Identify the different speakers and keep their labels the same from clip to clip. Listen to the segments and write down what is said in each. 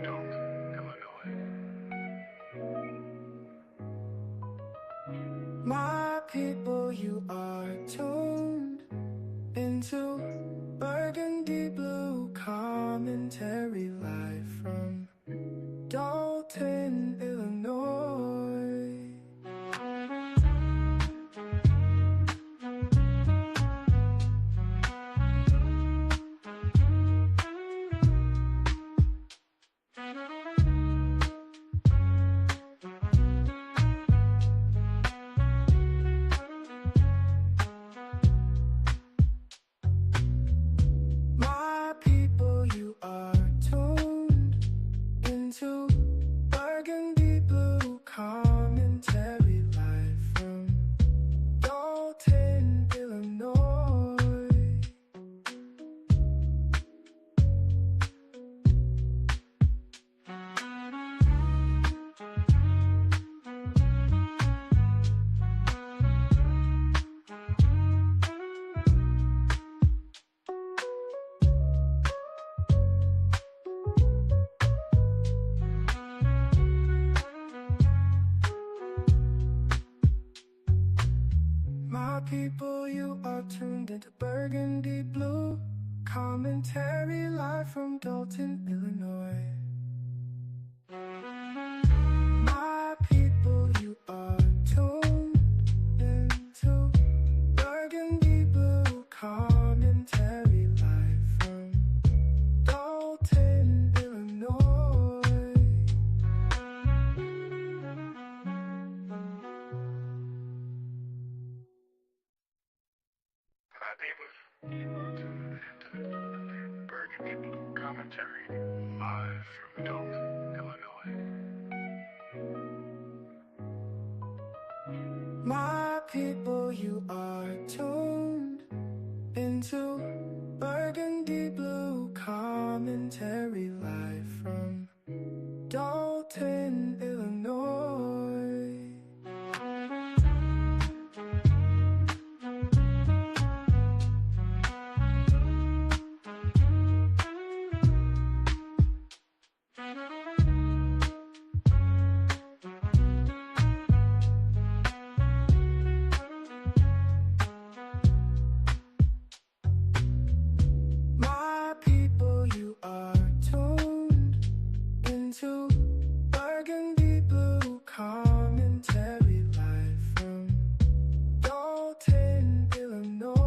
Speaker 1: Dolton, Illinois.
Speaker 2: My people, you are tuned into Burgundy Blue Commentary live from Dolton, Illinois. My people, you are tuned into Burgundy Blue Commentary live from Dolton, Illinois. My people, you are tuned into Burgundy Blue Commentary live from Dolton, Illinois. My people, you are tuned into Burgundy Blue Commentary live from Dolton, Illinois.
Speaker 1: My people, tuned into Burgundy Blue Commentary live from Dolton, Illinois.
Speaker 2: My people, you are tuned into Burgundy Blue Commentary live from Dolton, Illinois. My people, you are tuned into Burgundy Blue Commentary live from Dolton, Illinois.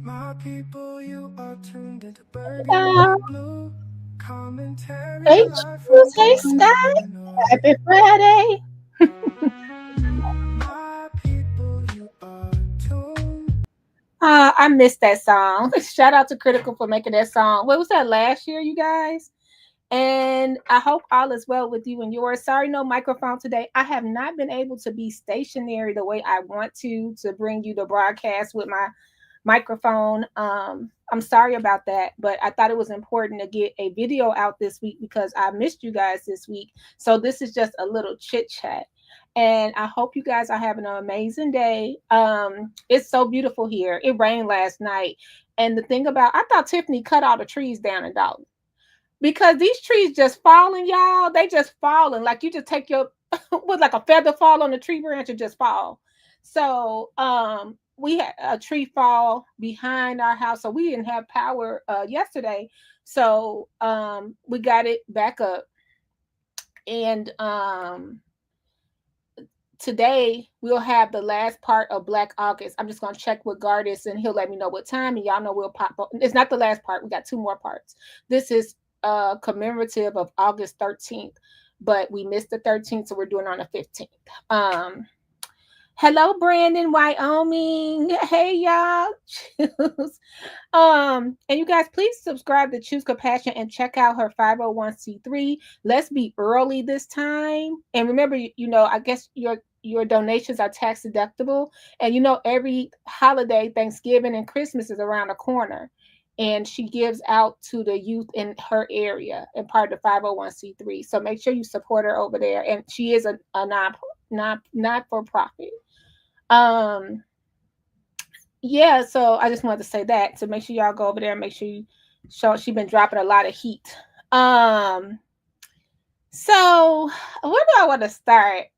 Speaker 2: My people, you are tuned into Burgundy Blue Commentary
Speaker 3: Hey,
Speaker 2: live from
Speaker 3: Juice. Hey,
Speaker 2: Dolton,
Speaker 3: Sky.
Speaker 2: Illinois.
Speaker 3: Happy Friday.
Speaker 2: My people, you are tuned.
Speaker 3: I missed that song. Shout out to Critical for making that song. What was that last year, you guys? And I hope all is well with you and yours. Sorry, no microphone today. I have not been able to be stationary the way I want to bring you the broadcast with my microphone. I'm sorry about that, but I thought it was important to get a video out this week because I missed you guys this week. So this is just a little chit chat. And I hope you guys are having an amazing day. It's so beautiful here. It rained last night. And the thing about, I thought Tiffany cut all the trees down in Dolton because these trees just falling, y'all. They just falling. Like you just take your, with like a feather fall on the tree branch and just fall. So, we had a tree fall behind our house, so we didn't have power yesterday. So we got it back up, and today we'll have the last part of Black August. I'm just gonna check with Gardis, and he'll let me know what time, and y'all know we'll pop up. It's not the last part. We got 2 more parts. This is commemorative of August 13th, but we missed the 13th, so we're doing on the 15th. Hello, Brandon, Wyoming. Hey, y'all. And you guys, please subscribe to Choose Compassion and check out her 501c3. Let's be early this time. And remember, I guess your donations are tax deductible. And every holiday, Thanksgiving and Christmas is around the corner. And she gives out to the youth in her area and part of the 501c3. So make sure you support her over there. And she is a not for profit. Um, yeah, so I just wanted to say that. So make sure y'all go over there and make sure you show she's been dropping a lot of heat. Um, so where do I want to start?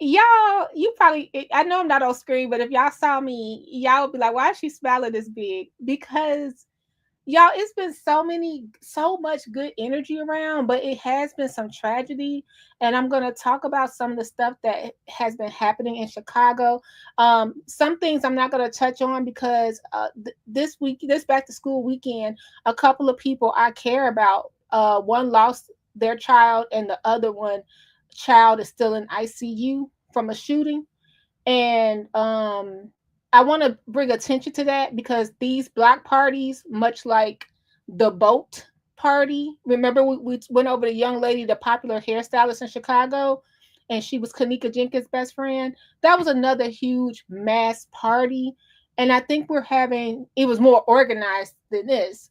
Speaker 3: Y'all, you probably, I know I'm not on screen, but if y'all saw me, y'all would be like, why is she smiling this big? Because y'all, it's been so much good energy around, but it has been some tragedy. And I'm going to talk about some of the stuff that has been happening in Chicago. Some things I'm not going to touch on because this back to school weekend, a couple of people I care about, one lost their child and the other one child is still in ICU from a shooting. And I want to bring attention to that because these block parties, much like the boat party, remember we went over the young lady, the popular hairstylist in Chicago, and she was Kanika Jenkins' best friend. That was another huge mass party. And I think it was more organized than this.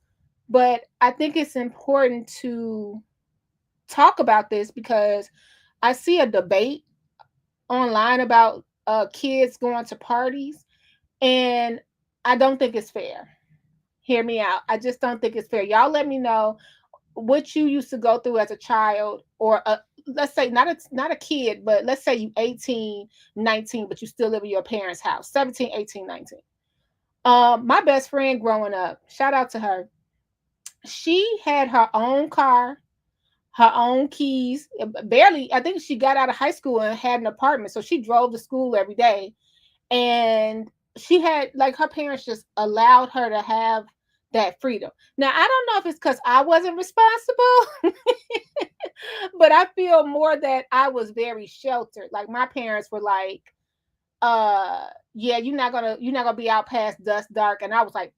Speaker 3: But I think it's important to talk about this because I see a debate online about kids going to parties, and I don't think it's fair. Hear me out. I just don't think it's fair. Y'all let me know what you used to go through as a child, or let's say not a kid, but let's say you 18, 19, but you still live in your parents' house, 17, 18, 19. My best friend growing up, shout out to her. She had her own car, her own keys. Barely, I think she got out of high school and had an apartment. So she drove to school every day. And she had, like, her parents just allowed her to have that freedom. Now, I don't know if it's because I wasn't responsible, but I feel more that I was very sheltered. Like, my parents were like, yeah, you're not gonna be out past dusk dark. And I was like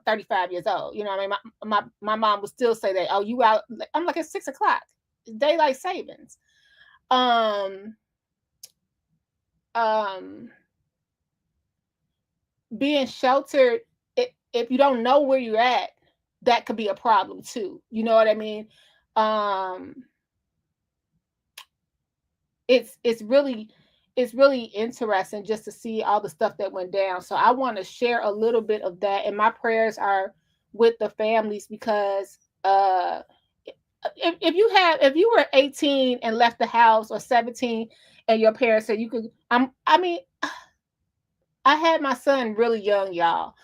Speaker 3: 35 years old. You know what I mean? My mom would still say that, oh, you out. I'm like, it's 6 o'clock, daylight savings. um um Being sheltered, if you don't know where you're at, that could be a problem too. You know what I mean? um it's really interesting just to see all the stuff that went down. So I want to share a little bit of that, and my prayers are with the families because if you were 18 and left the house, or 17, and your parents said you could, I mean, I had my son really young, y'all.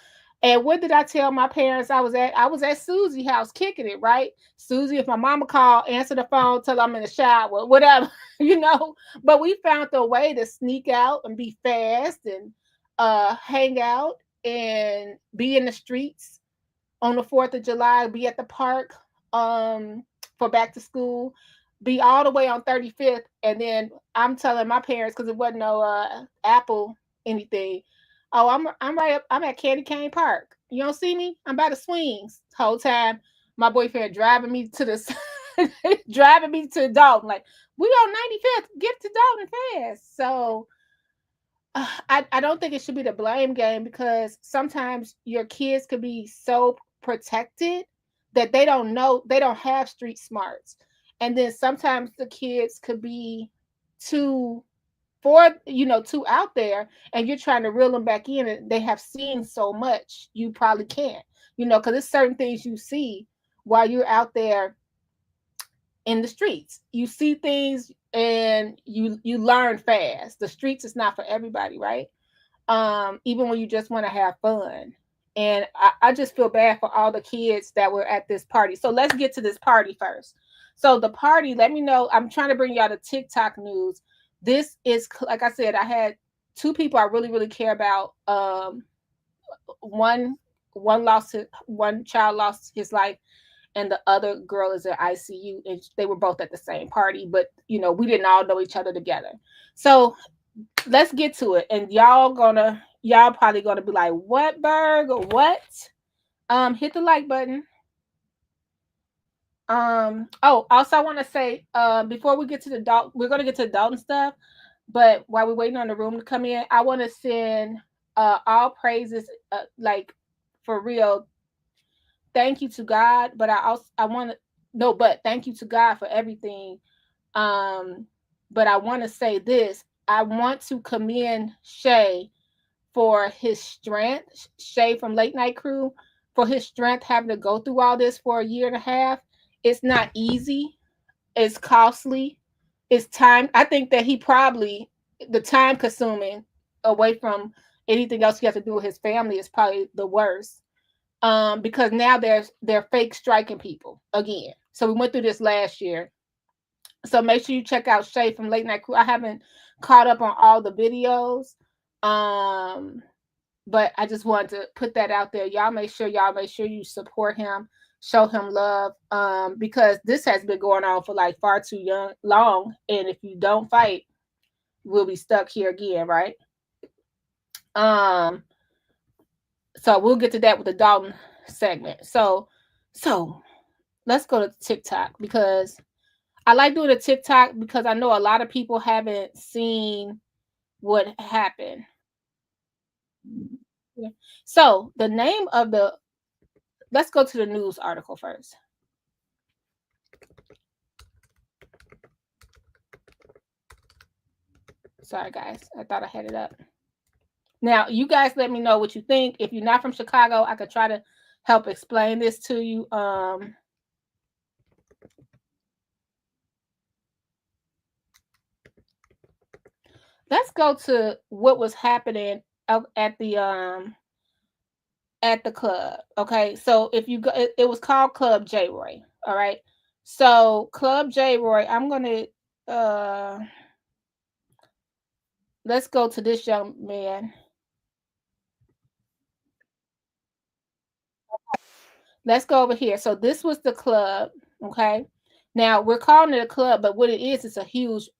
Speaker 3: And what did I tell my parents I was at? I was at Susie's house kicking it, right? Susie, if my mama called, answer the phone, tell I'm in the shower, whatever, you know. But we found a way to sneak out and be fast and hang out and be in the streets on the 4th of July, be at the park for back to school, be all the way on 35th. And then I'm telling my parents, because it wasn't no Apple anything. Oh, I'm right up. I'm at Candy Cane Park. You don't see me? I'm by the swings. Whole time, my boyfriend driving me to the driving me to Dolton. Like, we on 95th. Get to Dolton fast. So I don't think it should be the blame game because sometimes your kids could be so protected that they don't know, they don't have street smarts. And then sometimes the kids could be too too out there, and you're trying to reel them back in, and they have seen so much you probably can't, because there's certain things you see while you're out there in the streets. You see things and you learn fast. The streets is not for everybody, right? Even when you just want to have fun. And I just feel bad for all the kids that were at this party. So let's get to this party first. So the party, let me know. I'm trying to bring y'all the TikTok news. This is, like I said, I had two people I really, really care about. One child lost his life, and the other girl is in ICU, and they were both at the same party, but we didn't all know each other together. So let's get to it. And y'all probably gonna be like, what, Burg? What? Hit the like button. Also I want to say, before we get to the Dalton, we're gonna get to the Dalton stuff, but while we're waiting on the room to come in, I want to send all praises, like for real. Thank you to God, but I want to no, but thank you to God for everything. Um, but I want to say this. I want to commend Shay for his strength. Shay from Late Night Crew, for his strength having to go through all this for a year and a half. It's not easy. It's costly. It's time. I think that he probably, the time consuming away from anything else he has to do with his family is probably the worst. Because now they're fake striking people again. So we went through this last year. So make sure you check out Shay from Late Night Crew. I haven't caught up on all the videos. But I just wanted to put that out there. Y'all make sure you support him, show him love. Because this has been going on for like far too long. And if you don't fight, we'll be stuck here again, right? So we'll get to that with the Dalton segment. So let's go to TikTok, because I like doing a TikTok because I know a lot of people haven't seen what happened. So the name of the, let's go to the news article first. Sorry guys, I thought I had it up. Now you guys let me know what you think. If you're not from Chicago, I could try to help explain this to you. Let's go to what was happening at the club. Okay, so if you go, it was called Club J Roy. All right, so Club J Roy, I'm gonna let's go to this young man. Let's go over here. So this was the club. Okay, now we're calling it a club, but what it is, it's a huge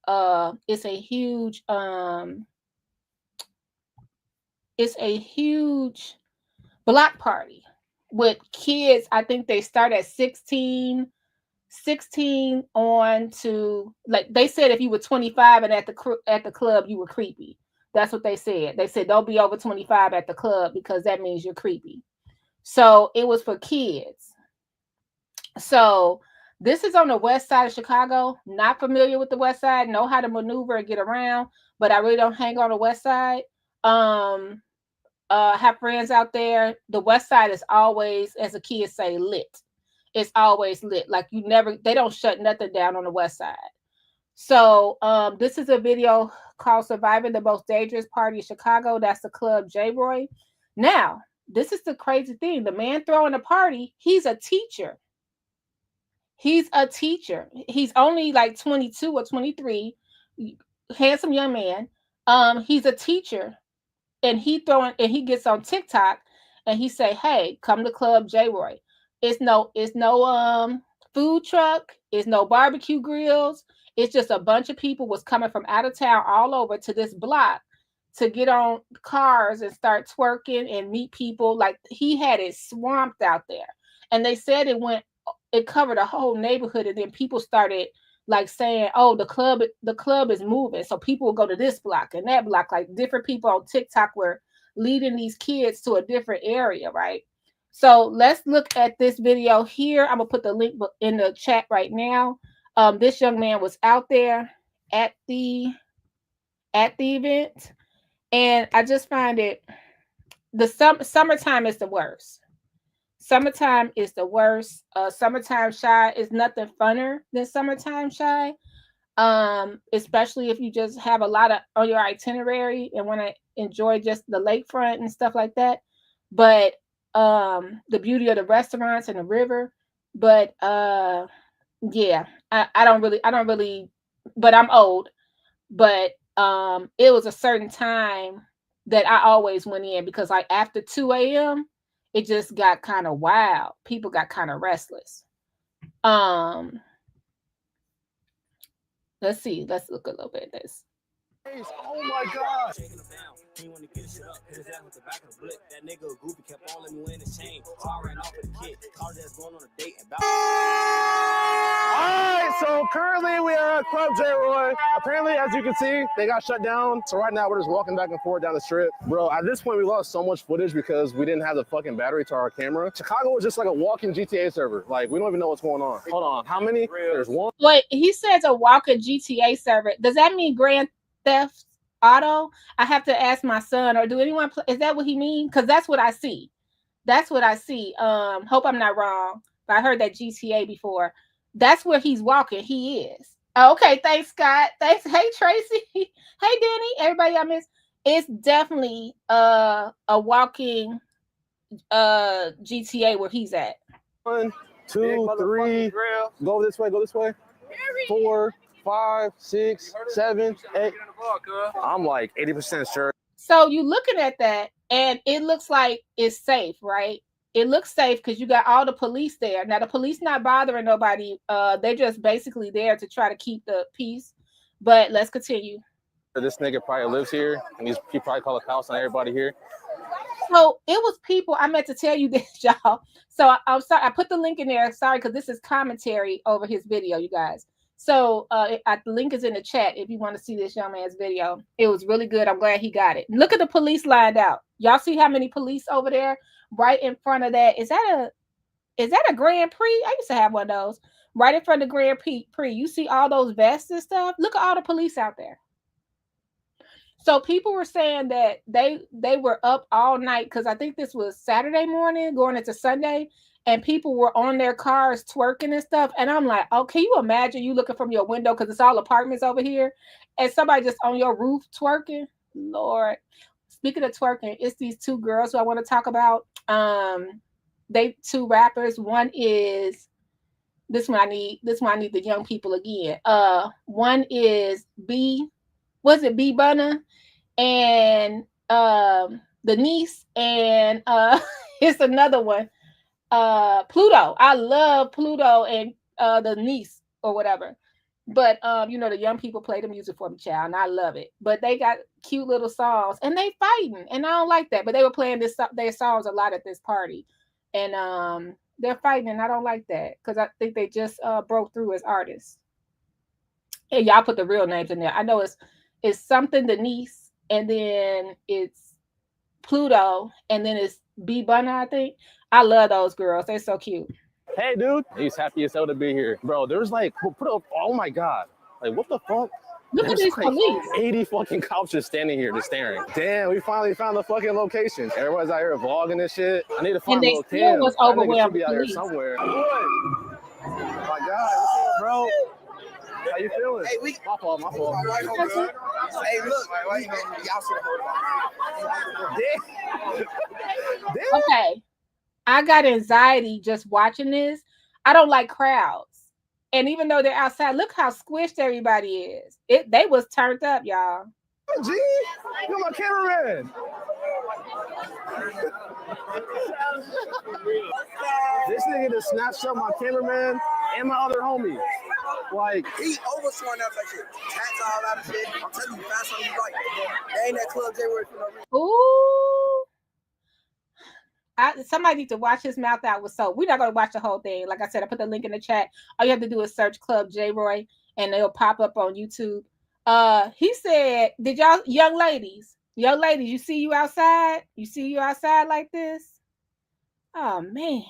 Speaker 3: block party with kids. I think they start at 16 on to, like they said, if you were 25 and at the club you were creepy. That's what they said. They said don't be over 25 at the club because that means you're creepy. So it was for kids. So this is on the west side of Chicago. Not familiar with the west side, know how to maneuver and get around, but I really don't hang on the west side. Um have friends out there. The west side is always, as the kids say, lit. It's always lit. Like they don't shut nothing down on the west side. So this is a video called Surviving the Most Dangerous Party in Chicago. That's the Club J Roy. Now, this is the crazy thing. The man throwing the party, he's a teacher. He's a teacher. He's only like 22 or 23. Handsome young man. He's a teacher, and he gets on TikTok and he say, "Hey, come to Club J Roy. It's no food truck, it's no barbecue grills. It's just a bunch of people was coming from out of town all over to this block to get on cars and start twerking and meet people. Like he had it swamped out there. And they said it covered a whole neighborhood, and then people started like saying, "Oh, the club is moving." So people will go to this block and that block. Like different people on TikTok were leading these kids to a different area, right? So let's look at this video here. I'm gonna put the link in the chat right now. This young man was out there at the event, and I just find it, summertime is the worst. Summertime is the worst. Summertime shy is nothing funner than summertime shy. Especially if you just have a lot of on your itinerary and want to enjoy just the lakefront and stuff like that. But the beauty of the restaurants and the river. But yeah, I don't really, but I'm old. But it was a certain time that I always went in, because like after 2 a.m. it just got kind of wild. People got kind of restless. Let's see. Let's look a little bit at this.
Speaker 4: Oh my God.
Speaker 5: He wanna get his shit up, hit his ass with the back of the blick. That nigga a goofy, kept on letting me win his chain. So I ran off with the kid, caught his ass going on a date and
Speaker 4: Alright, so currently we are at Club J. Roy. Apparently, as you can see, they got shut down. So right now we're just walking back and forth down the strip. Bro, at this point we lost so much footage because we didn't have the fucking battery to our camera. Chicago was just like a walking GTA server. Like, we don't even know what's going on. Hold on, how many? There's one.
Speaker 3: Wait, he says a walking GTA server. Does that mean Grand Theft Auto? I have to ask my son, or do anyone play? Is that what he means? Because that's what I see. That's what I see. Hope I'm not wrong. But I heard that GTA before. That's where he's walking. He is. Okay, thanks, Scott. Thanks. Hey, Tracy. Hey, Danny. Everybody I miss. It's definitely a walking GTA where he's at.
Speaker 4: 1, 2, 3. Go this way. Go this way. 4, 5, 6, 7, 8. I'm like 80% sure.
Speaker 3: So you looking at that, and it looks like it's safe, right? It looks safe because you got all the police there. Now the police not bothering nobody. They're just basically there to try to keep the peace. But let's continue.
Speaker 4: This nigga probably lives here, and he probably called a house on everybody here.
Speaker 3: So it was people. I meant to tell you this, y'all. So I'm sorry. I put the link in there. Sorry, because this is commentary over his video, you guys. So the link is in the chat if you want to see this young man's video. It was really good. I'm glad he got it. Look at the police lined out. Y'all see how many police over there right in front of that? Is that a Grand Prix? I used to have one of those. Right in front of Grand Prix. You see all those vests and stuff? Look at all the police out there. So people were saying that they were up all night because I think this was Saturday morning going into Sunday, and people were on their cars twerking and stuff. And I'm like, oh, can you imagine you looking from your window because it's all apartments over here, and somebody just on your roof twerking? Lord. Speaking of twerking, it's these two girls who I want to talk about. They two rappers. One is this one I need the young people again. One is B Bunna and the niece, and it's another one. Pluto. I love Pluto and the niece or whatever. But the young people play the music for me, child, and I love it. But they got cute little songs, and they fighting, and I don't like that. But they were playing their songs a lot at this party, and they're fighting, and I don't like that because I think they just broke through as artists. And y'all put the real names in there. I know it's something Denise, and then it's Pluto, and then it's B Bunna, I think. I love those girls. They're so cute.
Speaker 4: Hey, dude. He's happy as hell to be here. Bro, there's like, oh my God. Like, what the fuck?
Speaker 3: Look at these police.
Speaker 4: 80 fucking cops just standing here, just staring. Damn, we finally found the fucking location. Everybody's out here vlogging this shit. I need to find a little Tim.
Speaker 3: Was overwhelmed.
Speaker 4: Be out here somewhere. Oh my God, what's up, bro? How you feeling?
Speaker 6: Hey,
Speaker 4: my fault.
Speaker 6: Hey, look, y'all should have
Speaker 4: Damn.
Speaker 3: Okay. I got anxiety just watching this. I don't like crowds. And even though they're outside, look how squished everybody is. They was turned up, y'all.
Speaker 4: Oh, G, you're my cameraman. This nigga just snatched up my cameraman and my other homie. Like,
Speaker 6: he overshowing that shit. Tats all out of shit. I'm telling you, fast on you right. They ain't that Club J word for no reason.
Speaker 3: Ooh. Somebody needs to wash his mouth out with soap. We're not going to watch the whole thing. Like I said, I put the link in the chat. All you have to do is search Club J Roy, and it'll pop up on YouTube. He said, did y'all, young ladies, you see you outside? You see you outside like this? Oh, man.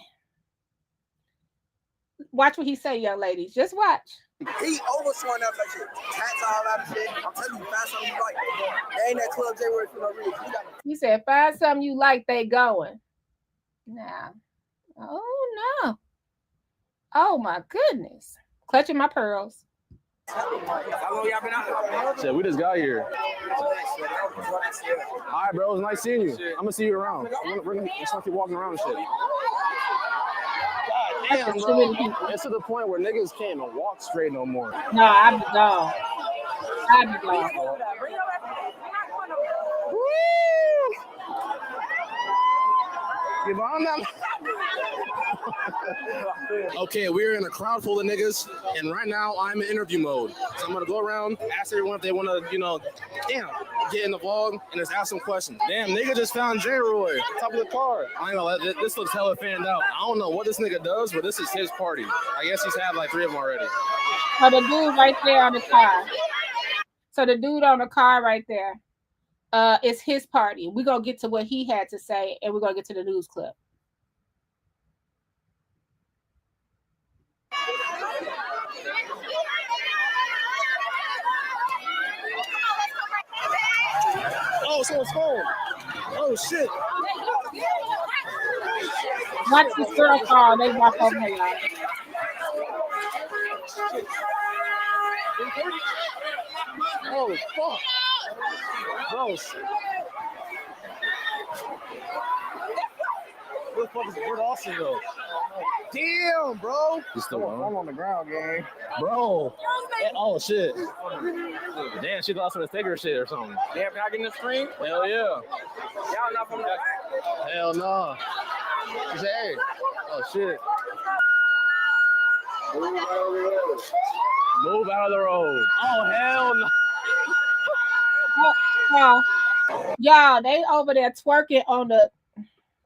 Speaker 3: Watch what he say, young ladies. Just watch.
Speaker 6: He overshowing that shit. Tats all out of shit. I'm telling you, fast on you right. They ain't that Club J word for no reason.
Speaker 3: He said, find something you like, they going. Now, oh no. Oh my goodness. Clutching my pearls.
Speaker 6: How long y'all been out?
Speaker 4: Shit, we just got here. All right, bro. It was nice seeing you. I'm gonna see you around. We're gonna keep walking around and shit. God damn, bro. It's to the point where niggas can't even walk straight no more.
Speaker 3: No, I'll be gone.
Speaker 4: Okay, we're in a crowd full of niggas, and right now I'm in interview mode. So I'm gonna go around, ask everyone if they wanna, get in the vlog and just ask some questions. Damn, nigga just found J-Roy, top of the car. I ain't gonna let this looks hella fanned out. I don't know what this nigga does, but this is his party. I guess he's had like 3 of them already.
Speaker 3: Oh, the dude right there on the car. So the dude on the car right there, it's his party. We're gonna get to what he had to say, and we're gonna get to the news clip.
Speaker 4: Oh, someone's phone. Oh shit.
Speaker 3: Watch this girl call. They walk over here. Y'all.
Speaker 4: Oh fuck. Bro. Where the fuck is Where'd Austin go? Damn, bro. He's still on the ground, gang. Bro. Oh shit. Damn, she lost her figure shit or something.
Speaker 6: Damn, can I get in the screen?
Speaker 4: Hell yeah.
Speaker 6: Y'all not from that.
Speaker 4: Hell no. She said, hey. Oh shit. Move out of the road. Oh hell no.
Speaker 3: Y'all, they over there twerking on the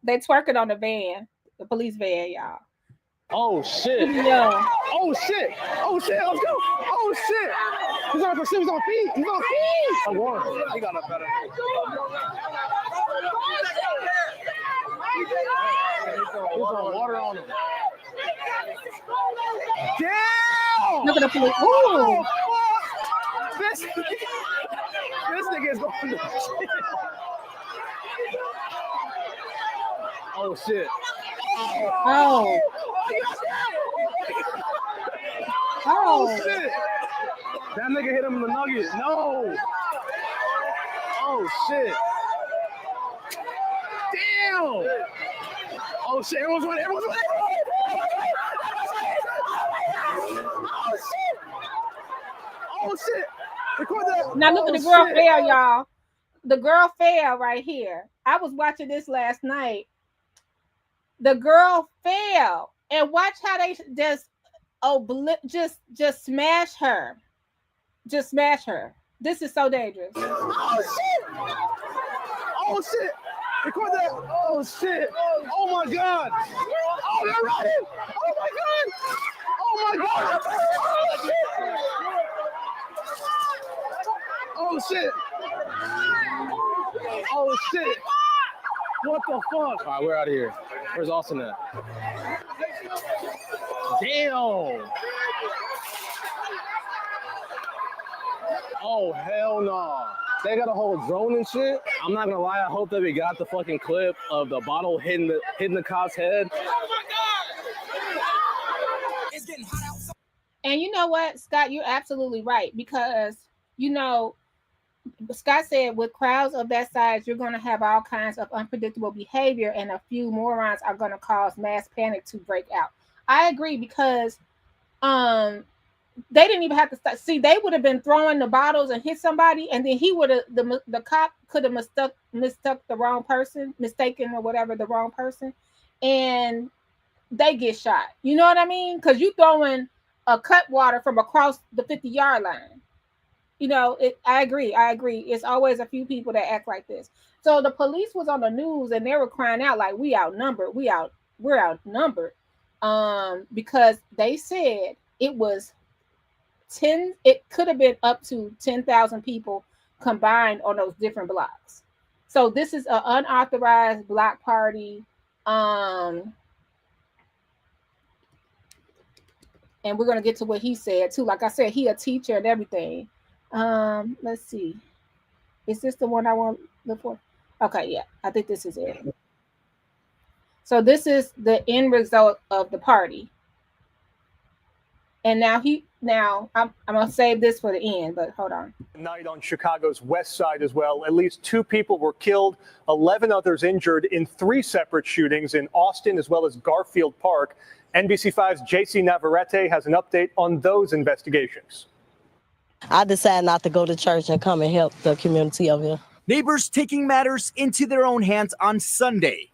Speaker 3: van, the police van, y'all.
Speaker 4: Oh shit.
Speaker 3: Yeah.
Speaker 4: Oh shit. Oh shit. Let's go. Oh shit. He's on feet. He's on feet. I'm going. He got a better. He's on water on him. Damn!
Speaker 3: Look at the police. Ooh.
Speaker 4: This nigga is going to jail. Oh shit.
Speaker 3: Oh.
Speaker 4: Oh shit. That nigga hit him in the nugget. No. Oh shit. Damn. Oh shit. Everyone's winning. Oh shit. Record that.
Speaker 3: Now look at the girl fail, y'all. The girl fell right here. I was watching this last night. The girl fell, and watch how they just smash her. Just smash her. This is so dangerous.
Speaker 4: Oh shit! Oh shit! Record that! Oh shit! Oh my god! Oh, they're running! Oh my god! Oh my god! Oh shit! Oh shit! What the fuck? All right, we're out of here. Where's Austin at? Damn! Oh, hell no. They got a whole drone and shit. I'm not gonna lie, I hope that we got the fucking clip of the bottle hitting the cop's head.
Speaker 3: And you know what, Scott, you're absolutely right, because, Scott said with crowds of that size, you're going to have all kinds of unpredictable behavior, and a few morons are going to cause mass panic to break out. I agree, because they didn't even have to start. See, they would have been throwing the bottles and hit somebody, and then he would have, the cop could have mistook the wrong person, mistaken or whatever, the wrong person, and they get shot. You know what I mean? Because you throwing a cut water from across the 50-yard line. I agree. It's always a few people that act like this. So the police was on the news and they were crying out like, we're outnumbered. Because they said it was it could have been up to 10,000 people combined on those different blocks. So this is an unauthorized block party. And we're going to get to what he said too. Like I said, he a teacher and everything. Let's see. Is this the one I want to look for? Okay, yeah, I think this is it. So this is the end result of the party. And now I'm gonna save this for the end, but hold on.
Speaker 7: Night on Chicago's west side as well. At least 2 people were killed, 11 others injured in 3 separate shootings in Austin as well as Garfield Park. NBC5's JC Navarrete has an update on those investigations.
Speaker 8: I decided not to go to church and come and help the community over here.
Speaker 9: Neighbors taking matters into their own hands on Sunday.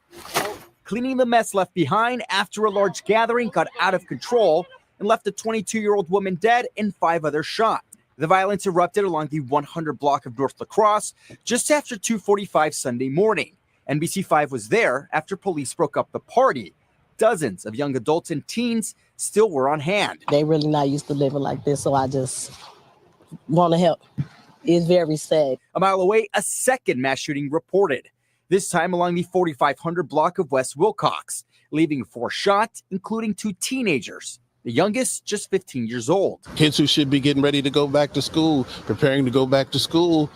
Speaker 9: cleaning the mess left behind after a large gathering got out of control and left a 22-year-old woman dead and 5 others shot. The violence erupted along the 100 block of North La Crosse just after 2:45 Sunday morning. NBC5 was there after police broke up the party. Dozens of young adults and teens still were on hand.
Speaker 8: They really not used to living like this, so I just want to help. It's very sad.
Speaker 9: A mile away, a second mass shooting reported, this time along the 4500 block of West Wilcox, leaving 4 shot, including 2 teenagers. The youngest, just 15 years old.
Speaker 10: Kids who should be getting ready to go back to school, preparing to go back to school,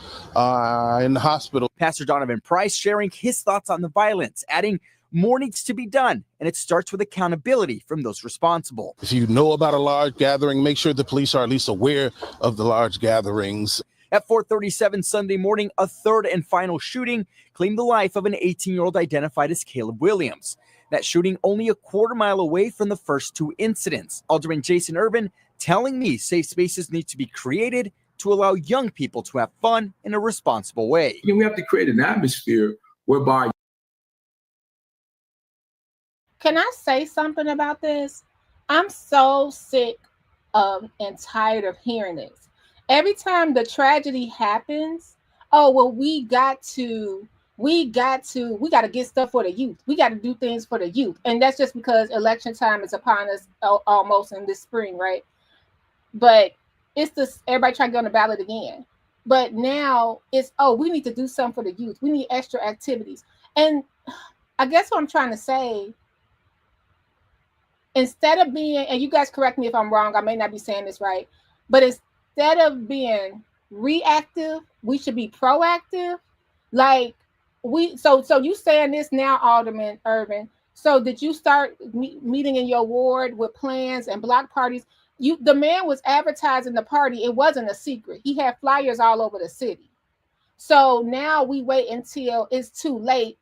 Speaker 10: in the hospital.
Speaker 9: Pastor Donovan Price sharing his thoughts on the violence, adding more needs to be done, and it starts with accountability from those responsible.
Speaker 10: If you know about a large gathering, make sure the police are at least aware of the large gatherings.
Speaker 9: At 4:37 Sunday morning, a third and final shooting claimed the life of an 18-year-old identified as Caleb Williams. That shooting only a quarter mile away from the first 2 incidents. Alderman Jason Urban telling me safe spaces need to be created to allow young people to have fun in a responsible way.
Speaker 11: We have to create an atmosphere whereby.
Speaker 3: Can I say something about this? I'm so sick and tired of hearing this. Every time the tragedy happens, oh, well, we got to get stuff for the youth. We got to do things for the youth. And that's just because election time is upon us almost in this spring, right? But it's this, everybody trying to get on the ballot again. But now it's, oh, we need to do something for the youth. We need extra activities. And I guess what I'm trying to say, instead of being, and you guys correct me if I'm wrong, I may not be saying this right, but instead of being reactive, we should be proactive. Like, so you saying this now, Alderman Urban. So did you start meeting in your ward with plans and block parties? The man was advertising the party. It wasn't a secret. He had flyers all over the city. So now we wait until it's too late.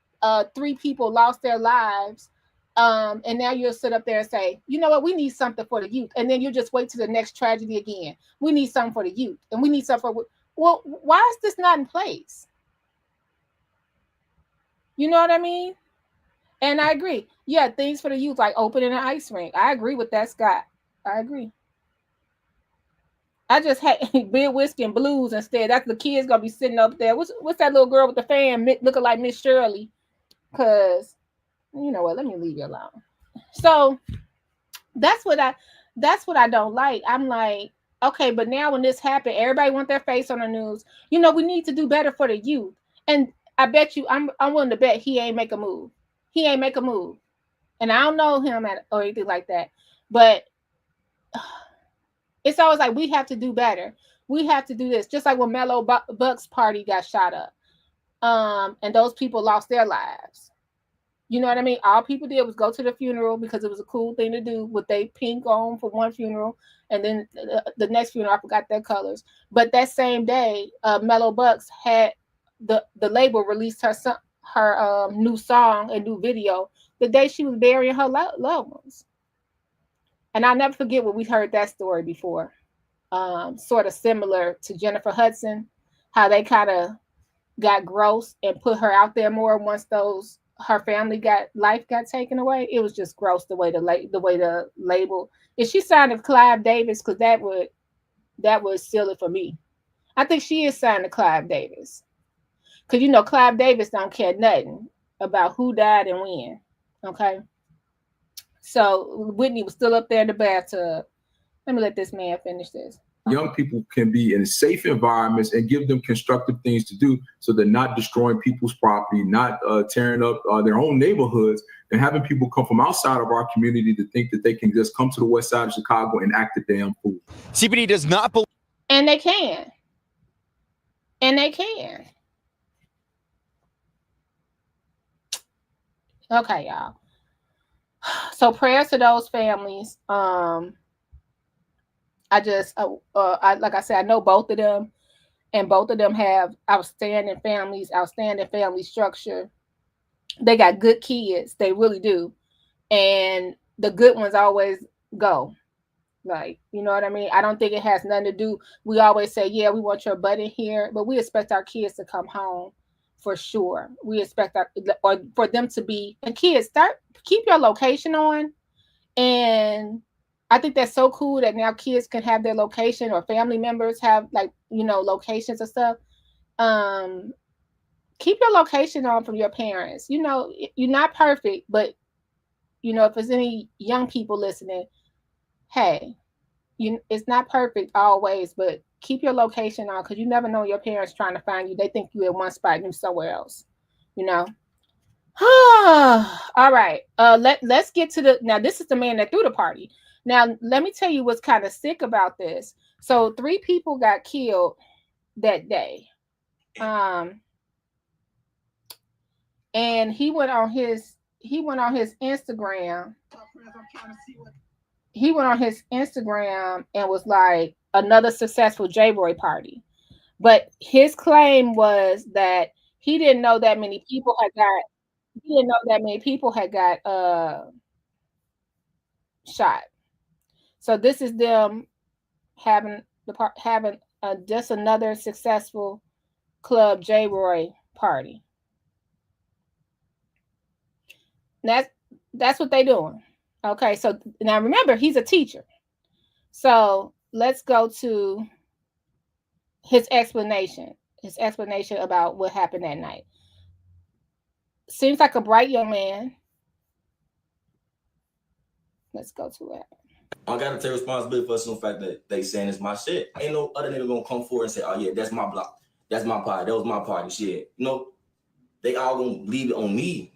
Speaker 3: 3 people lost their lives. And now you'll sit up there and say, you know what, we need something for the youth. And then you just wait to the next tragedy again. We need something for the youth. And we need something for, well, why is this not in place? You know what I mean? And I agree. Yeah, things for the youth, like opening an ice rink. I agree with that, Scott. I agree. I just had beer, whiskey, and blues instead. That's the kids gonna be sitting up there. What's that little girl with the fan looking like Miss Shirley? Because you know what? Let me leave you alone. So that's what I don't like. I'm like, okay, but now when this happened, everybody want their face on the news. You know, we need to do better for the youth. And I bet you, I'm willing to bet he ain't make a move. He ain't make a move. And I don't know him or anything like that. But it's always like, we have to do better. We have to do this. Just like when Mellow Buck's party got shot up. And those people lost their lives. You know what I mean? All people did was go to the funeral because it was a cool thing to do with they pink on for one funeral. And then the next funeral, I forgot their colors. But that same day, Mellow Bucks had the label released her new song and new video the day she was burying her loved ones. And I'll never forget when we heard that story before. Sort of similar to Jennifer Hudson, how they kind of got gross and put her out there more once her family life got taken away. It was just gross the way the label. If she signed to Clive Davis, because that would seal it for me. I think she is signed to Clive Davis. Because, you know, Clive Davis don't care nothing about who died and when. Okay. So Whitney was still up there in the bathtub. Let me let this man finish this.
Speaker 11: Young people can be in safe environments and give them constructive things to do so they're not destroying people's property, not tearing up their own neighborhoods, and having people come from outside of our community to think that they can just come to the west side of Chicago and act a damn fool.
Speaker 9: CPD does not believe.
Speaker 3: And they can. And they can. Okay, y'all. So prayers to those families. Like I said, I know both of them, and both of them have outstanding families, outstanding family structure. They got good kids. They really do. And the good ones always go. Like, you know what I mean? I don't think it has nothing to do. We always say, yeah, we want your butt in here, but we expect our kids to come home for sure. We expect or for them to be, and kids, keep your location on. And I think that's so cool that now kids can have their location, or family members have, like, locations and stuff. Keep your location on from your parents. You're not perfect, but if there's any young people listening, hey, it's not perfect always, but keep your location on, because you never know your parents trying to find you. They think you in one spot and you somewhere else. All right. Let's get to now. This is the man that threw the party. Now, let me tell you what's kind of sick about this. So 3 people got killed that day. And he went on his Instagram. He went on his Instagram and was like, another successful J-Boy party. But his claim was that he didn't know that many people had got shot. So this is them having just another successful Club J-Roy party. That's what they doing. Okay, so now remember, he's a teacher. So let's go to his explanation about what happened that night. Seems like a bright young man. Let's go to it.
Speaker 12: I gotta take responsibility for the fact that they saying it's my shit. Ain't no other nigga gonna come forward and say, oh yeah, that's my block. That's my party. That was my party. Shit. They all gonna leave it on me.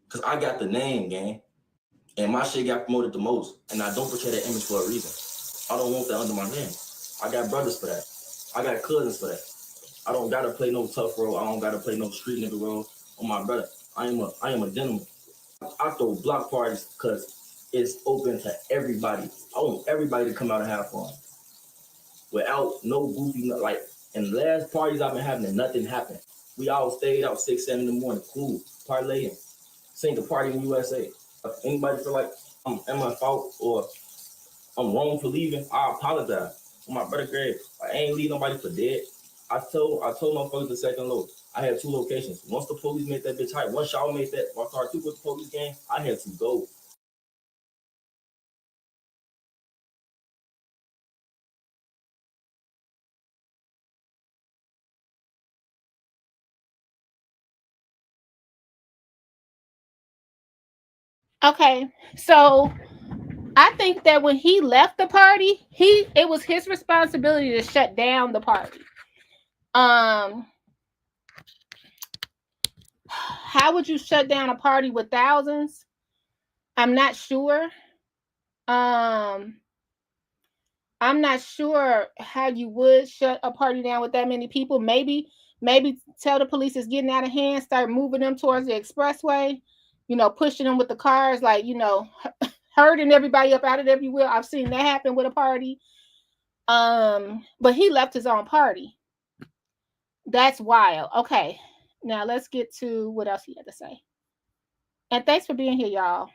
Speaker 12: Cause I got the name, gang. And my shit got promoted the most. And I don't portray that image for a reason. I don't want that under my name. I got brothers for that. I got cousins for that. I don't gotta play no tough role. I don't gotta play no street nigga role on my brother. I am a gentleman. I throw block parties because it's open to everybody. I want everybody to come out and have fun. Without no goofy, like, in the last parties I've been having, nothing happened. We all stayed out 6, 7 in the morning, cool, parlaying, sing the party in USA. If anybody feel like I'm at my fault or I'm wrong for leaving, I apologize. On my brother grave, I ain't leave nobody for dead. I told motherfuckers the second low. I had 2 locations. Once the police made that bitch hype, once y'all made that, once our 2 with the police gang, I had to go.
Speaker 3: Okay, so I think that when he left the party, it was his responsibility to shut down the party. How would you shut down a party with thousands? I'm not sure. I'm not sure how you would shut a party down with that many people. Maybe tell the police it's getting out of hand, start moving them towards the expressway, pushing them with the cars, like, herding everybody up out of everywhere. I've seen that happen with a party. But he left his own party. That's wild. Okay, now let's get to what else he had to say. And thanks for being here, y'all.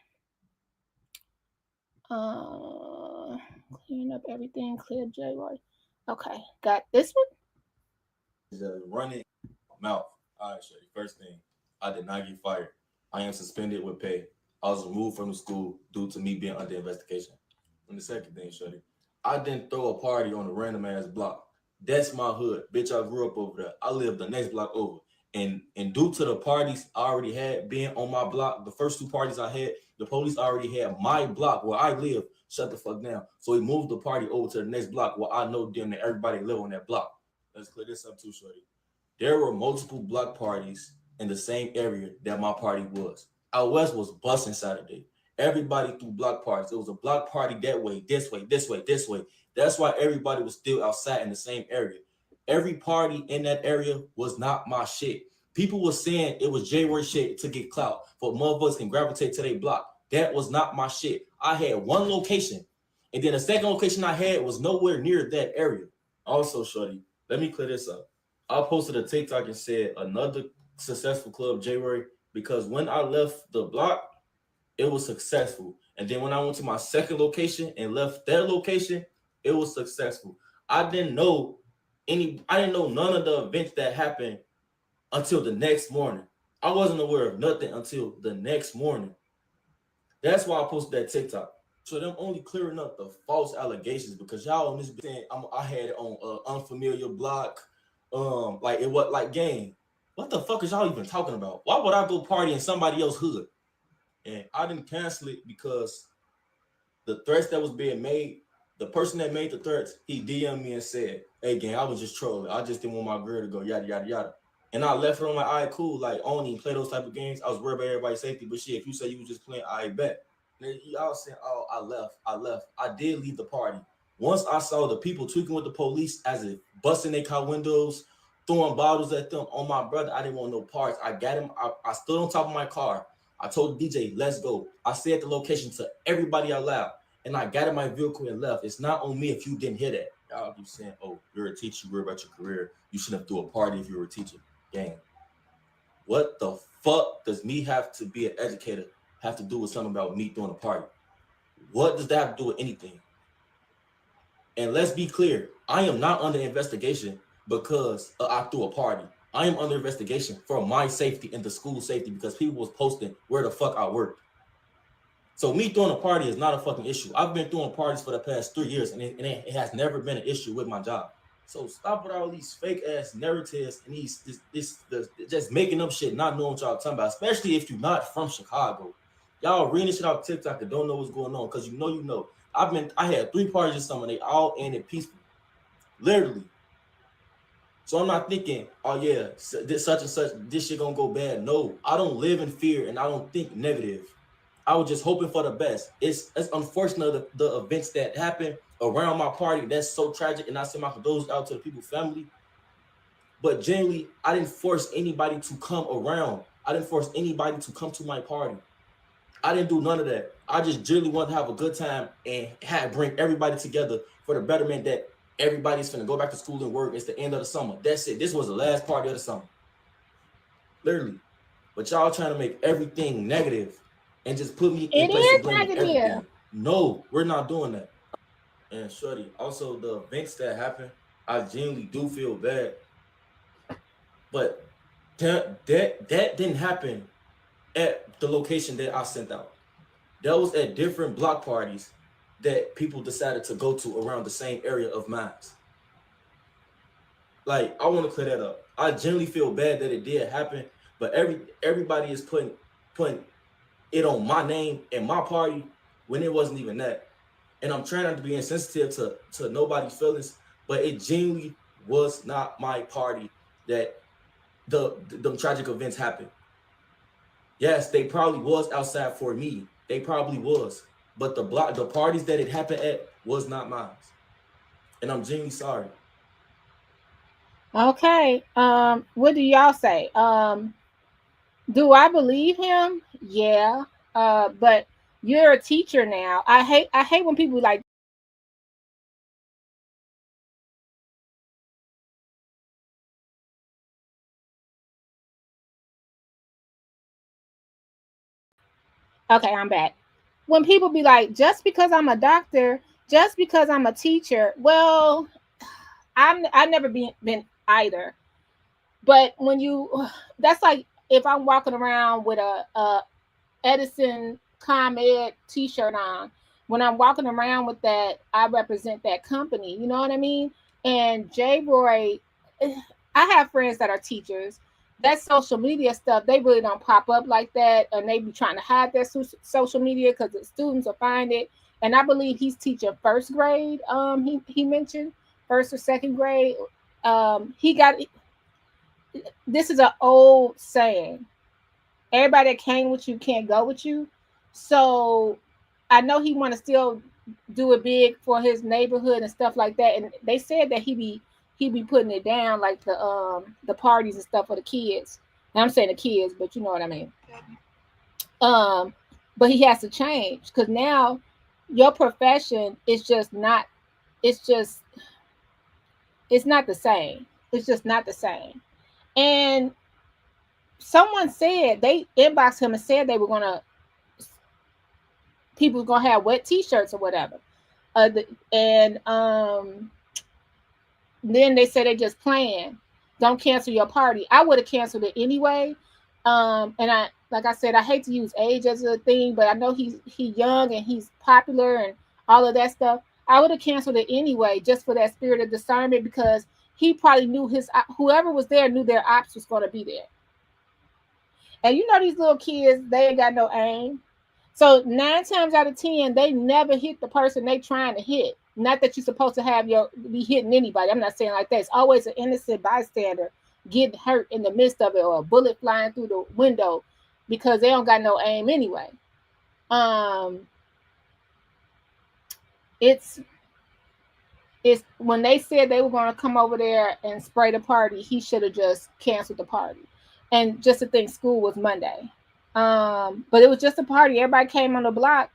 Speaker 3: Clearing up everything. Clear J-Roy. Okay, got this one.
Speaker 12: Running mouth. All right, Shorty. First thing, I did not get fired. I am suspended with pay. I was removed from the school due to me being under investigation. And the second thing, Shorty, I didn't throw a party on a random ass block. That's my hood. Bitch, I grew up over there. I lived the next block over. And due to the parties I already had being on my block, the first 2 parties I had, the police already had my block where I live shut the fuck down. So we moved the party over to the next block where I know damn near everybody live on that block. Let's clear this up too, Shorty. There were multiple block parties in the same area that my party was. Out west was busting Saturday. Everybody threw block parties. It was a block party that way, this way, this way, this way. That's why everybody was still outside in the same area. Every party in that area was not my shit. People were saying it was J-Roy shit to get clout, for motherfuckers can gravitate to their block. That was not my shit. I had 1 location, and then the second location I had was nowhere near that area. Also, Shorty, let me clear this up. I posted a TikTok and said another successful club, J-Roy, because when I left the block, it was successful. And then when I went to my second location and left that location, it was successful. I didn't know none of the events that happened until the next morning. I wasn't aware of nothing until the next morning. That's why I posted that TikTok. So them only clearing up the false allegations because y'all on this thing, I had it on unfamiliar block. Like it was like gang. What the fuck is y'all even talking about? Why would I go party in somebody else's hood? And I didn't cancel it because the threats that was being made, the person that made the threats, he DM'd me and said, "Hey gang, I was just trolling. I just didn't want my girl to go yada yada yada." And I left it on like, all right, cool. Like, I don't even play those type of games. I was worried about everybody's safety, but shit, if you say you was just playing, I bet. And y'all saying, oh, I left. I did leave the party. Once I saw the people tweaking with the police as if busting their car windows, throwing bottles at them on my brother, I didn't want no parts. I got him. I stood on top of my car. I told the DJ, let's go. I said the location to everybody out loud. And I got in my vehicle and left. It's not on me if you didn't hear that. Y'all keep saying, oh, you're a teacher. You worry about your career. You shouldn't have threw a party if you were a teacher. Gang. What the fuck does me have to be an educator have to do with something about me throwing a party? What does that have to do with anything? And let's be clear, I am not under investigation because I threw a party. I am under investigation for my safety and the school safety because people was posting where the fuck I worked. So me throwing a party is not a fucking issue. I've been throwing parties for the past 3 years and it has never been an issue with my job. So stop with all these fake ass narratives and this just making up shit, not knowing what y'all talking about, especially if you're not from Chicago. Y'all reading shit off TikTok and don't know what's going on because you know. I had 3 parties this summer, they all ended peaceful. Literally. So I'm not thinking, oh yeah, this such and such, this shit gonna go bad. No, I don't live in fear and I don't think negative. I was just hoping for the best. It's unfortunate the events that happen around my party. That's so tragic, and I send my condolences out to the people's family. But generally, I didn't force anybody to come around. I didn't force anybody to come to my party. I didn't do none of that. I just generally wanted to have a good time and bring everybody together for the betterment that everybody's finna go back to school and work. It's the end of the summer. That's it. This was the last party of the summer. Literally. But y'all trying to make everything negative and just put me in place of blaming everything. No, we're not doing that. And shorty, also the events that happen, I genuinely do feel bad. But that didn't happen at the location that I sent out. That was at different block parties that people decided to go to around the same area of mine. Like, I want to clear that up. I genuinely feel bad that it did happen, but everybody is putting it on my name and my party when it wasn't even that. And I'm trying not to be insensitive to nobody's feelings, but it genuinely was not my party that the tragic events happened. Yes, they probably was outside for me. They probably was. But the parties that it happened at was not mine. And I'm genuinely sorry.
Speaker 3: Okay. What do y'all say? Do I believe him? Yeah. But you're a teacher now. I hate when people like okay, I'm back. When people be like, just because I'm a doctor, just because I'm a teacher, well, I've never been either. But when that's like if I'm walking around with a Edison ComEd t-shirt on. When I'm walking around with that, I represent that company. You know what I mean? And J-Roy, I have friends that are teachers. That social media stuff, they really don't pop up like that, and they be trying to hide their social media because the students will find it. And I believe he's teaching first grade. He mentioned first or second grade. This is an old saying. Everybody that came with you can't go with you. So I know he want to still do it big for his neighborhood and stuff like that. And they said that he be putting it down like the parties and stuff for the kids. And I'm saying the kids, but you know what I mean. But he has to change because now your profession is just not. It's not the same. It's just not the same. And someone said they inboxed him and said people were gonna have wet t-shirts or whatever. And then they said they just playing. don't cancel your party. I would have canceled it anyway. And I, like I said, I hate to use age as a thing, but I know he's young and he's popular and all of that stuff. I would have canceled it anyway, just for that spirit of discernment, because he probably knew whoever was there knew their ops was going to be there. And you know, these little kids, they ain't got no aim. So 9 times out of 10, they never hit the person they trying to hit. Not that you're supposed to be hitting anybody. I'm not saying like that. It's always an innocent bystander getting hurt in the midst of it, or a bullet flying through the window, because they don't got no aim anyway. It's when they said they were going to come over there and spray the party, he should have just canceled the party. And just to think school was Monday. But it was just a party. Everybody came on the block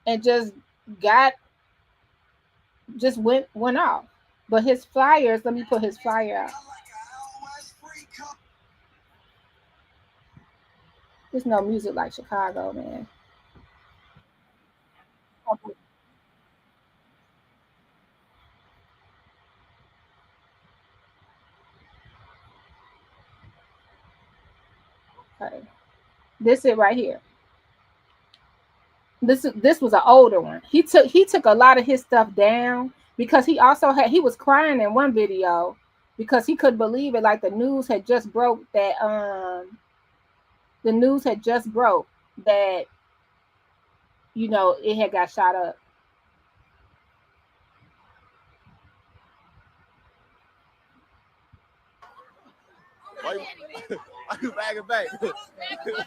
Speaker 3: and just went off. But his flyers, let me put his flyer out. There's no music like Chicago, man. Okay. This is right here. This was an older one. He took a lot of his stuff down, because he was crying in one video because he couldn't believe it. Like the news had just broke that you know, it had got shot up.
Speaker 13: Why you bagging back? Why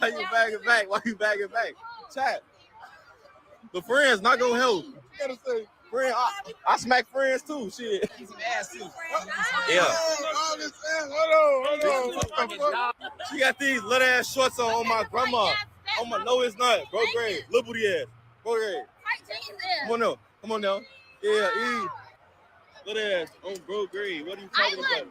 Speaker 13: you bagging back? Why you bagging back? Chat. The friends not gonna help. You gotta say, friend, I smack friends too. Shit. Yeah. Hold on. She got these little ass shorts on my grandma. On my no, it's not. Bro, grade. Little booty ass. Bro, grade. Come on now. Yeah, E. Little ass on bro, grade. What are you talking about?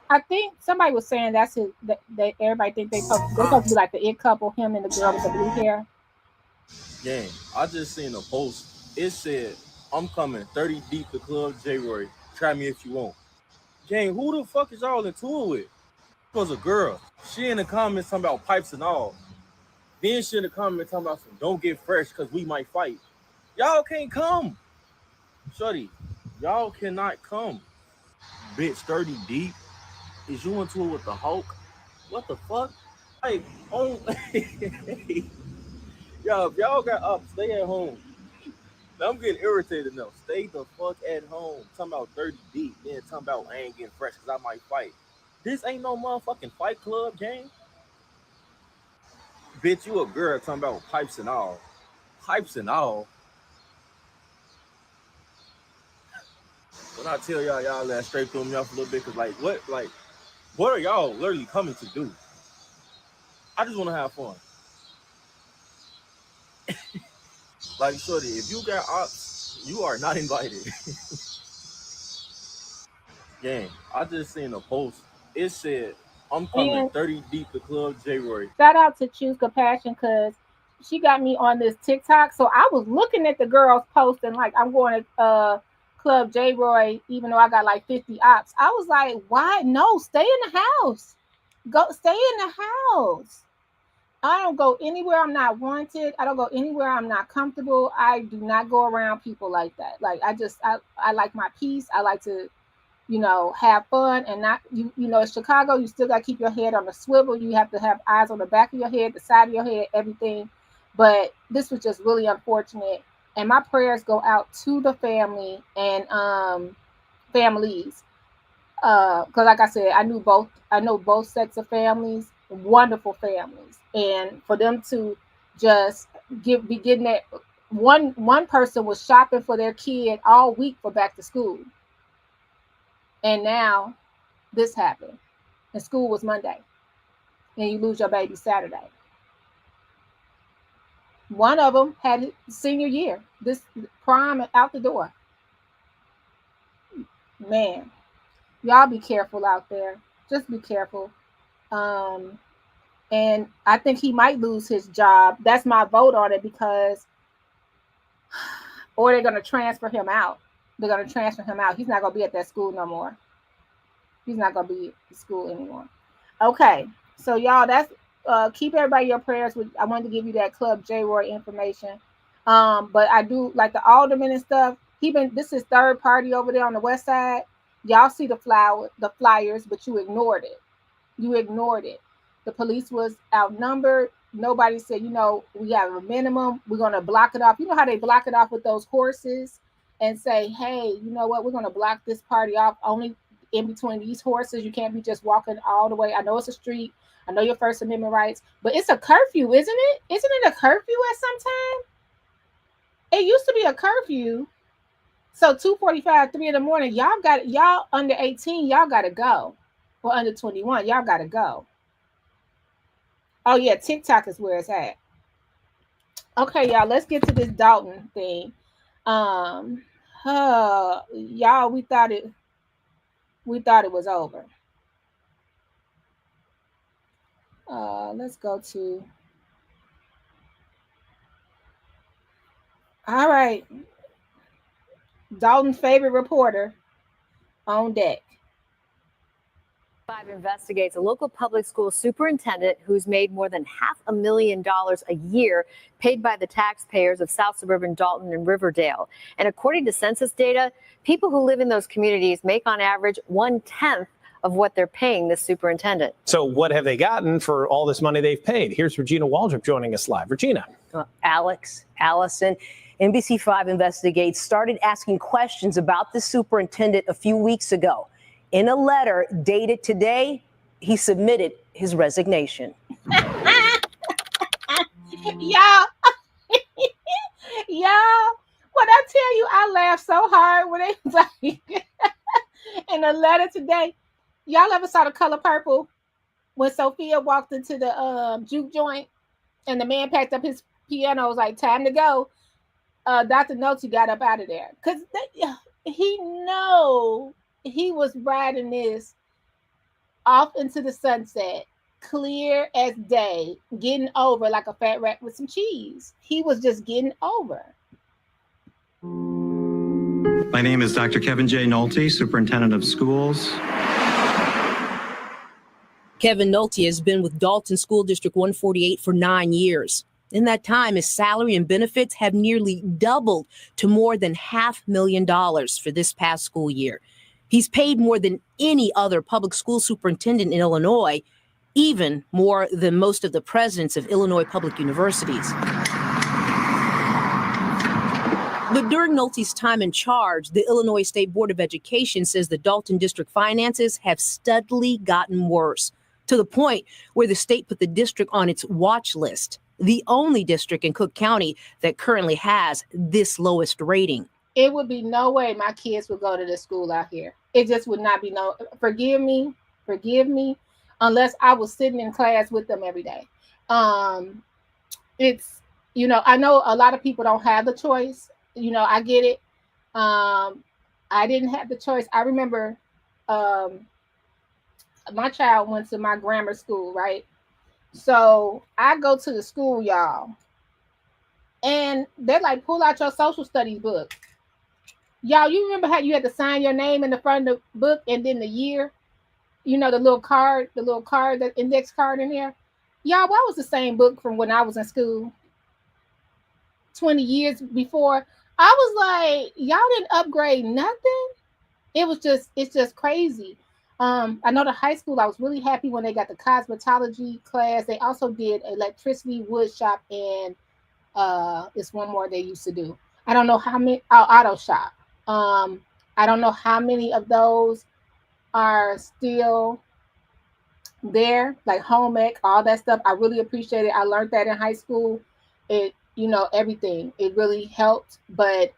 Speaker 3: I think somebody was saying that's it. That everybody think they're supposed to be like the it couple, him and the girl with the blue hair.
Speaker 13: Gang, I just seen a post. It said, "I'm coming 30 deep to Club J Roy. Try me if you want." Gang, who the fuck is y'all in tour with? It was a girl. She in the comments talking about pipes and all. Then she in the comments talking about some don't get fresh because we might fight. Y'all can't come. Shorty, y'all cannot come. Bitch, 30 deep. Is you in tour with the Hulk? What the fuck? Like, oh, yo, if y'all got up, stay at home. Now, I'm getting irritated now. Stay the fuck at home. Talking about 30 deep, then talking about I ain't getting fresh because I might fight. This ain't no motherfucking Fight Club game. Bitch, you a girl talking about pipes and all. Pipes and all. When I tell y'all that straight through me off a little bit, because what are y'all literally coming to do? I just want to have fun. Like, shorty, if you got ops, you are not invited. Gang, I just seen a post. It said, I'm coming 30 deep to Club J Roy.
Speaker 3: Shout out to Choose Compassion, because she got me on this TikTok. So I was looking at the girls posting, like, I'm going to Club J Roy, even though I got like 50 ops. I was like, why? No, stay in the house. Stay in the house. I don't go anywhere I'm not wanted. I don't go anywhere I'm not comfortable. I do not go around people like that. Like, I like my peace. I like to, you know, have fun, and not, you know, in Chicago, you still got to keep your head on the swivel. You have to have eyes on the back of your head, the side of your head, everything. But this was just really unfortunate. And my prayers go out to the family and families. Because like I said, I know both sets of families, wonderful families. And for them to just be getting that, one person was shopping for their kid all week for back to school. And now this happened. And school was Monday. And you lose your baby Saturday. One of them had senior year, this prime out the door. Man, y'all be careful out there. Just be careful. And I think he might lose his job. That's my vote on it, because, or they're going to transfer him out. They're going to transfer him out. He's not going to be at that school no more. He's not gonna be in school anymore. Okay, so y'all, that's keep everybody your prayers. I wanted to give you that Club J Roy information. But I do like the alderman and stuff. This is third party over there on the west side. Y'all see the flyers, but you ignored it. You ignored it. The police was outnumbered. Nobody said, we have a minimum. We're going to block it off. You know how they block it off with those horses and say, hey, you know what? We're going to block this party off only in between these horses. You can't be just walking all the way. I know it's a street. I know your First Amendment rights, but it's a curfew, isn't it? Isn't it a curfew at some time? It used to be a curfew. So 2:45, 3 in the morning, y'all under 18, y'all got to go. Or under 21, y'all got to go. Oh, yeah, TikTok is where it's at. Okay, y'all, let's get to this Dolton thing. Y'all, we thought it was over. Let's go to. All right. Dolton's favorite reporter on deck.
Speaker 14: 5 investigates a local public school superintendent who's made more than $500,000 a year paid by the taxpayers of South Suburban Dolton and Riverdale. And according to census data, people who live in those communities make on average 1/10 of what they're paying this superintendent.
Speaker 15: So what have they gotten for all this money they've paid? Here's Regina Waldrop joining us live. Regina.
Speaker 16: Alex, Allison, NBC5 Investigates started asking questions about the superintendent a few weeks ago. In a letter dated today, he submitted his resignation.
Speaker 3: Y'all, when I tell you, I laughed so hard when they was like, in a letter today. Y'all ever saw The Color Purple when Sophia walked into the juke joint and the man packed up his piano? Was like, time to go. Dr. Nolte got up out of there because he was riding this off into the sunset, clear as day, getting over like a fat rat with some cheese. He was just getting over.
Speaker 17: My name is Dr. Kevin J. Nolte, Superintendent of Schools.
Speaker 16: Kevin Nolte has been with Dolton School District 148 for 9 years. In that time, his salary and benefits have nearly doubled to more than $500,000 for this past school year. He's paid more than any other public school superintendent in Illinois, even more than most of the presidents of Illinois public universities. But during Nolte's time in charge, the Illinois State Board of Education says the Dolton district finances have steadily gotten worse, to the point where the state put the district on its watch list, the only district in Cook County that currently has this lowest rating.
Speaker 3: It would be no way my kids would go to the school out here. It just would not be forgive me, unless I was sitting in class with them every day. It's, I know a lot of people don't have the choice. I get it. I didn't have the choice. I remember my child went to my grammar school, right? So I go to the school, y'all, and they're like, pull out your social studies book. Y'all, you remember how you had to sign your name in the front of the book and then the year? The little card, the index card in there? Y'all, that was the same book from when I was in school 20 years before. I was like, y'all didn't upgrade nothing? It's just crazy. I know the high school, I was really happy when they got the cosmetology class. They also did electricity, wood shop, and it's one more they used to do. I don't know how many, auto shop. I don't know how many of those are still there, like home ec, all that stuff. I really appreciate it. I learned that in high school. Everything. It really helped, but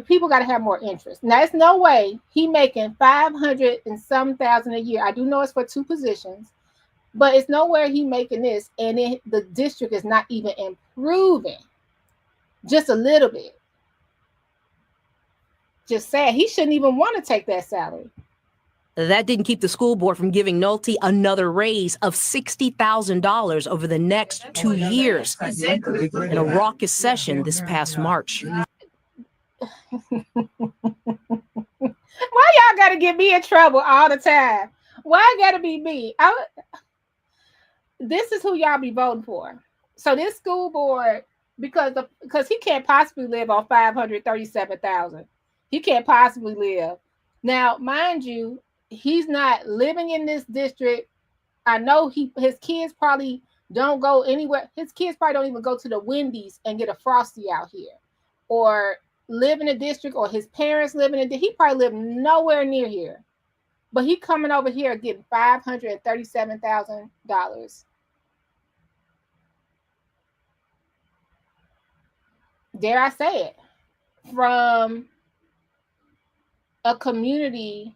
Speaker 3: people got to have more interest. Now, there's no way he making $500 and some thousand a year. I do know it's for 2 positions, but it's nowhere he making this, and the district is not even improving, just a little bit. Just sad. He shouldn't even want to take that salary.
Speaker 16: That didn't keep the school board from giving Nolte another raise of $60,000 over the next 2 years in a raucous session this past March.
Speaker 3: When Why y'all gotta get me in trouble all the time? Why it gotta be me? This is who y'all be voting for. So this school board, because he can't possibly live on $537,000. He can't possibly live. Now, mind you, he's not living in this district. I know his kids probably don't go anywhere. His kids probably don't even go to the Wendy's and get a Frosty out here, or live in a district, or his parents live in a district. He probably live nowhere near here, but he coming over here getting $537,000. Dare I say it, from a community.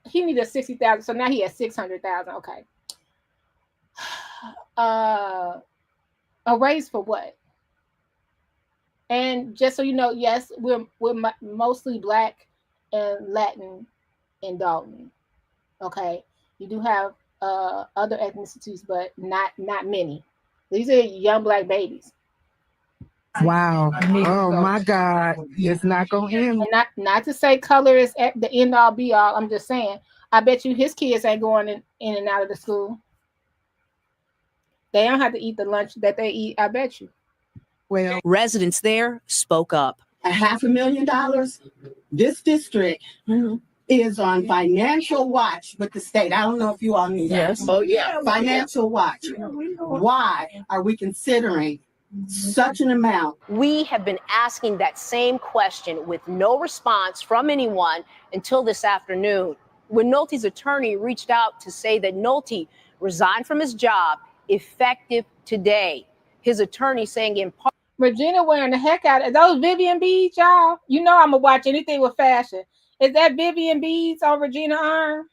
Speaker 3: He needed 60,000, so now he has 600,000. Okay. A raise for what? And just so you know, yes, we're mostly Black and Latin in Dolton. Okay, you do have other ethnicities, but not many. These are young Black babies.
Speaker 18: Wow. Oh my God. It's not gonna end.
Speaker 3: Not to say color is at the end all be all. I'm just saying, I bet you his kids ain't going in and out of the school. They don't have to eat the lunch that they eat, I bet you.
Speaker 16: Well, residents there spoke up.
Speaker 18: $500,000. This district is on financial watch with the state. I don't know if you all knew that.
Speaker 16: Yes.
Speaker 18: Oh yeah, financial watch. Why are we considering such an amount?
Speaker 16: We have been asking that same question with no response from anyone until this afternoon, when Nolte's attorney reached out to say that Nolte resigned from his job effective today. His attorney saying in part,
Speaker 3: Regina wearing the heck out of those Vivian beads, y'all. You know I'm gonna watch anything with fashion. Is that Vivian beads on Regina's arm?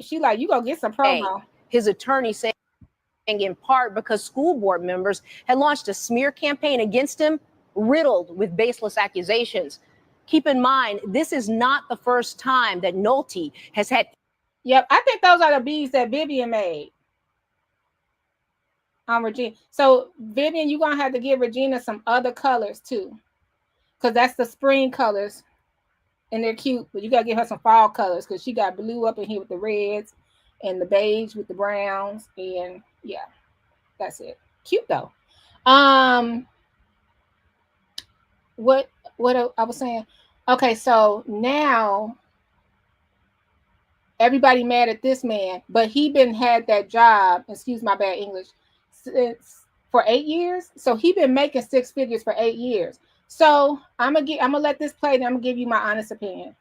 Speaker 3: She like, you gonna get some promo.
Speaker 16: His attorney saying in part because school board members had launched a smear campaign against him, riddled with baseless accusations. Keep in mind, this is not the first time that Nolte has had.
Speaker 3: Yep, I think those are the beads that Vivian made on Regina. So Vivian, you're gonna have to give Regina some other colors too, because that's the spring colors and they're cute, but you gotta give her some fall colors because she got blue up in here with the reds and the beige with the browns, and yeah, that's it. Cute though. What I was saying. Okay, so now everybody mad at this man, but he been had that job, excuse my bad English, since for 8 years. So he been making 6 figures for 8 years. So I'm gonna let this play, and I'm gonna give you my honest opinion.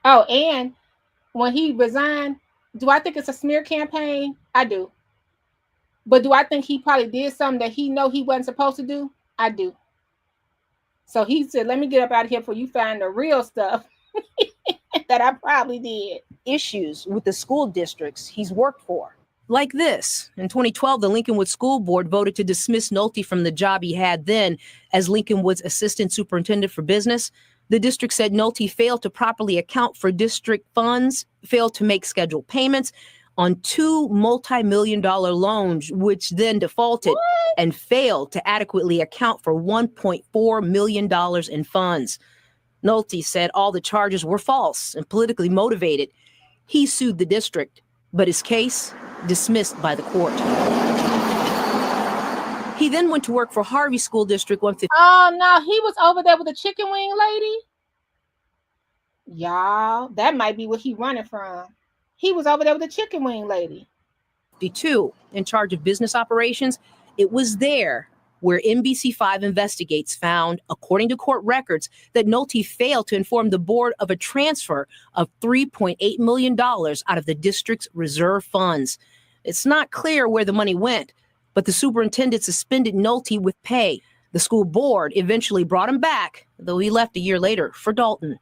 Speaker 3: Oh, and when he resigned, do I think it's a smear campaign? I do. But do I think he probably did something that he know he wasn't supposed to do? I do. So he said, let me get up out of here before you find the real stuff that I probably did.
Speaker 16: Issues with the school districts he's worked for. Like this. In 2012, the Lincolnwood School Board voted to dismiss Nolte from the job he had then as Lincolnwood's assistant superintendent for business. The district said Nolte failed to properly account for district funds, failed to make scheduled payments on 2 multi-million-dollar loans, which then defaulted and failed to adequately account for $1.4 million in funds. Nolte said all the charges were false and politically motivated. He sued the district, but his case dismissed by the court. He then went to work for Harvey School District 150.
Speaker 3: Oh, no, he was over there with the chicken wing lady? Y'all, that might be what he running from. He was over there with the chicken wing lady.
Speaker 16: 52, in charge of business operations. It was there where NBC5 Investigates found, according to court records, that Nolte failed to inform the board of a transfer of $3.8 million out of the district's reserve funds. It's not clear where the money went, but the superintendent suspended Nolte with pay. The school board eventually brought him back, though he left a year later for Dolton.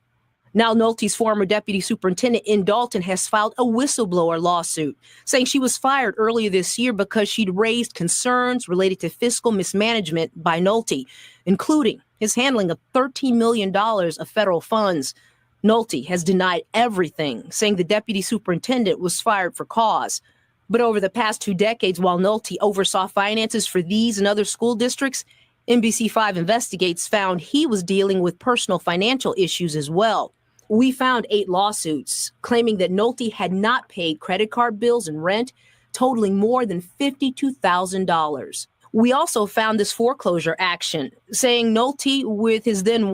Speaker 16: Now Nolte's former deputy superintendent in Dolton has filed a whistleblower lawsuit, saying she was fired earlier this year because she'd raised concerns related to fiscal mismanagement by Nolte, including his handling of $13 million of federal funds. Nolte has denied everything, saying the deputy superintendent was fired for cause. But over the past 2 decades, while Nolte oversaw finances for these and other school districts, NBC5 Investigates found he was dealing with personal financial issues as well. We found 8 lawsuits claiming that Nolte had not paid credit card bills and rent, totaling more than $52,000. We also found this foreclosure action saying Nolte with his then...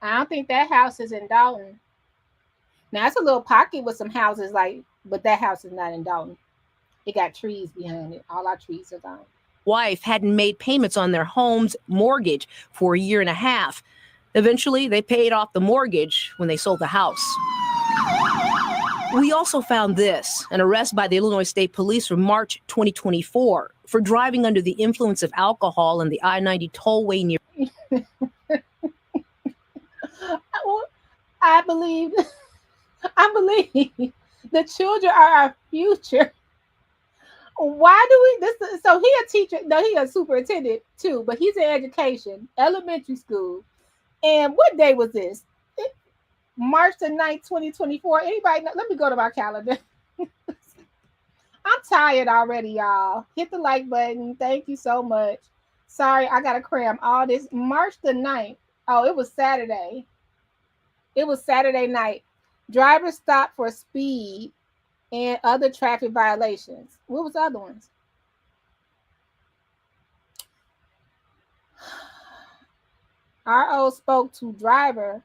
Speaker 3: I don't think that house is in Dolton. Now, it's a little pocket with some houses, but that house is not in Dolton. It got trees behind it. All our trees are gone.
Speaker 16: Wife hadn't made payments on their home's mortgage for a year and a half. Eventually, they paid off the mortgage when they sold the house. We also found this, an arrest by the Illinois State Police from March 2024 for driving under the influence of alcohol on the I-90 tollway near...
Speaker 3: I believe the children are our future. Why do we so he a teacher, no, he a superintendent too, but he's in education, elementary school. And what day was this? March the 9th, 2024. Anybody know? Let me go to my calendar. I'm tired already, y'all. Hit the like button. Thank you so much. Sorry, I gotta cram all this. March the 9th. Oh, it was Saturday. It was Saturday night. Driver stopped for speed and other traffic violations. What was the other ones? RO spoke to driver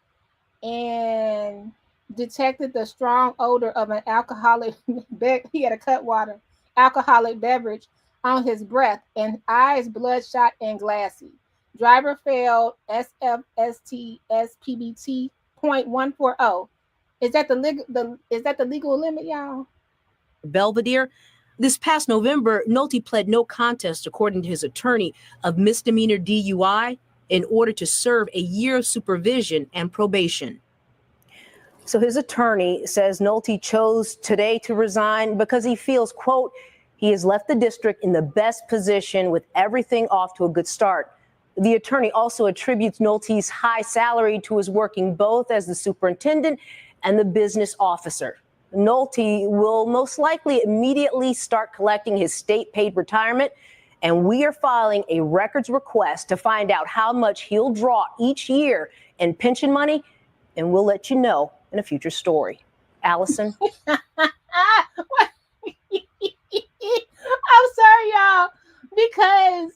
Speaker 3: and detected the strong odor of an alcoholic he had a Cutwater alcoholic beverage on his breath and eyes bloodshot and glassy. Driver failed SFST SPBT 0.140. Is that the legal limit, y'all?
Speaker 16: Belvedere. This past November, Nolte pled no contest, according to his attorney, of misdemeanor DUI in order to serve a year of supervision and probation. So his attorney says Nolte chose today to resign because he feels, quote, he has left the district in the best position with everything off to a good start. The attorney also attributes Nolte's high salary to his working both as the superintendent and the business officer. Nolte will most likely immediately start collecting his state-paid retirement, and we are filing a records request to find out how much he'll draw each year in pension money, and we'll let you know in a future story. Allison?
Speaker 3: I'm sorry, y'all, because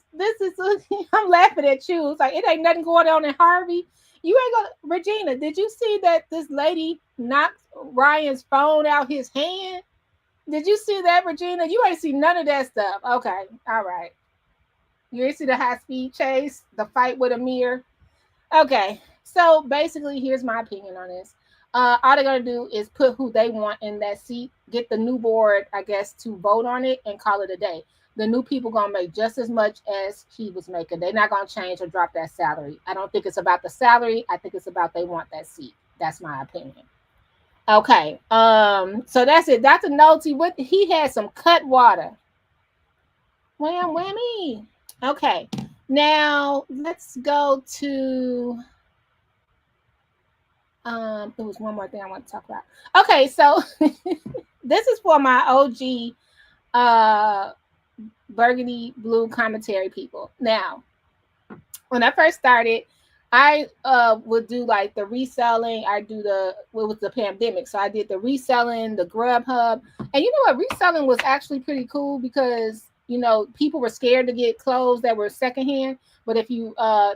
Speaker 3: I'm laughing at you. It's like, it ain't nothing going on in Harvey. You ain't gonna, Regina, did you see that this lady knocked Ryan's phone out his hand? Did you see that, Regina? You ain't see none of that stuff. Okay, all right. You ain't see the high-speed chase, the fight with Amir? Okay, so basically, here's my opinion on this. All they're going to do is put who they want in that seat, get the new board, I guess, to vote on it and call it a day. The new people going to make just as much as he was making. They're not going to change or drop that salary. I don't think it's about the salary. I think it's about they want that seat. That's my opinion. Okay, so that's it. Dr. Nolte, he had some Cutwater. Wham, whammy. Okay, now let's go to... there was one more thing I want to talk about. Okay, so this is for my OG Burgundy Blue Commentary people. Now, when I first started, I would do like the reselling. I do with the pandemic. So I did the reselling, the Grubhub. And you know what? Reselling was actually pretty cool because, you know, people were scared to get clothes that were secondhand. But if you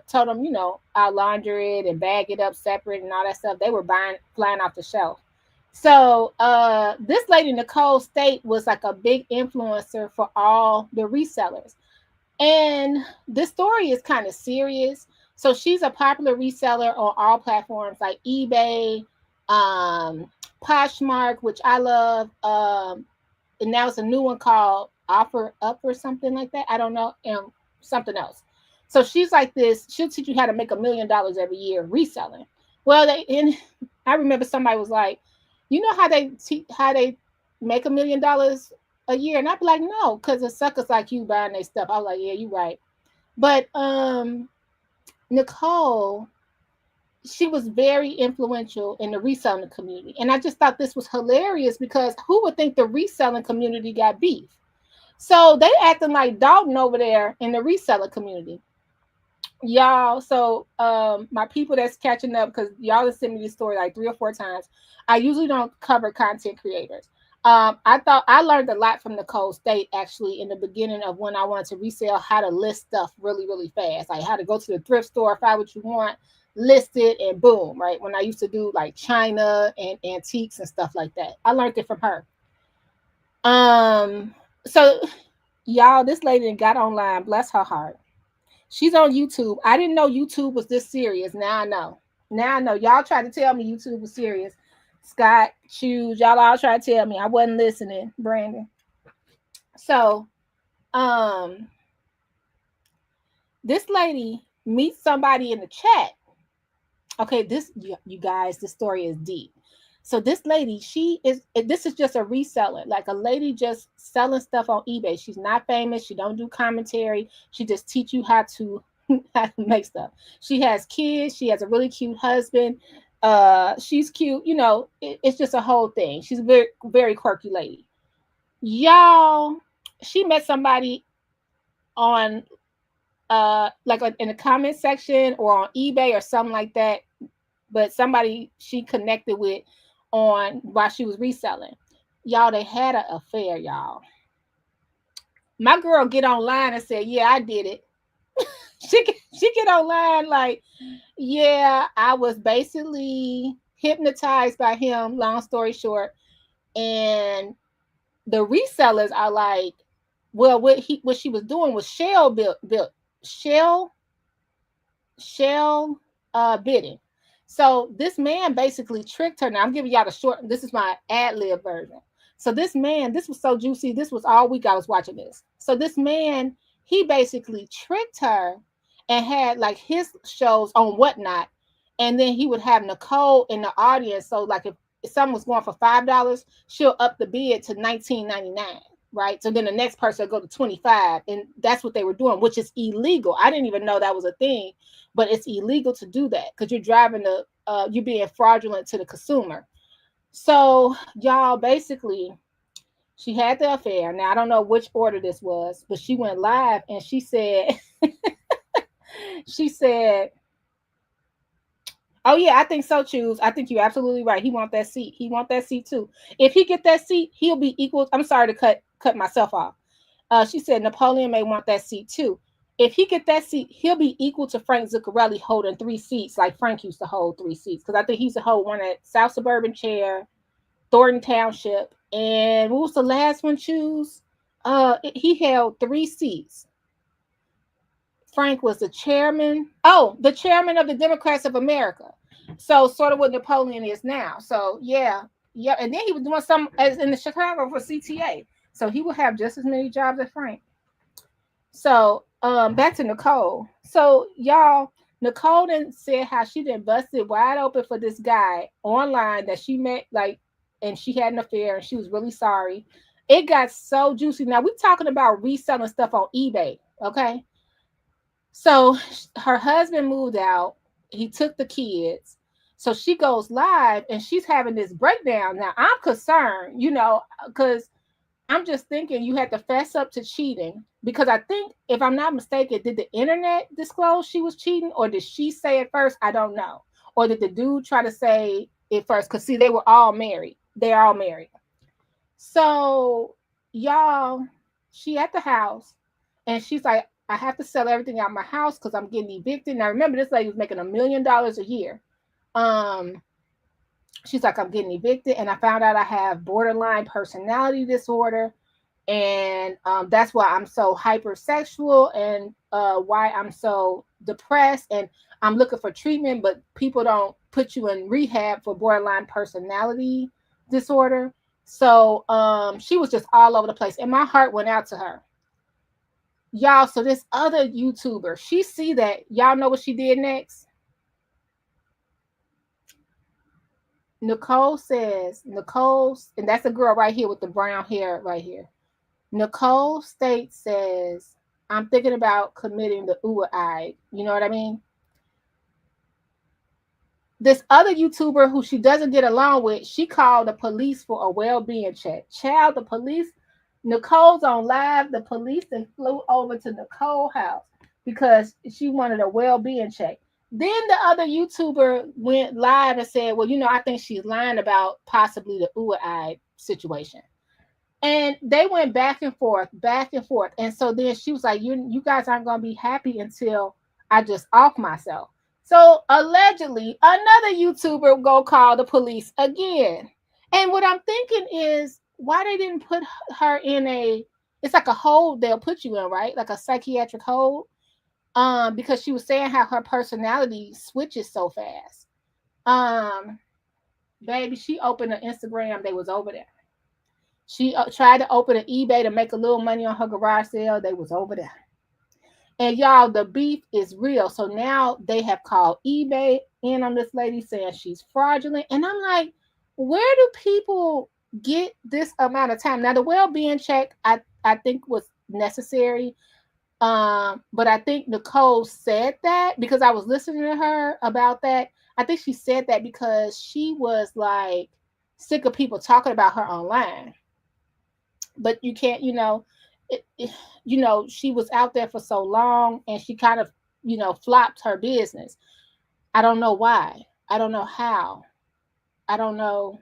Speaker 3: told them, you know, I'll launder it and bag it up separate and all that stuff, they were flying off the shelf. So this lady, Nicole State, was like a big influencer for all the resellers. And this story is kind of serious. So she's a popular reseller on all platforms like eBay, Poshmark, which I love. And now it's a new one called Offer Up or something like that. I don't know. And something else. So she's like this. She'll teach you how to make $1 million every year reselling. Well, I remember somebody was like, you know how they make $1 million a year? And I'd be like, no, because the suckers like you buying their stuff. I was like, yeah, you're right. But Nicole, she was very influential in the reselling community. And I just thought this was hilarious because who would think the reselling community got beef? So they acting like Dolton over there in the reseller community. Y'all, so my people that's catching up, because y'all have sent me this story like 3 or 4 times. I usually don't cover content creators. I thought I learned a lot from Nicole State actually in the beginning of when I wanted to resell, how to list stuff really, really fast. Like how to go to the thrift store, find what you want, list it, and boom, right? When I used to do like China and antiques and stuff like that. I learned it from her. So y'all, this lady got online, bless her heart. She's on YouTube. I didn't know YouTube was this serious. Now I know. Now I know. Y'all tried to tell me YouTube was serious. Scott, Choose, y'all all tried to tell me. I wasn't listening, Brandon. So, this lady meets somebody in the chat. Okay, this you guys, this story is deep. So this lady, this is just a reseller, like a lady just selling stuff on eBay. She's not famous. She don't do commentary. She just teach you how to make stuff. She has kids. She has a really cute husband. She's cute. You know, it's just a whole thing. She's a very, very quirky lady. Y'all, she met somebody on like in the comment section or on eBay or something like that. But somebody she connected with on while she was reselling. Y'all, they had an affair, y'all. My girl get online and said, yeah, I did it. she get online like, yeah, I was basically hypnotized by him, long story short. And the resellers are like, well, what she was doing was shell bidding. So this man basically tricked her. Now I'm giving y'all the short. This is my ad-lib version. So this man, this was so juicy. This was all week I was watching this. So this man, he basically tricked her and had like his shows on Whatnot. And then he would have Nicole in the audience. So like if someone was going for $5, she'll up the bid to $19.99. Right. So then the next person will go to 25. And that's what they were doing, which is illegal. I didn't even know that was a thing, but it's illegal to do that because you're driving you're being fraudulent to the consumer. So y'all, basically, she had the affair. Now I don't know which order this was, but she went live and she said, oh yeah, I think so, Choose. I think you're absolutely right. He want that seat. He want that seat too. If he get that seat, he'll be equal. I'm sorry to cut myself off. She said Napoleon may want that seat too. If he get that seat, he'll be equal to Frank Zuccarelli holding 3 seats like Frank used to hold 3 seats. Because I think he used to hold one at South Suburban Chair, Thornton Township, and what was the last one, Choose? He held 3 seats. Frank was the chairman. Oh, the chairman of the Democrats of America. So sort of what Napoleon is now. So yeah. And then he was doing some as in the Chicago for CTA. So he will have just as many jobs as Frank. So back to Nicole. So y'all, Nicole then said how she done busted wide open for this guy online that she met, like, and she had an affair and she was really sorry. It got so juicy. Now we're talking about reselling stuff on eBay. Okay. So her husband moved out. He took the kids. So she goes live and she's having this breakdown. Now I'm concerned, you know, because I'm just thinking you had to fess up to cheating, because I think, if I'm not mistaken, did the internet disclose she was cheating, or did she say it first? I don't know. Or did the dude try to say it first? Because see, they were all married. They're all married. So y'all, she at the house and she's like, I have to sell everything out of my house because I'm getting evicted. Now remember, this lady was making $1 million a year. She's like, I'm getting evicted, and I found out I have borderline personality disorder, and that's why I'm so hypersexual, and why I'm so depressed, and I'm looking for treatment, but people don't put you in rehab for borderline personality disorder. So she was just all over the place, and my heart went out to her. Y'all, so this other YouTuber, she see that. Y'all know what she did next? Nicole says, and that's a girl right here with the brown hair right here. Nicole State says, I'm thinking about committing the UAI. You know what I mean? This other YouTuber who she doesn't get along with, she called the police for a well-being check. Child, the police, Nicole's on live. The police then flew over to Nicole's house. because she wanted a well-being check. Then the other YouTuber went live and said, well, I think she's lying about possibly the eye situation. And they went back and forth. And so then she was like, you guys aren't going to be happy until I just off myself. So allegedly, another YouTuber go call the police again. And what I'm thinking is, why they didn't put her in it's like a hold they'll put you in, right? Like a psychiatric hold. Because she was saying how her personality switches so fast. Baby, she opened an Instagram. They was over there. She tried to open an eBay to make a little money on her garage sale. They was over there. And y'all, the beef is real. So now they have called eBay in on this lady saying she's fraudulent. And I'm like, where do people get this amount of time? Now, the well-being check, I think was necessary. But I think Nicole said that because I was listening to her about that. I think she said that because she was like sick of people talking about her online. But you can't, she was out there for so long and she kind of, flopped her business. I don't know why. I don't know how. I don't know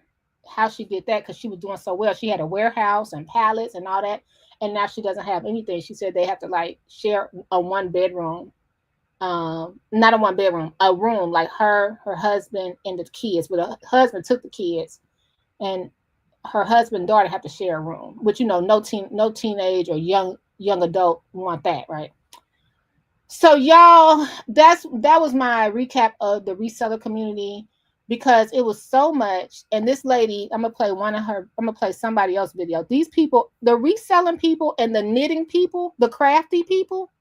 Speaker 3: how she did that because she was doing so well. She had a warehouse and pallets and all that. And now she doesn't have anything. She said they have to share a 1-bedroom, not a 1-bedroom, a room, like her husband and the kids. But her husband took the kids, and her husband and daughter have to share a room. Which no teenage or young adult want that, right? So y'all, that was my recap of the reseller community. Because it was so much, and this lady, I'm gonna play somebody else's video. These people, the reselling people and the knitting people, the crafty people,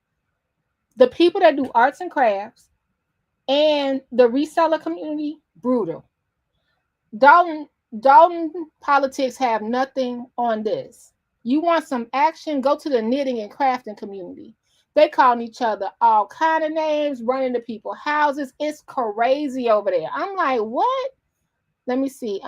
Speaker 3: the people that do arts and crafts, and the reseller community, brutal. Dolton politics have nothing on this. You want some action? Go to the knitting and crafting community. They calling each other all kind of names, running to people's houses. It's crazy over there. I'm like, what? Let me see.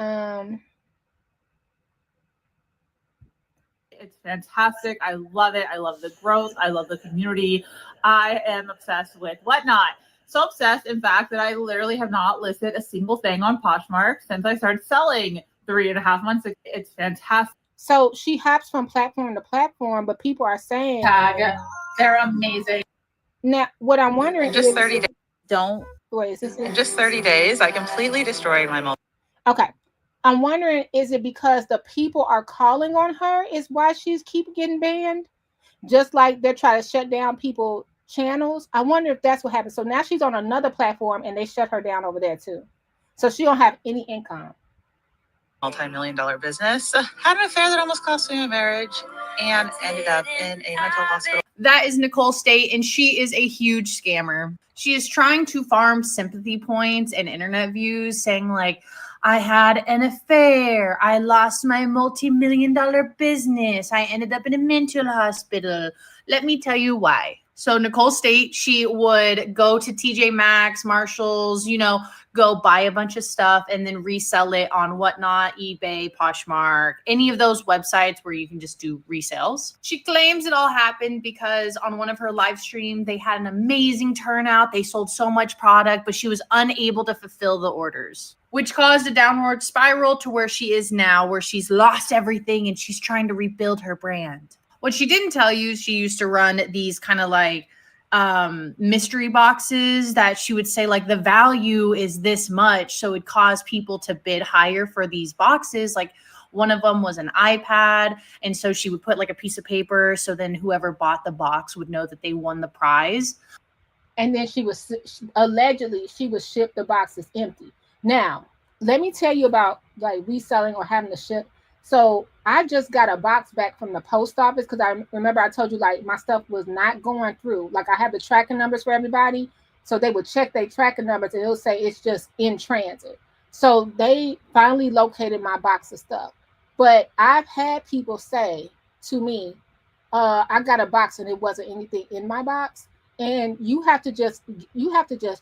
Speaker 19: It's fantastic. I love it. I love the growth. I love the community. I am obsessed with Whatnot. So obsessed, in fact, that I literally have not listed a single thing on Poshmark since I started selling 3.5 months ago. It's fantastic.
Speaker 3: So she hops from platform to platform, but people are saying
Speaker 19: they're amazing.
Speaker 3: Now, what I'm wondering
Speaker 20: Just
Speaker 3: is
Speaker 20: 30 days.
Speaker 3: Wait, is this it?
Speaker 20: In just 30 days, I completely destroyed my multi.
Speaker 3: Okay. I'm wondering, is it because the people are calling on her is why she's keep getting banned? Just like they're trying to shut down people channels. I wonder if that's what happened. So now she's on another platform and they shut her down over there too. So she don't have any income.
Speaker 20: Multi-million-dollar business. Had an affair that almost cost me my marriage and ended up in a mental hospital.
Speaker 21: That is Nicole State, and she is a huge scammer. She is trying to farm sympathy points and internet views, saying like, I had an affair. I lost my multi-million-dollar business. I ended up in a mental hospital. Let me tell you why. So Nicole State, she would go to TJ Maxx, Marshalls, go buy a bunch of stuff and then resell it on Whatnot, eBay, Poshmark, any of those websites where you can just do resales. She claims it all happened because on one of her live streams, they had an amazing turnout. They sold so much product, but she was unable to fulfill the orders, which caused a downward spiral to where she is now, where she's lost everything and she's trying to rebuild her brand. What she didn't tell you, she used to run these kind of like mystery boxes that she would say like the value is this much. So it caused people to bid higher for these boxes. Like one of them was an iPad. And so she would put like a piece of paper. So then whoever bought the box would know that they won the prize.
Speaker 3: And then allegedly she would ship the boxes empty. Now, let me tell you about like reselling or having to ship. So I just got a box back from the post office because I remember I told you like my stuff was not going through. Like I have the tracking numbers for everybody. So they would check their tracking numbers and it'll say it's just in transit. So they finally located my box of stuff. But I've had people say to me, I got a box and it wasn't anything in my box. And you have to just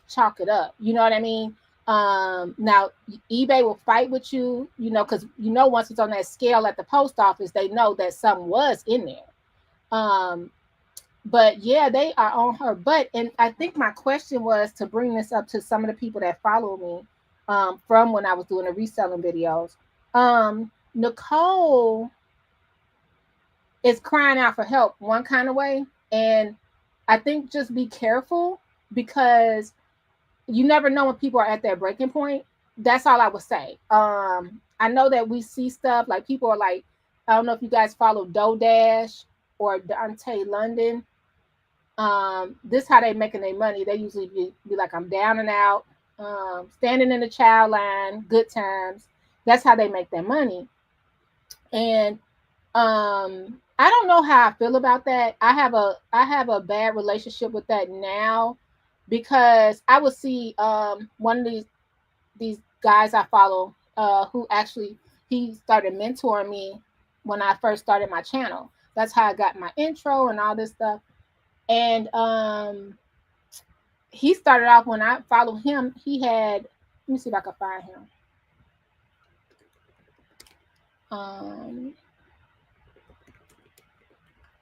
Speaker 3: chalk it up. You know what I mean? Now eBay will fight with you, because once it's on that scale at the post office, they know that something was in there. But yeah, they are on her butt. And I think my question was to bring this up to some of the people that follow me from when I was doing the reselling videos. Nicole is crying out for help one kind of way. And I think just be careful, because you never know when people are at their breaking point. That's all I would say. I know that we see stuff like people are like, I don't know if you guys follow Dash or Dante London. This how they making their money. They usually be like, I'm down and out, standing in the child line, good times. That's how they make their money. And I don't know how I feel about that. I have a bad relationship with that now, because I would see one of these guys I follow who actually, he started mentoring me when I first started my channel. That's how I got my intro and all this stuff. And he started off, when I followed him, he had, let me see if I can find him.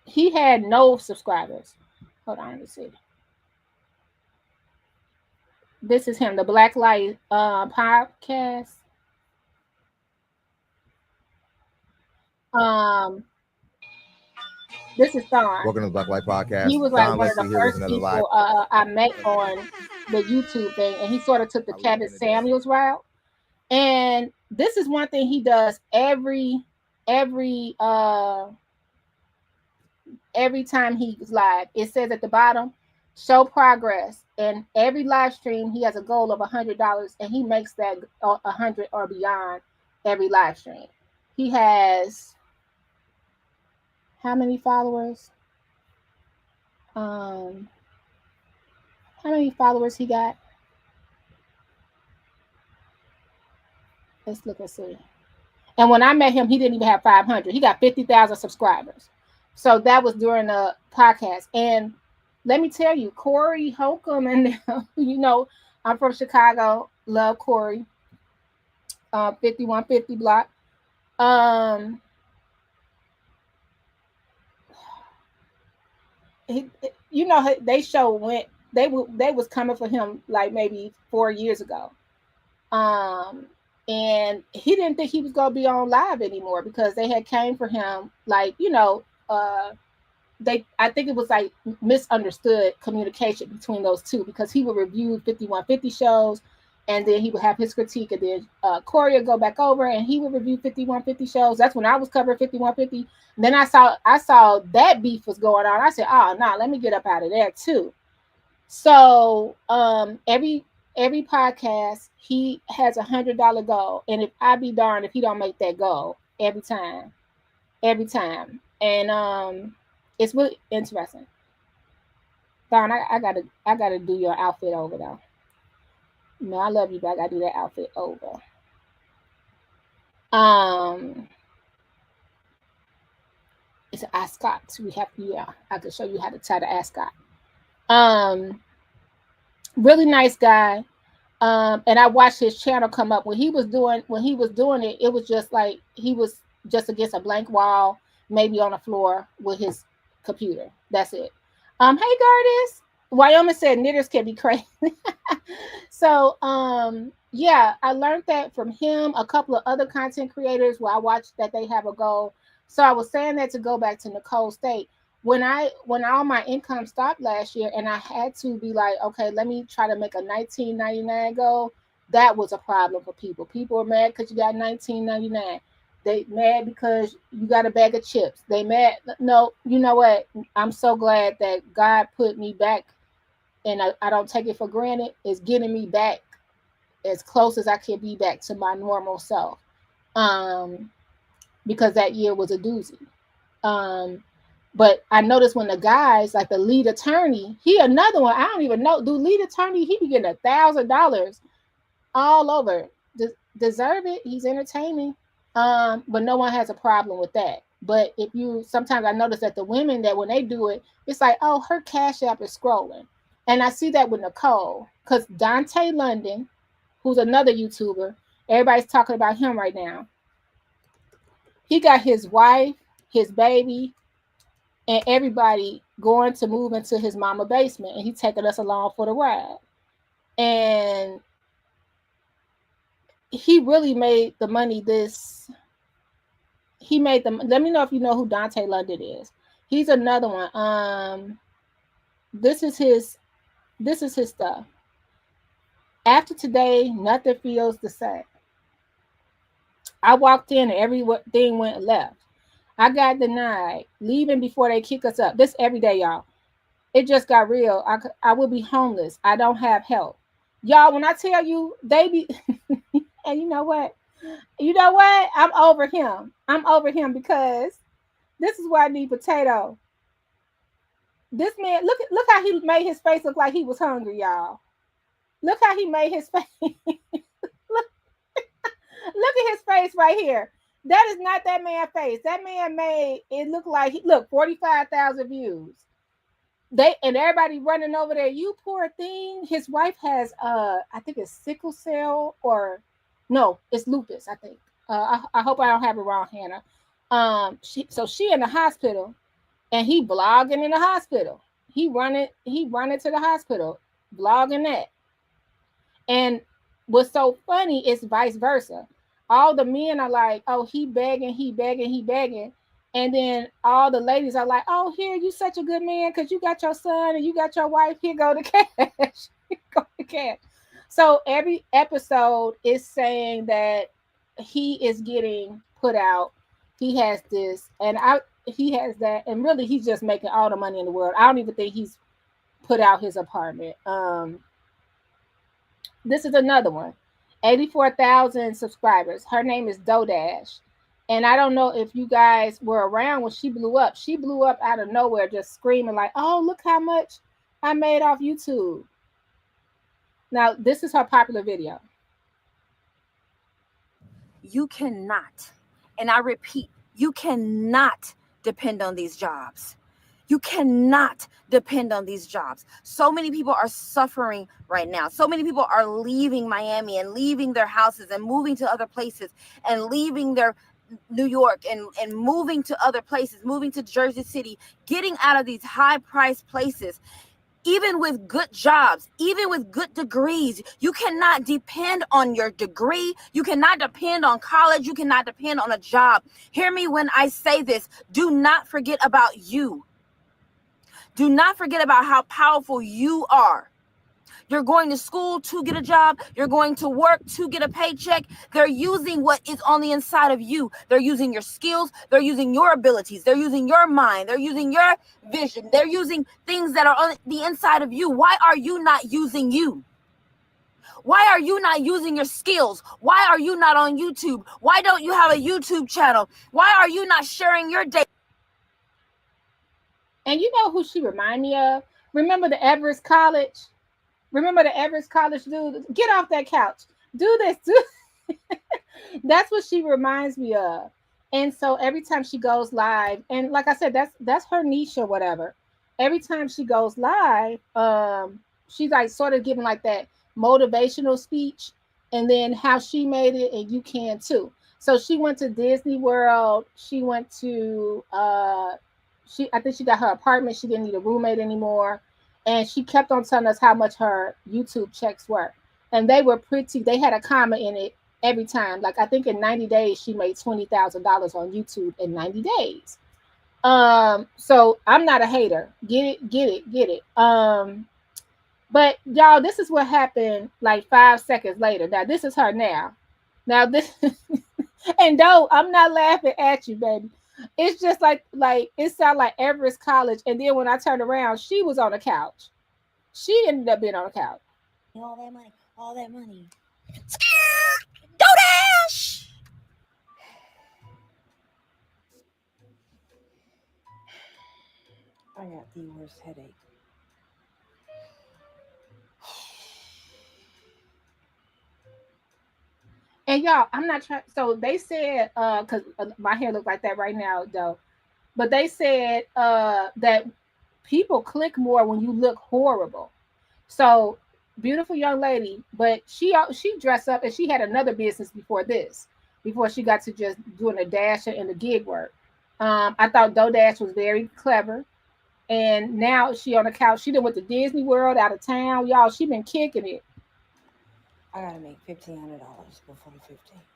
Speaker 3: He had no subscribers. Hold on, let's see. This is him, the Black Light podcast. This is Thon.
Speaker 1: Welcome to the Black Light Podcast.
Speaker 3: He was like
Speaker 1: Don,
Speaker 3: one of
Speaker 1: let's
Speaker 3: the
Speaker 1: see, here was
Speaker 3: first
Speaker 1: another
Speaker 3: people
Speaker 1: live.
Speaker 3: I met on the YouTube thing, and he sort of took the Kevin Samuels route. And this is one thing he does every time he's live. It says at the bottom, show progress. And every live stream, he has a goal of $100, and he makes that 100 or beyond every live stream. He has how many followers? How many followers he got? Let's look and see. And when I met him, he didn't even have 500. He got 50,000 subscribers. So that was during the podcast. And let me tell you, Corey Holcomb, and you know, I'm from Chicago. Love Corey. 5150 block. You know, they show when they was coming for him like maybe 4 years ago. And he didn't think he was gonna be on live anymore, because they had came for him, like, you know, I think it was like misunderstood communication between those two, because he would review 5150 shows, and then he would have his critique, and then Corey would go back over and he would review 5150 shows. That's when I was covering 5150. And then I saw that beef was going on. I said, oh no, let me get up out of there too. So every podcast, he has $100 goal, and if I be darned if he don't make that goal every time. And it's really interesting. Don, I gotta do your outfit over though. No, I love you, but I gotta do that outfit over. It's an ascot. We have to, yeah, I can show you how to tie the ascot. Really nice guy. And I watched his channel come up. When he was doing it, it was just like he was just against a blank wall, maybe on the floor with his computer. That's it. Hey Gardis. Wyoming said knitters can be crazy. So yeah, I learned that from him, a couple of other content creators where I watched that they have a goal. So I was saying that to go back to Nicole State. When all my income stopped last year, and I had to be like, okay, let me try to make a $19.99 goal, that was a problem for people. People are mad because you got $19.99. They mad because you got a bag of chips. They mad. No, you know what? I'm so glad that God put me back, and I don't take it for granted. It's getting me back as close as I can be back to my normal self. Because that year was a doozy. But I noticed when the guys, like the lead attorney, he another one, I don't even know, do lead attorney, he be getting $1,000 all over. Deserve it. He's entertaining. But no one has a problem with that. But if you, sometimes I notice that the women that when they do it, it's like, oh, her Cash App is scrolling. And I see that with Nicole, because Dante London, who's another YouTuber, everybody's talking about him right now. He got his wife, his baby, and everybody going to move into his mama basement, and he taking us along for the ride. And he really made the money he made them. Let me know if you know who Dante London is. He's another one. This is his stuff. After today, nothing feels the same. I walked in and everything went left. I got denied, leaving before they kick us up. This every day, y'all. It just got real. I will be homeless. I don't have help. Y'all, when I tell you, they be, and you know what? I'm over him. I'm over him because this is why I need potato. This man, look how he made his face look like he was hungry, y'all. Look how he made his face. Look at his face right here. That is not that man's face. That man made it look like 45,000 views. And everybody running over there. You poor thing. His wife has I think it's sickle cell, or no, it's lupus, I think. I hope I don't have it wrong, Hannah. She in the hospital, and he blogging in the hospital. He running to the hospital, blogging that. And what's so funny is vice versa. All the men are like, oh, he begging. And then all the ladies are like, oh, here, you such a good man because you got your son and you got your wife. Here go the cash. Go the cash. So every episode is saying that he is getting put out. He has this and he has that. And really, he's just making all the money in the world. I don't even think he's put out his apartment. This is another one. 84,000 subscribers. Her name is Dodash. And I don't know if you guys were around when she blew up. She blew up out of nowhere, just screaming like, oh, look how much I made off YouTube. Now, this is her popular video.
Speaker 1: You cannot, and I repeat, you cannot depend on these jobs. You cannot depend on these jobs. So many people are suffering right now. So many people are leaving Miami and leaving their houses and moving to other places and leaving their New York and moving to other places, moving to Jersey City, getting out of these high-priced places. Even with good jobs, even with good degrees, you cannot depend on your degree. You cannot depend on college. You cannot depend on a job. Hear me when I say this. Do not forget about you. Do not forget about how powerful you are. You're going to school to get a job. You're going to work to get a paycheck. They're using what is on the inside of you. They're using your skills. They're using your abilities. They're using your mind. They're using your vision. They're using things that are on the inside of you. Why are you not using you? Why are you not using your skills? Why are you not on YouTube? Why don't you have a YouTube channel? Why are you not sharing your day?
Speaker 3: And you know who she remind me of? Remember the Everest College? Remember the Everest College dude? Get off that couch. Do this. That's what she reminds me of. And so every time she goes live, and like I said, that's her niche or whatever. Every time she goes live, she's like sort of giving like that motivational speech, and then how she made it, and you can too. So she went to Disney World. She went to I think she got her apartment. She didn't need a roommate anymore. And she kept on telling us how much her YouTube checks were. And they were they had a comma in it every time. Like I think in 90 days, she made $20,000 on YouTube in 90 days. So I'm not a hater. Get it. But y'all, this is what happened like 5 seconds later. Now this is her now. Now this, and though I'm not laughing at you, baby. It's just like it sounded like Everest College. And then when I turned around, she was on the couch. She ended up being on the couch.
Speaker 1: All that money.
Speaker 3: Dodash!
Speaker 1: I got the worst headache.
Speaker 3: And y'all, I'm not trying. So they said, because my hair looks like that right now, though. But they said that people click more when you look horrible. So beautiful young lady, but she dressed up, and she had another business before this, before she got to just doing a dash and the gig work. I thought Dodash was very clever. And now she on the couch. She done went to Disney World, out of town. Y'all, she been kicking it.
Speaker 1: I gotta make $1,500 before the 15th.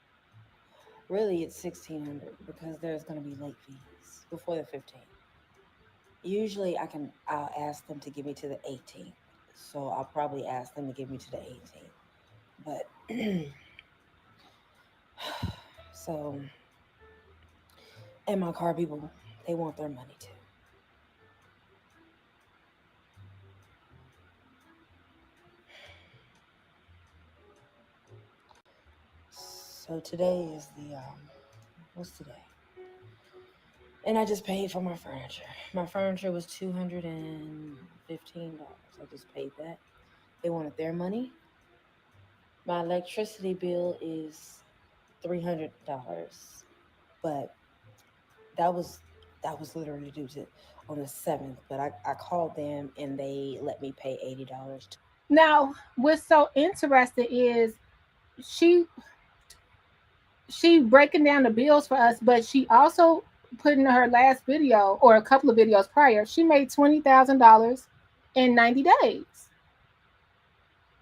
Speaker 1: Really, it's $1,600 because there's gonna be late fees before the 15th. Usually, I'll ask them to give me to the 18th. So I'll probably ask them to give me to the 18th. But so, and my car people, they want their money too. So today is the what's today? And I just paid for my furniture. My furniture was $215. I just paid that. They wanted their money. My electricity bill is $300, but that was literally due to on the 7th. But I called them and they let me pay $80.
Speaker 3: Now, what's so interesting is she breaking down the bills for us, but she also put in her last video or a couple of videos prior, she made $20,000 in 90 days.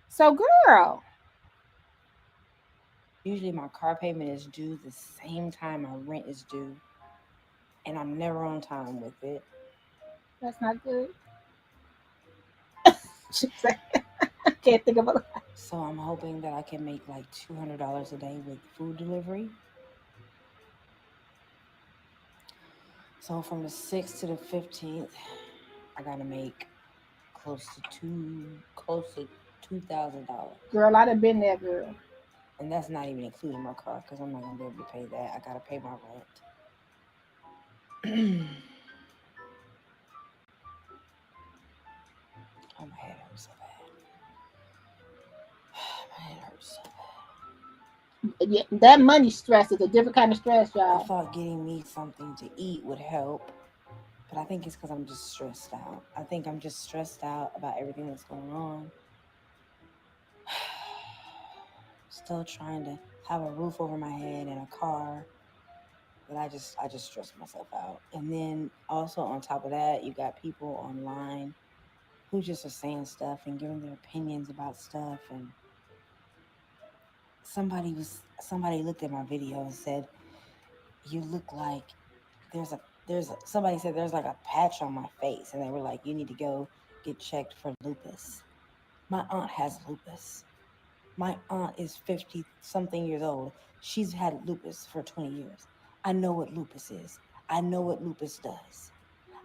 Speaker 3: So, girl.
Speaker 1: Usually my car payment is due the same time my rent is due, and I'm never on time with it.
Speaker 3: That's not good. I can't think of a.
Speaker 1: So I'm hoping that I can make like $200 a day with food delivery. So from the 6th to the 15th, I gotta make close to $2,000.
Speaker 3: Girl, I'd have been there, girl.
Speaker 1: And that's not even including my car because I'm not gonna be able to pay that. I gotta pay my rent. Oh, my head hurts so bad. My head hurts so bad.
Speaker 3: Yeah, that money stress is a different kind of stress, y'all.
Speaker 1: I thought getting me something to eat would help, but I think it's because I'm just stressed out. I think I'm just stressed out about everything that's going on. Still trying to have a roof over my head and a car, but I just stress myself out. And then also on top of that, you got people online who just are saying stuff and giving their opinions about stuff. And somebody looked at my video and said, "You look like somebody said there's like a patch on my face," and they were like, "You need to go get checked for lupus." My aunt has lupus. My aunt is 50 something years old. She's had lupus for 20 years. I know what lupus is. I know what lupus does.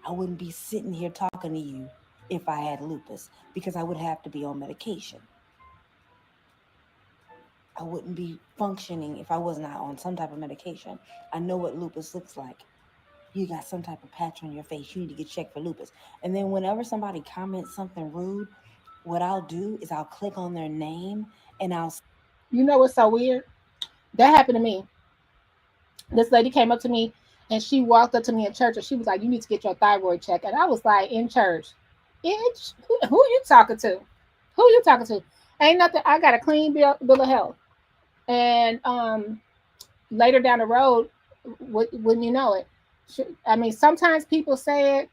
Speaker 1: I wouldn't be sitting here talking to you if I had lupus because I would have to be on medication. I wouldn't be functioning if I was not on some type of medication. I know what lupus looks like. You got some type of patch on your face. You need to get checked for lupus. And then whenever somebody comments something rude, what I'll do is I'll click on their name and I'll...
Speaker 3: You know what's so weird? That happened to me. This lady came up to me and she walked up to me in church and she was like, "You need to get your thyroid checked." And I was like, in church, who you talking to? Who you talking to? Ain't nothing. I got a clean bill of health. And later down the road, wouldn't you know it? I mean, sometimes people say it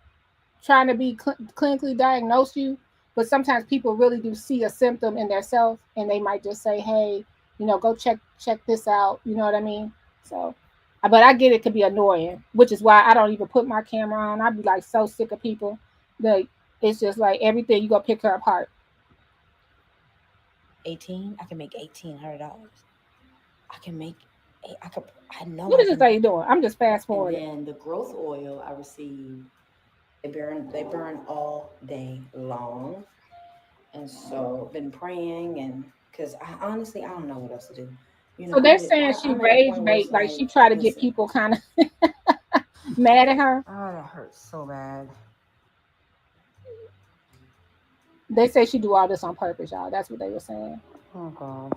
Speaker 3: trying to be clinically diagnose you, but sometimes people really do see a symptom in themselves and they might just say, "Hey, go check this out." You know what I mean? So, but I get it could be annoying, which is why I don't even put my camera on. I'd be like so sick of people that it's just like everything you go pick her apart.
Speaker 1: 18, I can make $1,800. I can make. I know.
Speaker 3: What is this lady doing? I'm just fast forwarding.
Speaker 1: And the growth oil I received, they burn all day long, and so been praying and because I honestly don't know what else to do.
Speaker 3: So they're saying she rage bait, like she tried to get people kind of mad at her.
Speaker 1: Oh, that hurts so bad.
Speaker 3: They say she do all this on purpose, y'all. That's what they were saying.
Speaker 1: Oh God.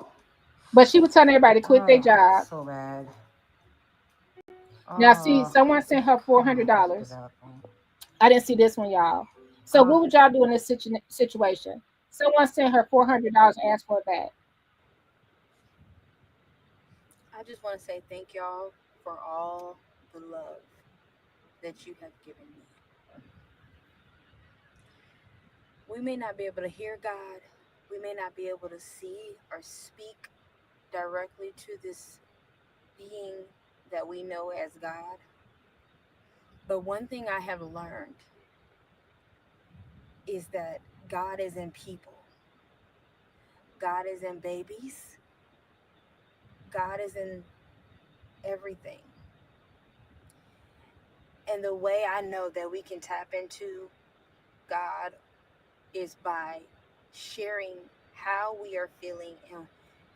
Speaker 3: But she was telling everybody to quit their job.
Speaker 1: So bad.
Speaker 3: Now, see, someone sent her $400. I didn't see this one, y'all. So what would y'all do in this situation? Someone sent her $400 and asked for it back.
Speaker 1: I just want to say thank y'all for all the love that you have given me. We may not be able to hear God. We may not be able to see or speak directly to this being that we know as God. But one thing I have learned is that God is in people. God is in babies. God is in everything. And the way I know that we can tap into God is by sharing how we are feeling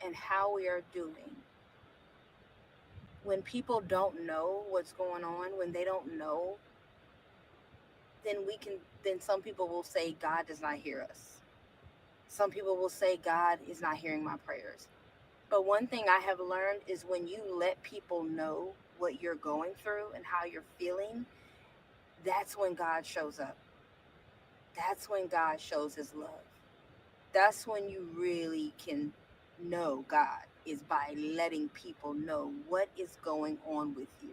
Speaker 1: and how we are doing. When people don't know what's going on, when they don't know, then some people will say God does not hear us. Some people will say God is not hearing my prayers. But one thing I have learned is when you let people know what you're going through and how you're feeling, that's when God shows up. That's when God shows his love. That's when you really can know God, is by letting people know what is going on with you.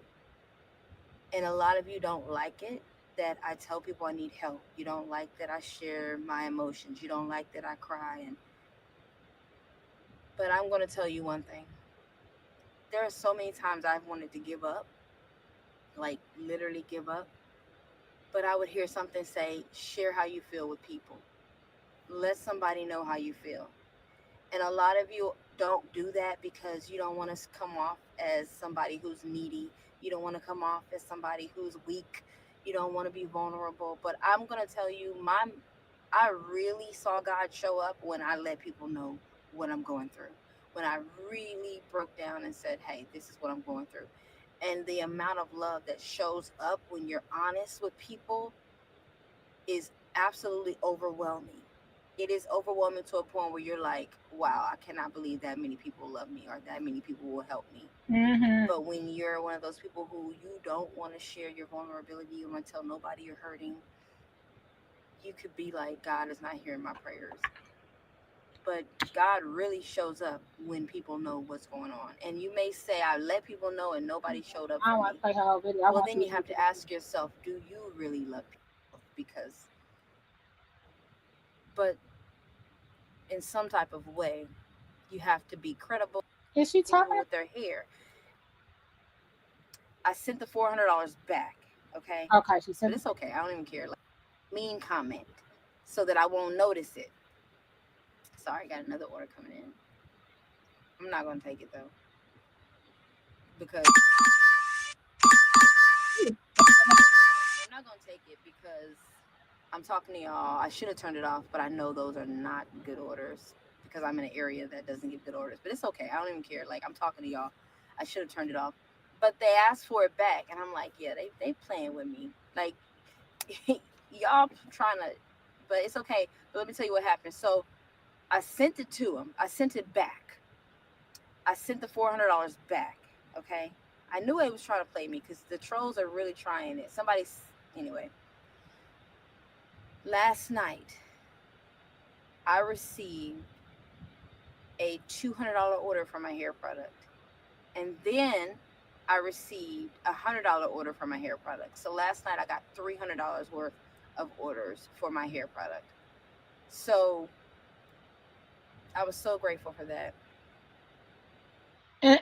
Speaker 1: And a lot of you don't like it that I tell people I need help. You don't like that I share my emotions. You don't like that I cry. But I'm going to tell you one thing. There are so many times I've wanted to give up, like literally give up. But I would hear something say, share how you feel with people. Let somebody know how you feel. And a lot of you don't do that because you don't want to come off as somebody who's needy. You don't want to come off as somebody who's weak. You don't want to be vulnerable. But I'm going to tell you, I really saw God show up when I let people know what I'm going through. When I really broke down and said, hey, this is what I'm going through. And the amount of love that shows up when you're honest with people is absolutely overwhelming. It is overwhelming to a point where you're like, wow, I cannot believe that many people love me or that many people will help me.
Speaker 3: Mm-hmm.
Speaker 1: But when you're one of those people who you don't want to share your vulnerability, you want to tell nobody you're hurting, you could be like, God is not hearing my prayers. But God really shows up when people know what's going on. And you may say, I let people know and nobody showed up
Speaker 3: I
Speaker 1: for
Speaker 3: want
Speaker 1: me.
Speaker 3: to play her whole video.
Speaker 1: Well, then you have to ask yourself, do you really love people? Because, but in some type of way, you have to be credible.
Speaker 3: Is she
Speaker 1: Even
Speaker 3: talking?
Speaker 1: with their hair. I sent the $400 back, okay?
Speaker 3: Okay, she said.
Speaker 1: But it's okay. I don't even care. Like, mean comment so that I won't notice it. Sorry, I got another order coming in. I'm not going to take it, though. Because I'm not going to take it because I'm talking to y'all. I should have turned it off, but I know those are not good orders because I'm in an area that doesn't give good orders. But it's okay. I don't even care. Like, I'm talking to y'all. I should have turned it off. But they asked for it back, and I'm like, yeah, they playing with me. Like, y'all trying to, but it's okay. But let me tell you what happened. So I sent it to him. I sent it back. I sent the $400 back, okay? I knew they was trying to play me because the trolls are really trying it. Anyway. Last night, I received a $200 order for my hair product. And then I received a $100 order for my hair product. So last night I got $300 worth of orders for my hair product. So I was so grateful for that.
Speaker 3: And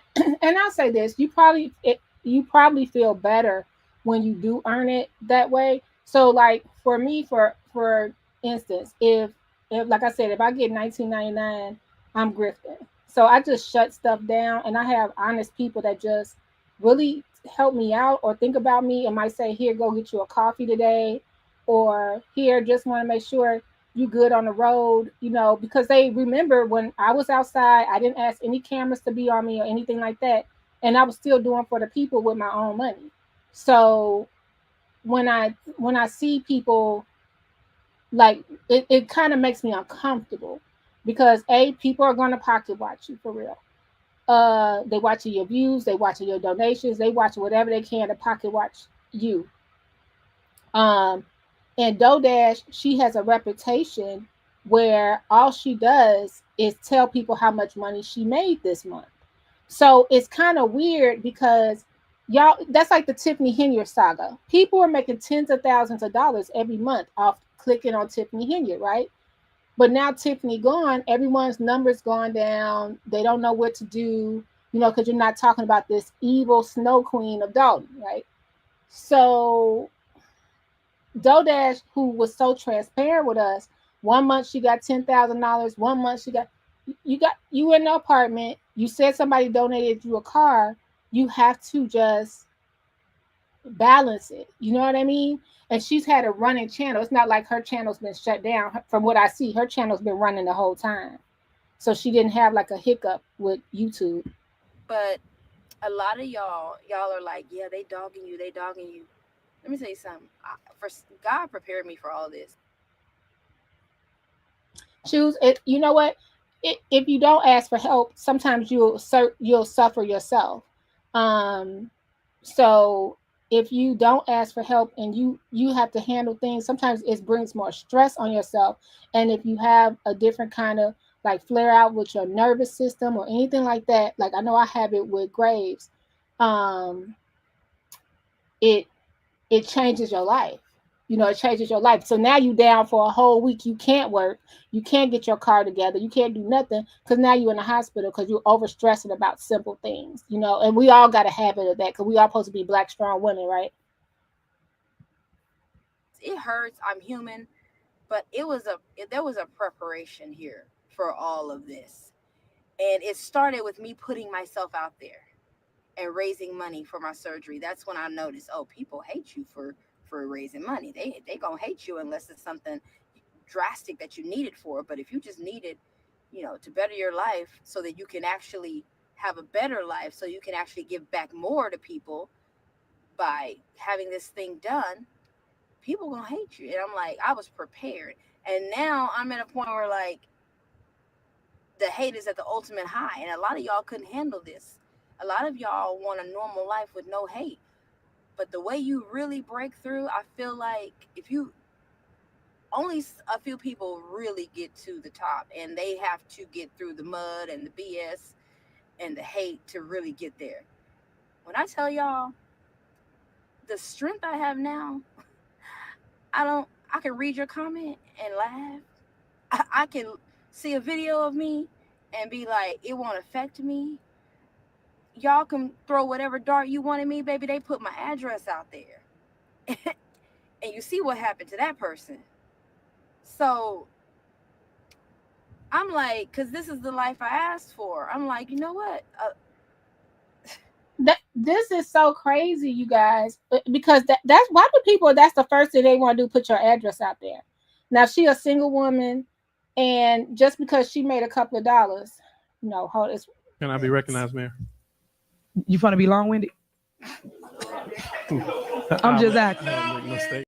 Speaker 3: I'll say this: you probably feel better when you do earn it that way. So, like for me, for instance, if like I said, if I get $19.99, I'm grifting. So I just shut stuff down, and I have honest people that just really help me out or think about me and might say, "Here, go get you a coffee today," or "Here, just want to make sure you good on the road," because they remember when I was outside, I didn't ask any cameras to be on me or anything like that. And I was still doing for the people with my own money. So when I see people, like it kind of makes me uncomfortable because people are going to pocket watch you for real. They watching your views, they watching your donations, they watch whatever they can to pocket watch you. And DoorDash, she has a reputation where all she does is tell people how much money she made this month. So it's kind of weird because y'all, that's like the Tiffany Henry saga. People are making tens of thousands of dollars every month off clicking on Tiffany Henyard, right? But now Tiffany gone, everyone's numbers gone down. They don't know what to do, because you're not talking about this evil snow queen of Dolton, right? So Dodash, who was so transparent with us, 1 month she got $10,000. 1 month she got you in the apartment. You said somebody donated you a car. You have to just balance it. You know what I mean? And she's had a running channel. It's not like her channel's been shut down. From what I see, her channel's been running the whole time. So she didn't have like a hiccup with YouTube.
Speaker 1: But a lot of y'all are like, yeah, they dogging you. Let me tell you something. God prepared me for all this.
Speaker 3: Choose it. You know what? If you don't ask for help, sometimes you'll suffer yourself. So if you don't ask for help and you have to handle things, sometimes it brings more stress on yourself. And if you have a different kind of like flare out with your nervous system or anything like that, like I know I have it with Graves, it changes your life. It changes your life. So now you down for a whole week. You can't work. You can't get your car together. You can't do nothing because now you're in the hospital because you're overstressing about simple things, and we all got a habit of that because we all supposed to be Black, strong women, right?
Speaker 1: It hurts. I'm human, but there was a preparation here for all of this. And it started with me putting myself out there and raising money for my surgery. That's when I noticed, people hate you for raising money. They gonna hate you unless it's something drastic that you need it for. But if you just need it, to better your life so that you can actually have a better life, so you can actually give back more to people by having this thing done, people gonna hate you. And I'm like, I was prepared. And now I'm at a point where like the hate is at the ultimate high. And a lot of y'all couldn't handle this. A lot of y'all want a normal life with no hate. But the way you really break through, I feel like if you only a few people really get to the top, and they have to get through the mud and the BS and the hate to really get there. When I tell y'all the strength I have now, I can read your comment and laugh. I can see a video of me and be like, it won't affect me. Y'all can throw whatever dart you want at me, baby. They put my address out there. And you see what happened to that person. So I'm like, because this is the life I asked for. I'm like, you know what?
Speaker 3: This is so crazy, you guys. Because that's why do people, that's the first thing they want to do, put your address out there. Now, she a single woman, and just because she made a couple of dollars, hold this.
Speaker 2: Can I be recognized, Mayor?
Speaker 22: You want to be long-winded? I'm just asking.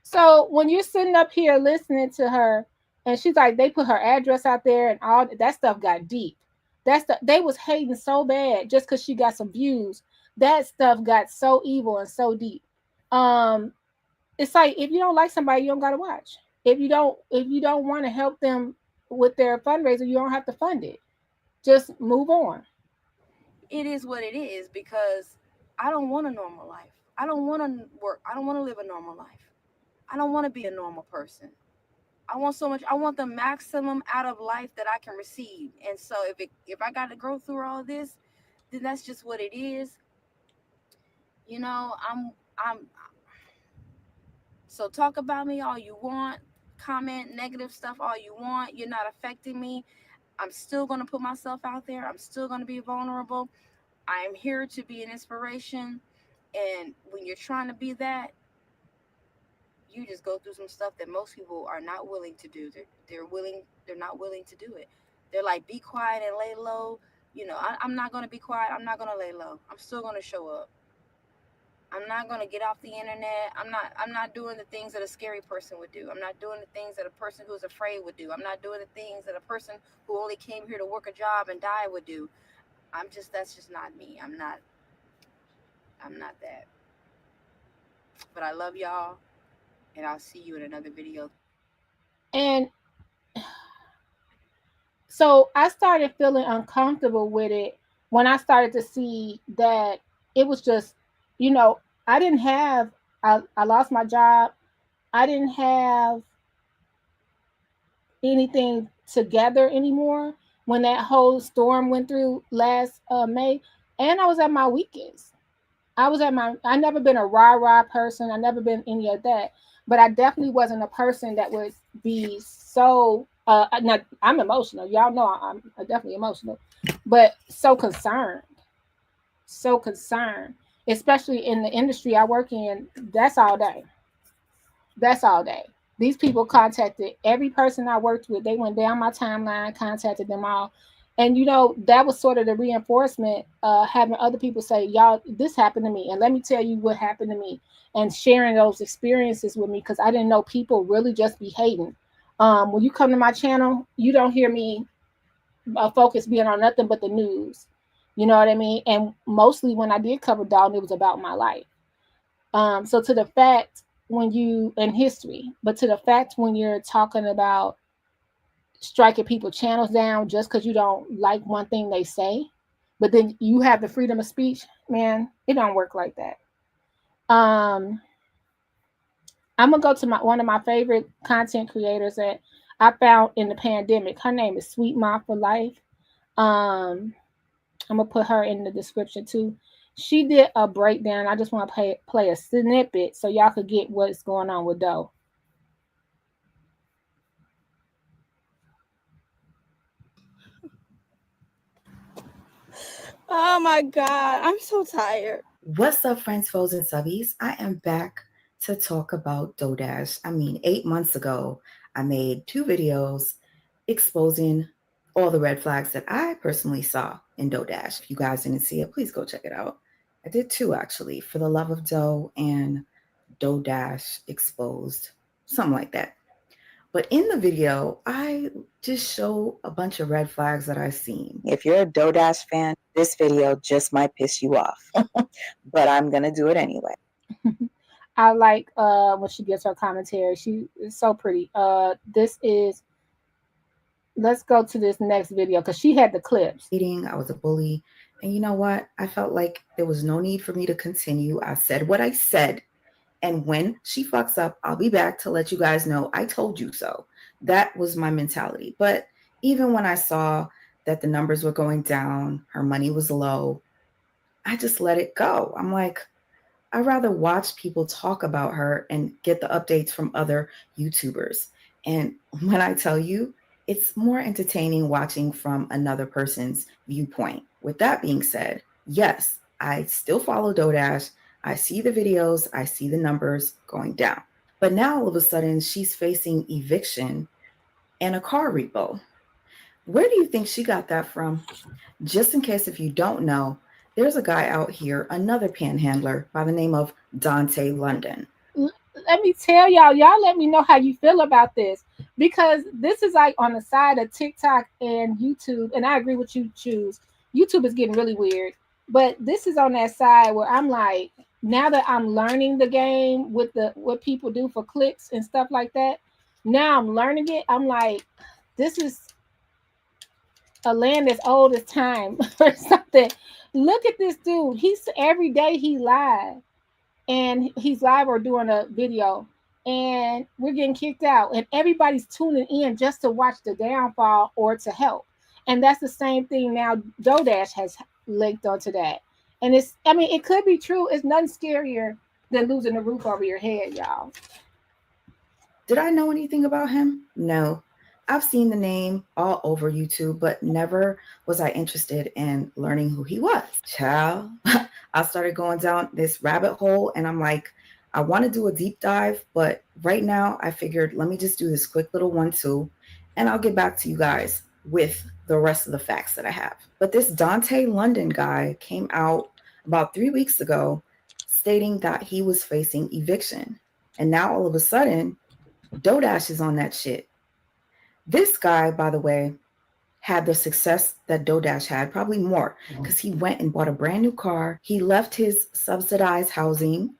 Speaker 3: So when you're sitting up here listening to her, and she's like, they put her address out there, and all that stuff got deep. They was hating so bad just because she got some views. That stuff got so evil and so deep. It's like if you don't like somebody, you don't gotta watch. If you don't want to help them with their fundraiser, you don't have to fund it. Just move on.
Speaker 1: It is what it is, because I don't want a normal life. I don't want to work. I don't want to live a normal life. I don't want to be a normal person. I want the maximum out of life that I can receive. And so if I got to go through all this, then that's just what it is. So talk about me all you want, comment negative stuff all you want. You're not affecting me. I'm still going to put myself out there. I'm still going to be vulnerable. I am here to be an inspiration. And when you're trying to be that, you just go through some stuff that most people are not willing to do. They're not willing to do it. They're like, be quiet and lay low. I'm not going to be quiet. I'm not going to lay low. I'm still going to show up. I'm not going to get off the internet. I'm not doing the things that a scary person would do. I'm not doing the things that a person who's afraid would do. I'm not doing the things that a person who only came here to work a job and die would do. That's just not me. I'm not that. But I love y'all, and I'll see you in another video.
Speaker 3: And so I started feeling uncomfortable with it when I started to see that it was just, I lost my job. I didn't have anything together anymore when that whole storm went through last May. And I was at my weakest. I never been a rah-rah person. I never been any of that. But I definitely wasn't a person that would be so, now, I'm emotional. Y'all know I'm definitely emotional. But so concerned, especially in the industry I work in. That's all day. These people contacted every person I worked with. They went down my timeline, contacted them all. And, that was sort of the reinforcement, having other people say, y'all, this happened to me. And let me tell you what happened to me. And sharing those experiences with me, because I didn't know people really just be hating. When you come to my channel, you don't hear me focus being on nothing but the news. You know what I mean? And mostly when I did cover Dolton, it was about my life. So to the fact when you, in history, but to the fact when you're talking about striking people channels down just because you don't like one thing they say, but then you have the freedom of speech, man, it don't work like that. I'm gonna go to one of my favorite content creators that I found in the pandemic. Her name is Sweet Mom for Life. I'm gonna put her in the description too. She did a breakdown. I just want to play a snippet so y'all could get what's going on with Doe.
Speaker 2: Oh my God, I'm so tired.
Speaker 5: What's up, friends, foes, and subbies? I am back to talk about DoorDash. 8 months ago, I made 2 videos exposing all the red flags that I personally saw in DoorDash. If you guys didn't see it, please go check it out. I did 2 actually, For the Love of Doe and DoorDash Exposed, something like that. But in the video, I just show a bunch of red flags that I've seen.
Speaker 23: If you're a DoorDash fan, this video just might piss you off, but I'm going to do it anyway.
Speaker 3: I like when she gets her commentary. She is so pretty. Let's go to this next video because she had the clips.
Speaker 5: I was a bully. And you know what? I felt like there was no need for me to continue. I said what I said. And when she fucks up, I'll be back to let you guys know I told you so. That was my mentality. But even when I saw that the numbers were going down, her money was low, I just let it go. I'm like, I'd rather watch people talk about her and get the updates from other YouTubers. And when I tell you, it's more entertaining watching from another person's viewpoint. With that being said, yes, I still follow DoorDash. I see the videos, I see the numbers going down. But now all of a sudden she's facing eviction and a car repo. Where do you think she got that from? Just in case if you don't know, there's a guy out here, another panhandler by the name of Dante London.
Speaker 3: Let me tell y'all let me know how you feel about this, because this is like on the side of TikTok and YouTube, and I agree with you, Choose. YouTube is getting really weird, but this is on that side where I'm like, now that I'm learning the game with what people do for clicks and stuff like that, now I'm learning it. I'm like, this is a land as old as time or something. Look at this dude. Every day he live, and he's live or doing a video, and we're getting kicked out, and everybody's tuning in just to watch the downfall or to help. And that's the same thing now. DoorDash has linked onto that. And it could be true. It's nothing scarier than losing the roof over your head, y'all.
Speaker 5: Did I know anything about him? No. I've seen the name all over YouTube, but never was I interested in learning who he was. Child, I started going down this rabbit hole, and I'm like, I want to do a deep dive, but right now I figured, let me just do this quick little 1-2, and I'll get back to you guys with the rest of the facts that I have. But this Dante London guy came out about 3 weeks ago stating that he was facing eviction. And now all of a sudden, DoorDash is on that shit. This guy, by the way, had the success that DoorDash had, probably more, because he went and bought a brand new car. He left his subsidized housing,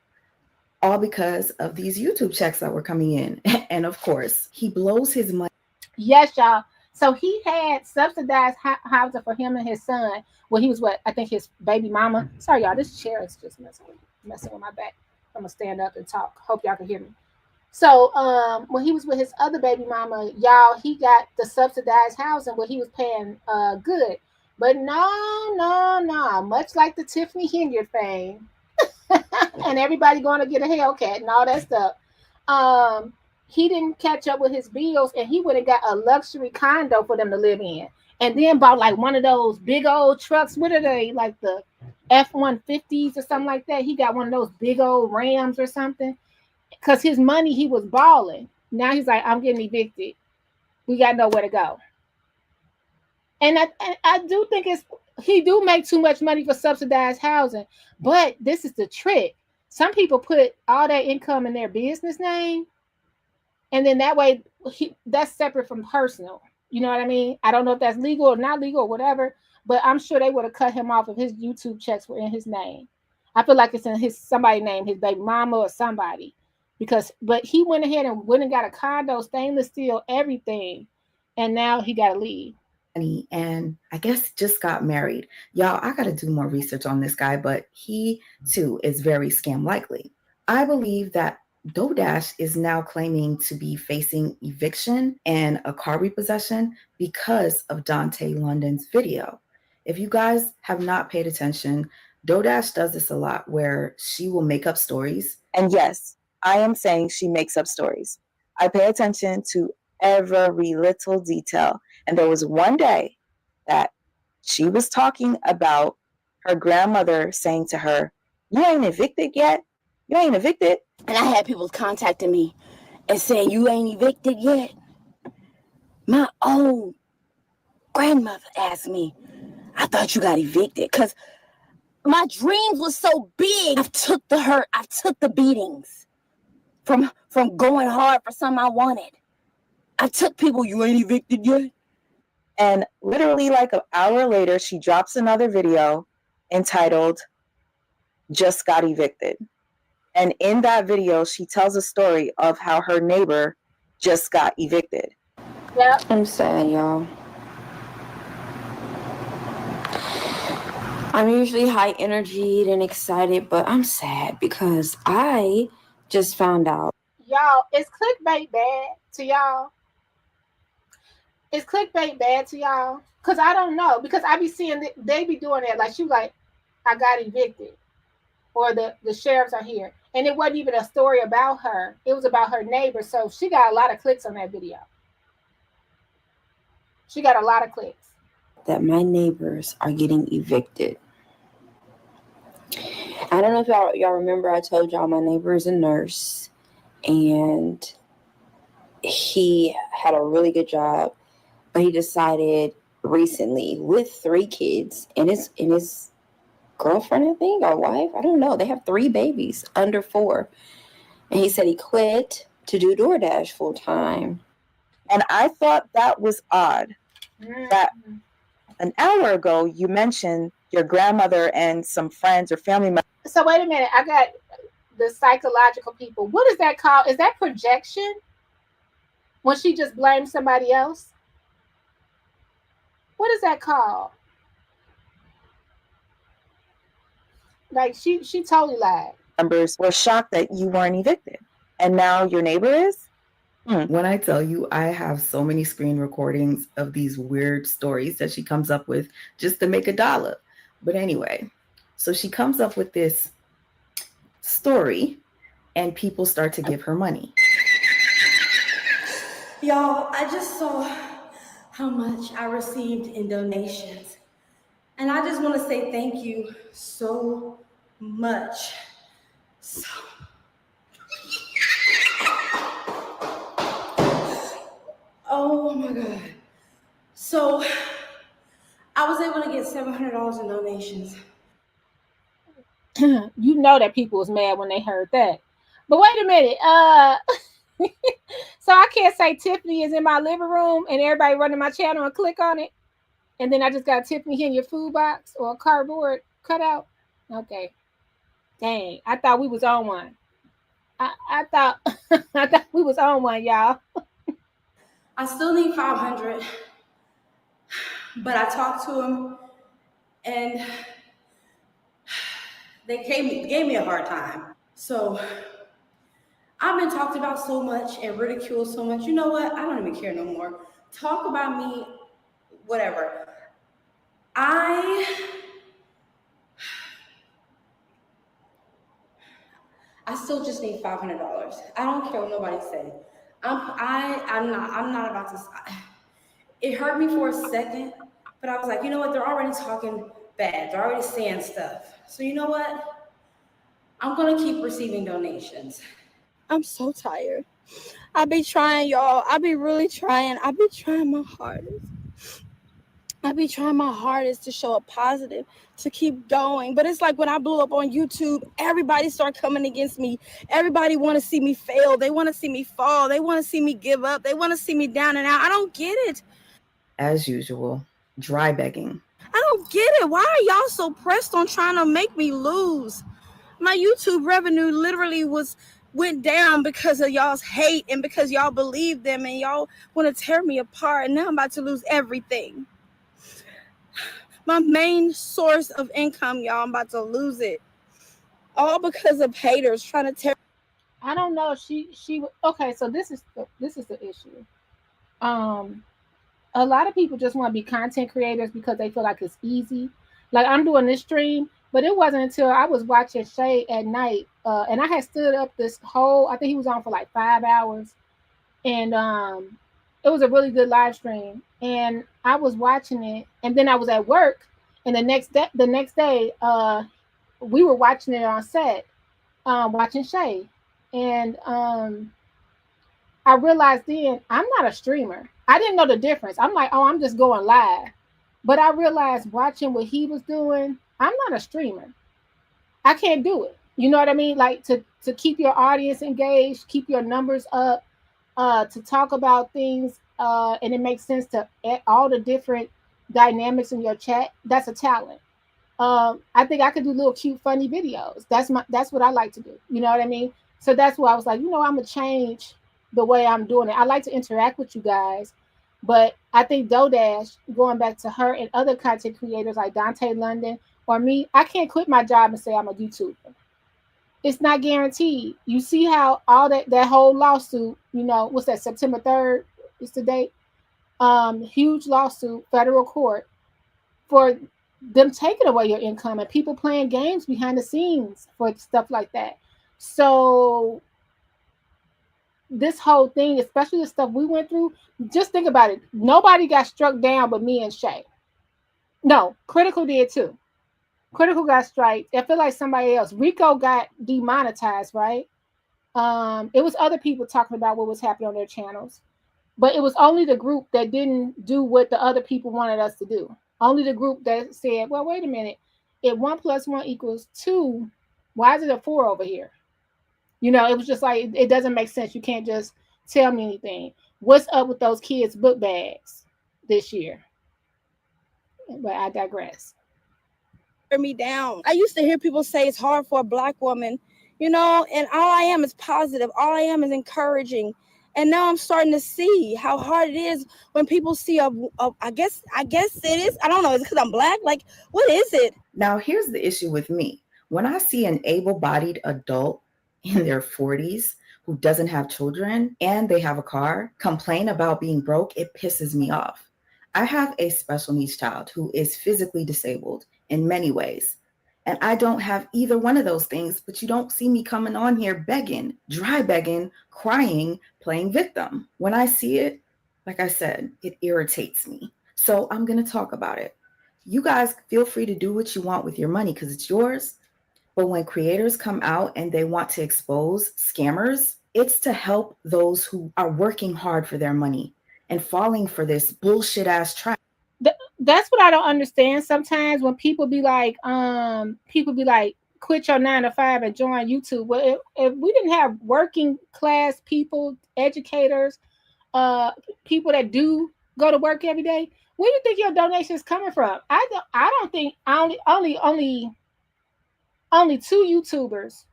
Speaker 5: all because of these YouTube checks that were coming in. And of course, he blows his money.
Speaker 3: Yes, y'all. So he had subsidized housing for him and his son. Well, he was I think his baby mama. Sorry, y'all, this chair is just messing with my back. I'm going to stand up and talk. Hope y'all can hear me. So when he was with his other baby mama, y'all, he got the subsidized housing where he was paying good. But no. Much like the Tiffany Henyard thing, and everybody going to get a Hellcat and all that stuff. He didn't catch up with his bills, and he would have got a luxury condo for them to live in, and then bought like one of those big old trucks. What are they, like the F-150s or something like that? He got one of those big old Rams or something. Because his money, he was balling. Now he's like, I'm getting evicted. We got nowhere to go. And I do think he do make too much money for subsidized housing. But this is the trick. Some people put all that income in their business name. And then that way, that's separate from personal. You know what I mean? I don't know if that's legal or not legal or whatever. But I'm sure they would have cut him off if his YouTube checks were in his name. I feel like it's in somebody's name, his baby mama or somebody. But he went ahead and went and got a condo, stainless steel, everything. And now he got to leave.
Speaker 5: And I guess just got married. Y'all, I got to do more research on this guy, but he too is very scam likely. I believe that DoorDash is now claiming to be facing eviction and a car repossession because of Dante London's video. If you guys have not paid attention, DoorDash does this a lot where she will make up stories.
Speaker 23: And yes, I am saying she makes up stories. I pay attention to every little detail. And there was one day that she was talking about her grandmother saying to her, "You ain't evicted yet? You ain't evicted?"
Speaker 1: And I had people contacting me and saying, "You ain't evicted yet?" My own grandmother asked me, "I thought you got evicted," because my dreams were so big. I've took the hurt. I've took the beatings from going hard for something I wanted. I took people, "You ain't evicted yet?"
Speaker 23: And literally like an hour later, she drops another video entitled "Just Got Evicted." And in that video, she tells a story of how her neighbor just got evicted.
Speaker 3: Yep.
Speaker 1: I'm sad, y'all. I'm usually high energied and excited, but I'm sad because I just found out.
Speaker 3: Y'all, is clickbait bad to y'all? Is clickbait bad to y'all? Because I don't know. Because I be seeing they be doing that. Like, she like, "I got evicted." Or the sheriffs are here. And it wasn't even a story about her. It was about her neighbor. So she got a lot of clicks on that video. She got a lot of clicks.
Speaker 1: That my neighbors are getting evicted. I don't know if y'all remember, I told y'all my neighbor is a nurse. And he had a really good job. But he decided recently, with 3 kids and his girlfriend, I think, or wife, I don't know. They have 3 babies under 4. And he said he quit to do DoorDash full time.
Speaker 23: And I thought that was odd. That an hour ago, you mentioned your grandmother and some friends or family members.
Speaker 3: So wait a minute. I got the psychological people. What is that called? Is that projection? When she just blames somebody else? What is that called? Like, she totally lied.
Speaker 23: Members were shocked that you weren't evicted. And now your neighbor is?
Speaker 5: When I tell you, I have so many screen recordings of these weird stories that she comes up with just to make $1. But anyway, so she comes up with this story and people start to give her money.
Speaker 4: Y'all, I just saw how much I received in donations. And I just want to say thank you so much. Oh my God. So I was able to get $700 in donations.
Speaker 3: You know that people was mad when they heard that. But wait a minute. So I can't say Tiffany is in my living room and everybody running my channel and click on it. And then I just got Tiffany in your food box or a cardboard cutout. Okay. Dang. I thought we was on one. I thought we was on one, y'all.
Speaker 4: I still need 500, but I talked to them and they gave me a hard time. So I've been talked about so much and ridiculed so much. You know what? I don't even care no more. Talk about me, whatever. I still just need $500. I don't care what nobody say. I'm not about to. It hurt me for a second, but I was like, you know what? They're already talking bad. They're already saying stuff. So you know what? I'm gonna keep receiving donations.
Speaker 2: I'm so tired. I be trying, y'all. I be really trying. I be trying my hardest. I be trying my hardest to show a positive, to keep going. But it's like when I blew up on YouTube, everybody started coming against me. Everybody want to see me fail. They want to see me fall. They want to see me give up. They want to see me down and out. I don't get it.
Speaker 5: As usual, dry begging.
Speaker 2: I don't get it. Why are y'all so pressed on trying to make me lose? My YouTube revenue literally went down because of y'all's hate and because y'all believe them and y'all want to tear me apart. And now I'm about to lose everything. My main source of income, y'all, I'm about to lose it. All because of haters trying to tear.
Speaker 3: I don't know. She okay. So this is the issue. A lot of people just want to be content creators because they feel like it's easy. Like I'm doing this stream, but it wasn't until I was watching Shay at night, and I had stood up this whole. I think he was on for like 5 hours, and it was a really good live stream. And I was watching it, and then I was at work, and the next day, we were watching it on set, watching Shay, and I realized then I'm not a streamer. I didn't know the difference. I'm like, oh, I'm just going live. But I realized watching what he was doing, I'm not a streamer. I can't do it. You know what I mean? Like to keep your audience engaged, keep your numbers up, to talk about things, and it makes sense to all the different dynamics in your chat. That's a talent. I think I could do little cute, funny videos. That's what I like to do. You know what I mean? So that's why I was like, you know, I'm gonna change the way I'm doing it. I like to interact with you guys, but I think DoDash, going back to her and other content creators like Dante London or me, I can't quit my job and say I'm a YouTuber. It's not guaranteed. You see how all that whole lawsuit, you know, what's that, September 3rd is the date? Huge lawsuit, federal court, for them taking away your income and people playing games behind the scenes for stuff like that. So this whole thing, especially the stuff we went through, just think about it. Nobody got struck down but me and Shay. No, Critical did too. Critical got striked. I feel like somebody else. Rico got demonetized, right? It was other people talking about what was happening on their channels. But it was only the group that didn't do what the other people wanted us to do. Only the group that said, well, wait a minute. If 1 + 1 = 2, why is it a 4 over here? You know, it was just like, it doesn't make sense. You can't just tell me anything. What's up with those kids' book bags this year? But I digress.
Speaker 2: Me down. I used to hear people say it's hard for a Black woman, you know, and all I am is positive. All I am is encouraging. And now I'm starting to see how hard it is when people see I guess it is. I don't know. Is it because I'm Black? Like, what is it?
Speaker 5: Now, here's the issue with me. When I see an able-bodied adult in their 40s who doesn't have children and they have a car complain about being broke, it pisses me off. I have a special needs child who is physically disabled in many ways. And I don't have either one of those things, but you don't see me coming on here begging, dry begging, crying, playing victim. When I see it, like I said, it irritates me. So I'm going to talk about it. You guys feel free to do what you want with your money because it's yours. But when creators come out and they want to expose scammers, it's to help those who are working hard for their money and falling for this bullshit ass trap.
Speaker 3: That's what I don't understand sometimes when people be like, quit your 9 to 5 and join YouTube. Well, if we didn't have working class people, educators, people that do go to work every day, where do you think your donations coming from? I don't think only 2 YouTubers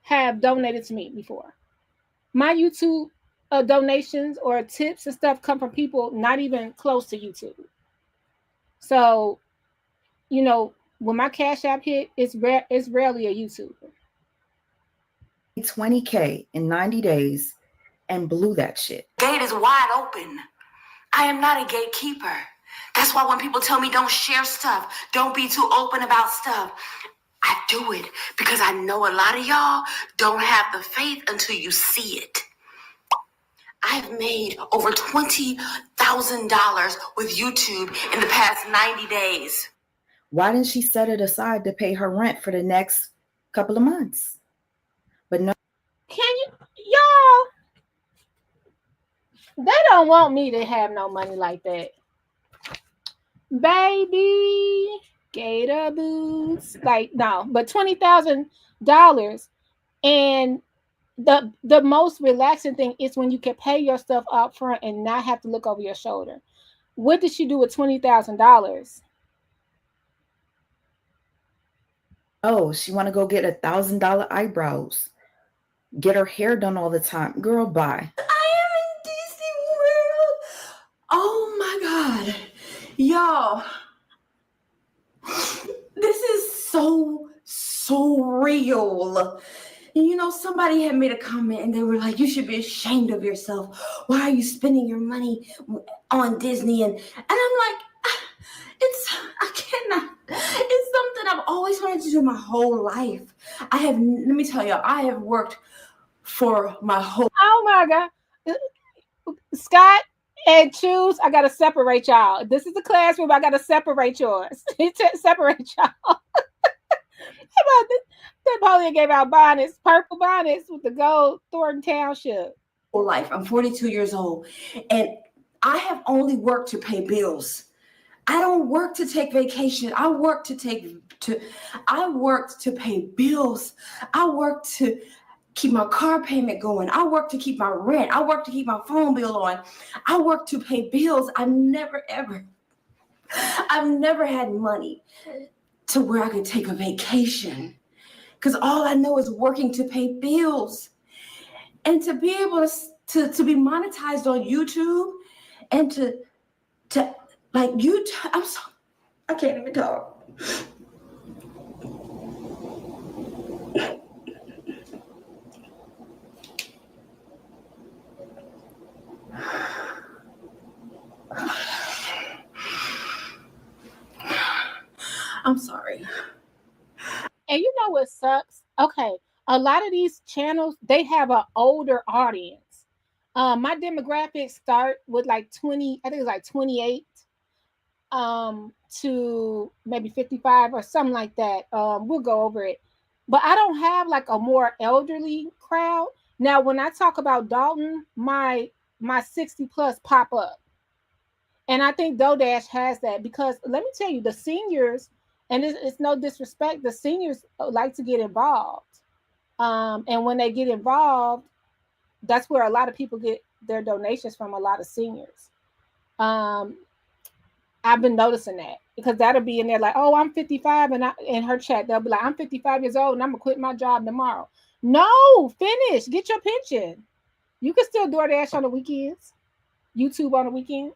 Speaker 3: have donated to me before. My YouTube donations or tips and stuff come from people not even close to YouTube. So, you know, when my Cash App hit, it's rarely a YouTuber.
Speaker 5: $20K in 90 days and blew that shit.
Speaker 1: Gate is wide open. I am not a gatekeeper. That's why when people tell me don't share stuff, don't be too open about stuff, I do it because I know a lot of y'all don't have the faith until you see it. I've made over $20,000 with YouTube in the past 90 days.
Speaker 5: Why didn't she set it aside to pay her rent for the next couple of months? But no.
Speaker 3: Can you, y'all? They don't want me to have no money like that. Baby, gator boots. Like, no, but $20,000. And the most relaxing thing is when you can pay your stuff up front and not have to look over your shoulder. What did she do with $20,000?
Speaker 5: Oh, she want to go get $1,000 eyebrows. Get her hair done all the time. Girl, bye.
Speaker 1: Disney World. Oh my God. Y'all. This is so real. You know, somebody had made a comment and they were like, you should be ashamed of yourself. Why are you spending your money on Disney? And I'm like, I cannot. It's something I've always wanted to do my whole life. let me tell you, I have worked for my whole.
Speaker 3: Oh my God. Scott and Choose, I got to separate y'all. This is the classroom. I got to separate yours. Separate y'all. Napoleon gave out bonnets, purple bonnets with the gold Thornton Township.
Speaker 1: Life. I'm 42 years old, and I have only worked to pay bills. I don't work to take vacation. I work to pay bills. I work to keep my car payment going. I work to keep my rent. I work to keep my phone bill on. I work to pay bills. I've never had money to where I could take a vacation, because all I know is working to pay bills. And to be able to be monetized on YouTube and to like YouTube, I can't even talk. I'm sorry.
Speaker 3: And you know what sucks? Okay, a lot of these channels, they have an older audience. My demographics start with like 20, I think it's like 28 to maybe 55 or something like that. We'll go over it. But I don't have like a more elderly crowd. Now, when I talk about Dolton, my 60 plus pop up. And I think DoorDash has that, because let me tell you, the seniors, and it's no disrespect, the seniors like to get involved. And when they get involved, that's where a lot of people get their donations from, a lot of seniors. I've been noticing that, because that'll be in there like, oh, I'm 55, and in her chat, they'll be like, I'm 55 years old and I'm gonna quit my job tomorrow. No, finish, get your pension. You can still DoorDash on the weekends, YouTube on the weekends.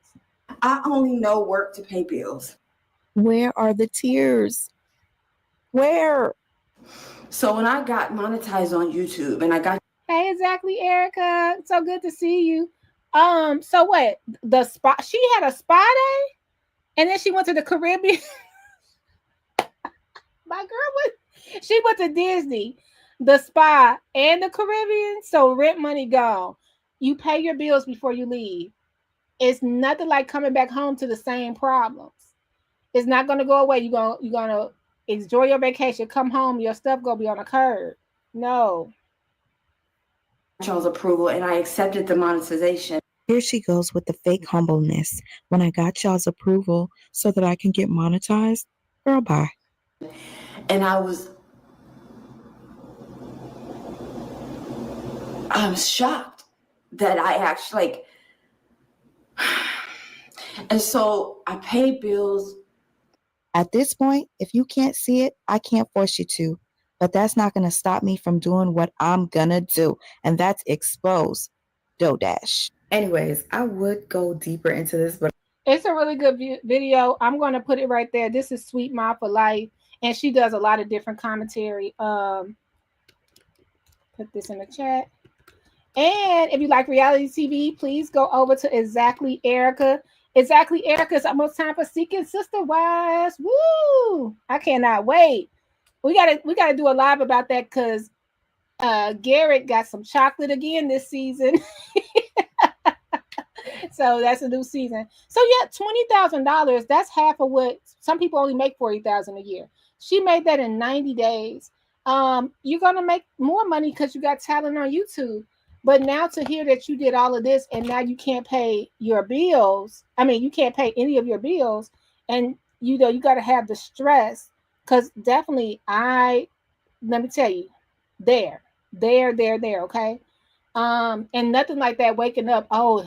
Speaker 1: I only know work to pay bills.
Speaker 23: Where are the tears? Where?
Speaker 1: So when I got monetized on YouTube and I got.
Speaker 3: Hey, exactly, Erica. So good to see you. So what? The spa? She had a spa day, and then she went to the Caribbean. My girl she went to Disney, the spa, and the Caribbean. So rent money gone. You pay your bills before you leave. It's nothing like coming back home to the same problems. It's not gonna go away. You're gonna enjoy your vacation. Come home, your stuff gonna be on a curb. No.
Speaker 1: Y'all's approval, and I accepted the monetization.
Speaker 23: Here she goes with the fake humbleness. When I got y'all's approval so that I can get monetized, girl, bye.
Speaker 1: And I was shocked that I actually and so I paid bills.
Speaker 23: At this point, if you can't see it, I can't force you to. But that's not going to stop me from doing what I'm going to do. And that's expose DoorDash.
Speaker 5: Anyways, I would go deeper into this, but
Speaker 3: it's a really good video. I'm going to put it right there. This is Sweet Mom for Life. And she does a lot of different commentary. Put this in the chat. And if you like reality TV, please go over to Exactly Erica. Exactly Erica is almost time for Seeking Sister Wives. Woo! I cannot wait. We gotta do a live about that because Garrett got some chocolate again this season. So that's a new season. So yeah, $20,000. That's half of what some people only make $40,000 a year. She made that in 90 days. You're gonna make more money because you got talent on YouTube. But now to hear that you did all of this and now you can't pay your bills. I mean, you can't pay any of your bills, and you know you got to have the stress. Because definitely, let me tell you, there. Okay. And nothing like that. Waking up, oh,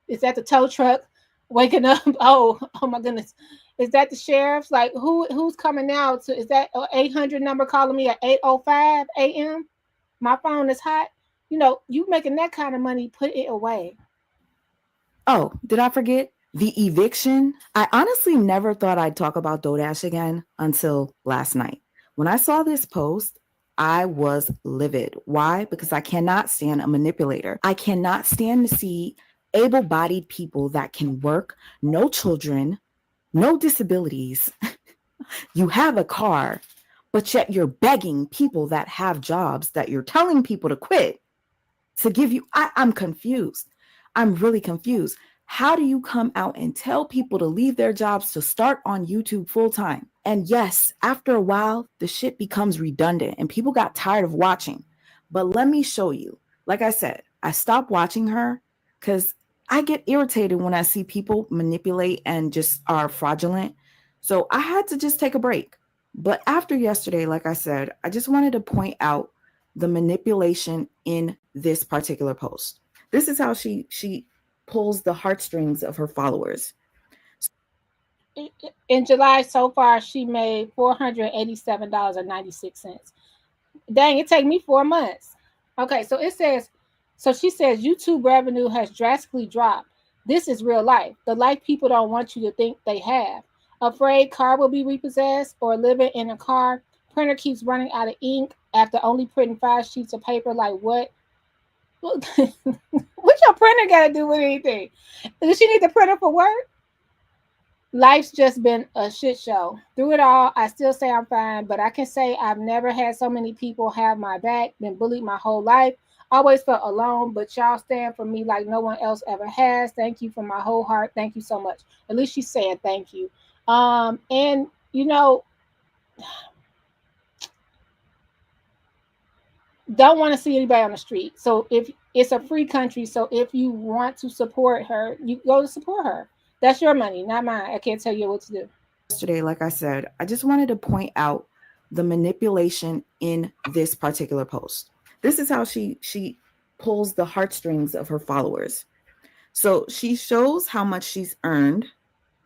Speaker 3: is that the tow truck? Waking up, oh my goodness, is that the sheriff's? Like who's coming now? Is that an 800 number calling me at 8:05 a.m.? My phone is hot. You know, you making that kind of money, put it away.
Speaker 23: Oh, did I forget? The eviction. I honestly never thought I'd talk about DoorDash again until last night. When I saw this post, I was livid. Why? Because I cannot stand a manipulator. I cannot stand to see able-bodied people that can work, no children, no disabilities. You have a car, but yet you're begging people that have jobs that you're telling people to quit to give you. I'm confused. I'm really confused. How do you come out and tell people to leave their jobs to start on YouTube full time? And yes, after a while, the shit becomes redundant and people got tired of watching. But let me show you. Like I said, I stopped watching her because I get irritated when I see people manipulate and just are fraudulent. So I had to just take a break. But after yesterday, like I said, I just wanted to point out the manipulation in this particular post. This is how she pulls the heartstrings of her followers.
Speaker 3: In July so far, she made $487.96. Dang, it take me 4 months. Okay, so it says, so she says YouTube revenue has drastically dropped. This is real life. The life people don't want you to think they have. Afraid car will be repossessed or living in a car. Printer keeps running out of ink after only printing 5 sheets of paper. Like what? What your printer got to do with anything? Does she need the printer for work? Life's just been a shit show. Through it all, I still say I'm fine, but I can say I've never had so many people have my back, been bullied my whole life. Always felt alone, but y'all stand for me like no one else ever has. Thank you from my whole heart. Thank you so much. At least she's saying thank you. And you know, don't want to see anybody on the street. So if it's a free country, so if you want to support her, you go to support her. That's your money, not mine. I can't tell you what to do.
Speaker 23: Yesterday, like I said, I just wanted to point out the manipulation in this particular post. This is how she pulls the heartstrings of her followers. So she shows how much she's earned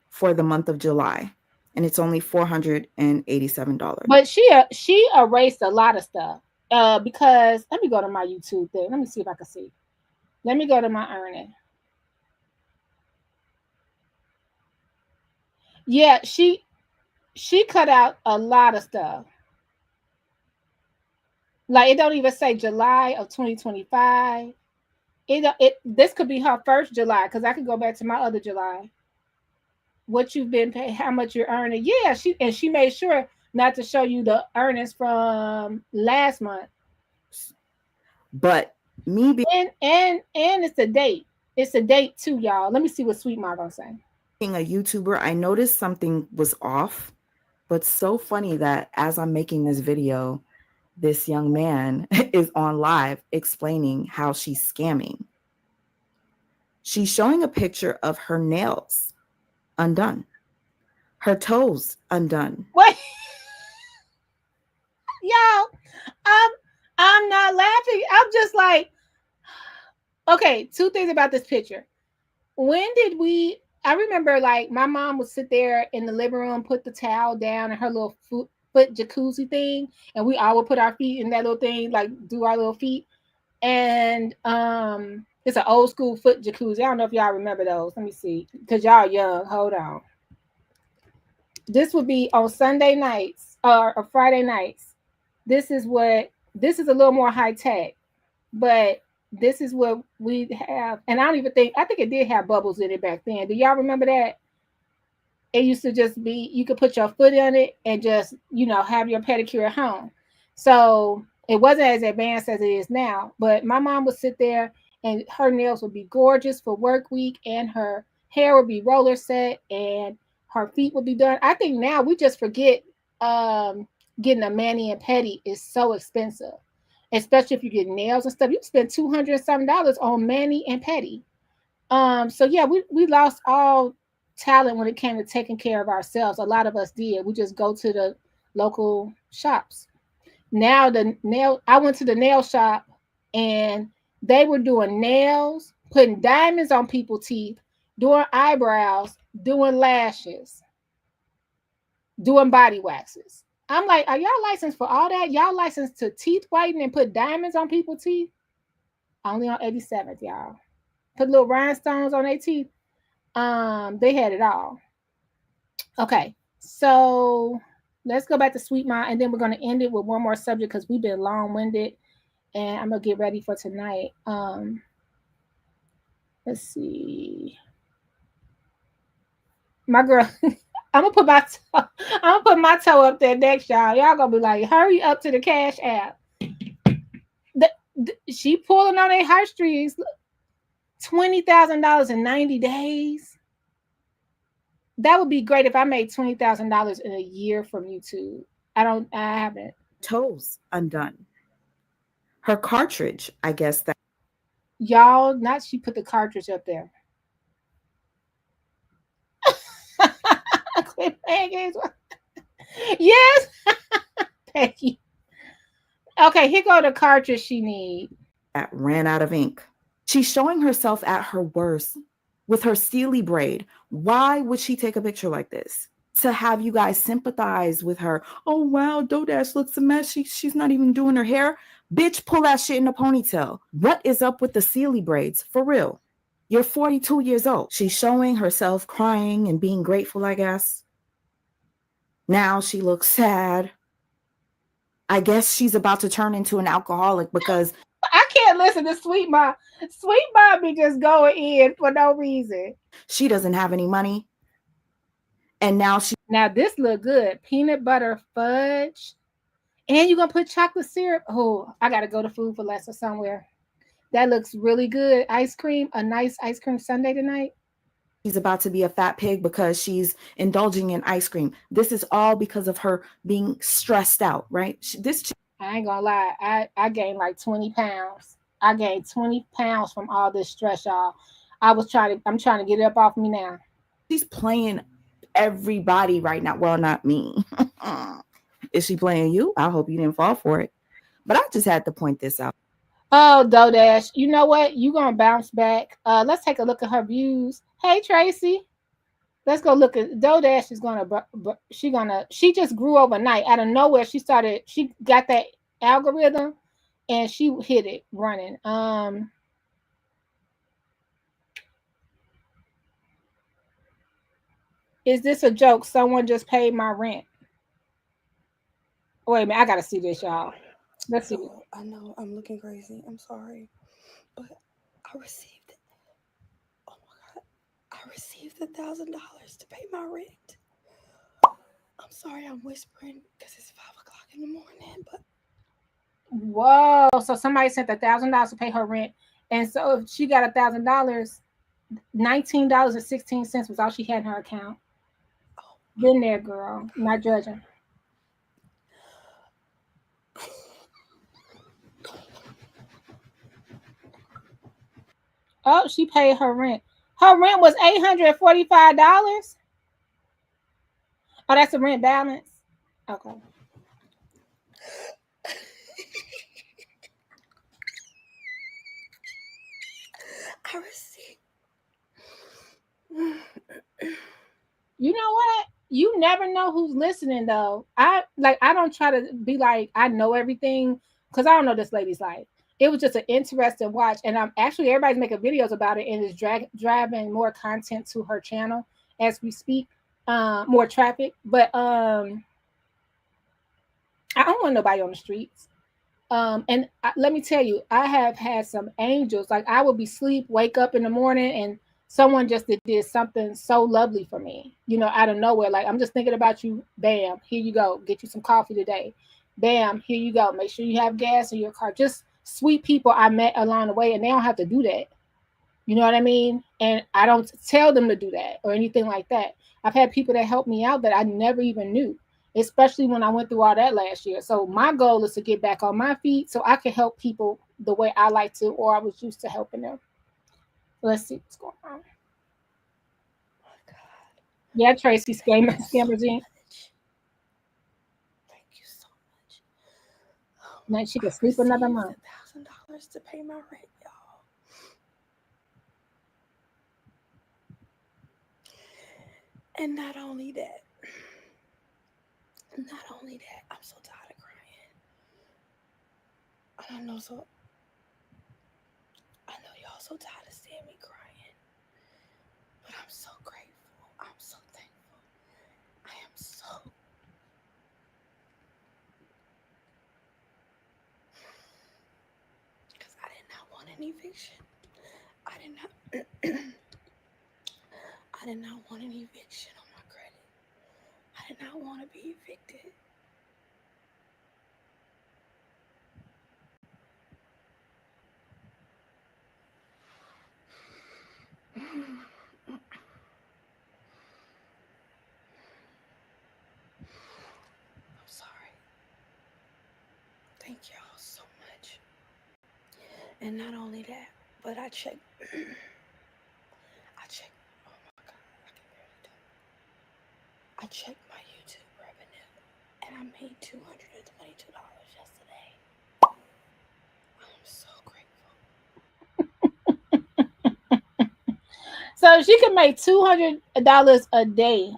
Speaker 23: for the month of July, and it's only $487.
Speaker 3: But she erased a lot of stuff because let me go to my YouTube thing. Let me see if I can see. Let me go to my earning. Yeah, she cut out a lot of stuff. Like it don't even say July of 2025. This could be her first July because I could go back to my other July. What you've been paid, how much you're earning. Yeah, she made sure not to show you the earnings from last month.
Speaker 23: But me being
Speaker 3: and it's the date. It's a date too, y'all. Let me see what Sweet Ma gonna say.
Speaker 23: Being a YouTuber, I noticed something was off, but so funny that as I'm making this video, this young man is on live explaining how she's scamming. She's showing a picture of her nails undone, her toes undone.
Speaker 3: What? Y'all, I'm not laughing. I'm just like, okay, 2 things about this picture. When did I remember like my mom would sit there in the living room, put the towel down in her little foot jacuzzi thing, and we all would put our feet in that little thing, like do our little feet. And it's an old school foot jacuzzi. I don't know if y'all remember those. Let me see, because y'all young. Hold on. This would be on Sunday nights or Friday nights. This is a little more high tech. but this is what we have. And I think it did have bubbles in it back then. Do y'all remember that? It used to just be, you could put your foot in it and just, have your pedicure at home. So it wasn't as advanced as it is now, but my mom would sit there and her nails would be gorgeous for work week, and her hair would be roller set, and her feet would be done. I think now we just forget getting a mani and pedi is so expensive, especially if you get nails and stuff. You spend $200 on mani and pedi. So yeah, we lost all talent when it came to taking care of ourselves. A lot of us did. We just go to the local shops. Now I went to the nail shop and they were doing nails, putting diamonds on people's teeth, doing eyebrows, doing lashes, doing body waxes. I'm like, are y'all licensed for all that? Y'all licensed to teeth whiten and put diamonds on people's teeth? Only on 87th, y'all. Put little rhinestones on their teeth. They had it all. Okay, so let's go back to Sweet Ma, and then we're going to end it with one more subject because we've been long-winded, and I'm going to get ready for tonight. Let's see. My girl, I'm gonna put my toe up there next, y'all. Y'all gonna be like, hurry up to the Cash App. She pulling on their heartstrings. $20,000 in 90 days. That would be great if I made $20,000 in a year from YouTube. I haven't.
Speaker 5: Toes undone. Her cartridge, I guess that.
Speaker 3: Y'all, not she put the cartridge up there. Quit playing games. Yes. Thank you. Okay, here go the cartridge she need.
Speaker 5: That ran out of ink. She's showing herself at her worst with her steely braid. Why would she take a picture like this? To have you guys sympathize with her. Oh, wow, Dodash looks a mess. She's not even doing her hair. Bitch, pull that shit in a ponytail. What is up with the Sealy braids? For real. You're 42 years old. She's showing herself crying and being grateful, I guess. Now she looks sad. I guess she's about to turn into an alcoholic because
Speaker 3: I can't listen to Sweet Ma. Sweet Ma be just going in for no reason.
Speaker 5: She doesn't have any money. And now
Speaker 3: this look good. Peanut butter fudge. And you're going to put chocolate syrup. Oh, I got to go to Food for Less or somewhere. That looks really good. Ice cream, a nice ice cream sundae tonight.
Speaker 5: She's about to be a fat pig because she's indulging in ice cream. This is all because of her being stressed out, right?
Speaker 3: I ain't gonna lie. I gained like 20 pounds. I gained 20 pounds from all this stress, y'all. I'm trying to get it up off me now.
Speaker 5: She's playing everybody right now. Well, not me. Is she playing you? I hope you didn't fall for it. But I just had to point this out.
Speaker 3: Oh, Dodash, you know what? You're going to bounce back. Let's take a look at her views. Hey, Tracy. Let's go look at Dodash is going to, she just grew overnight. Out of nowhere, she got that algorithm and she hit it running. Is this a joke? Someone just paid my rent. Wait a minute. I got to see this, y'all. Let's see.
Speaker 4: I know I'm looking crazy. I'm sorry, but I received it. Oh my God, I received $1,000 to pay my rent. I'm sorry, I'm whispering because it's 5 o'clock in the morning. But
Speaker 3: whoa! So somebody sent $1,000 to pay her rent, and so if she got $1,000, $19.16 was all she had in her account. Been there, girl. I'm not judging. Oh, she paid her rent. Her rent was $845. Oh, that's the rent balance. Okay.
Speaker 4: I received.
Speaker 3: You know what? You never know who's listening, though. I don't try to be like I know everything because I don't know this lady's life. It was just an interesting watch, and I'm actually everybody's making videos about it, and it's driving more content to her channel as we speak, more traffic. But I don't want nobody on the streets. Let me tell you, I have had some angels. Like I would be asleep, wake up in the morning, and someone just did something so lovely for me, out of nowhere. Like, I'm just thinking about you. Bam, here you go. Get you some coffee today. Bam, here you go. Make sure you have gas in your car. Just sweet people I met along the way, and they don't have to do that. You know what I mean? And I don't tell them to do that or anything like that. I've had people that help me out that I never even knew, especially when I went through all that last year. So my goal is to get back on my feet so I can help people the way I like to, or I was used to helping them. Let's see what's going on. Oh my God. Yeah, Tracy, Scammers Inc.
Speaker 2: Thank you so much.
Speaker 3: Now she can sleep another month.
Speaker 2: $1,000 to pay my rent, y'all. And not only that, I'm so tired of crying. I know y'all so tired of seeing me crying, but I'm so grateful. I'm so thankful. I am so. Because I did not want an eviction. I did not want an eviction on my credit. I did not want to be evicted. I'm sorry. Thank y'all so much. And not only that, but I checked. Oh my God, I can barely do it. I checked my YouTube revenue, and I made $222 yesterday. I'm so grateful.
Speaker 3: So she can make $200 a day.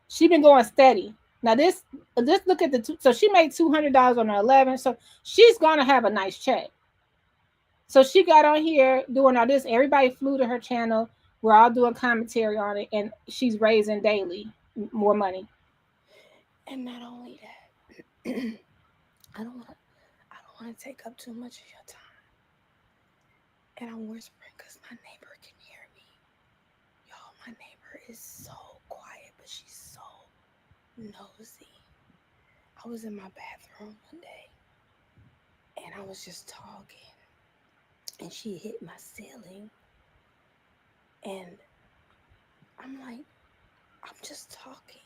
Speaker 3: She been going steady. Now this look at the two. So she made $200 on her 11. So she's gonna have a nice check. So she got on here doing all this. Everybody flew to her channel. We're all doing commentary on it, and she's raising daily more money.
Speaker 2: And not only that, I don't want to take up too much of your time. And I'm whispering because my neighbor can hear me. Y'all, my neighbor is so quiet, but she's so nosy. I was in my bathroom one day, and I was just talking, and she hit my ceiling. And I'm like, I'm just talking.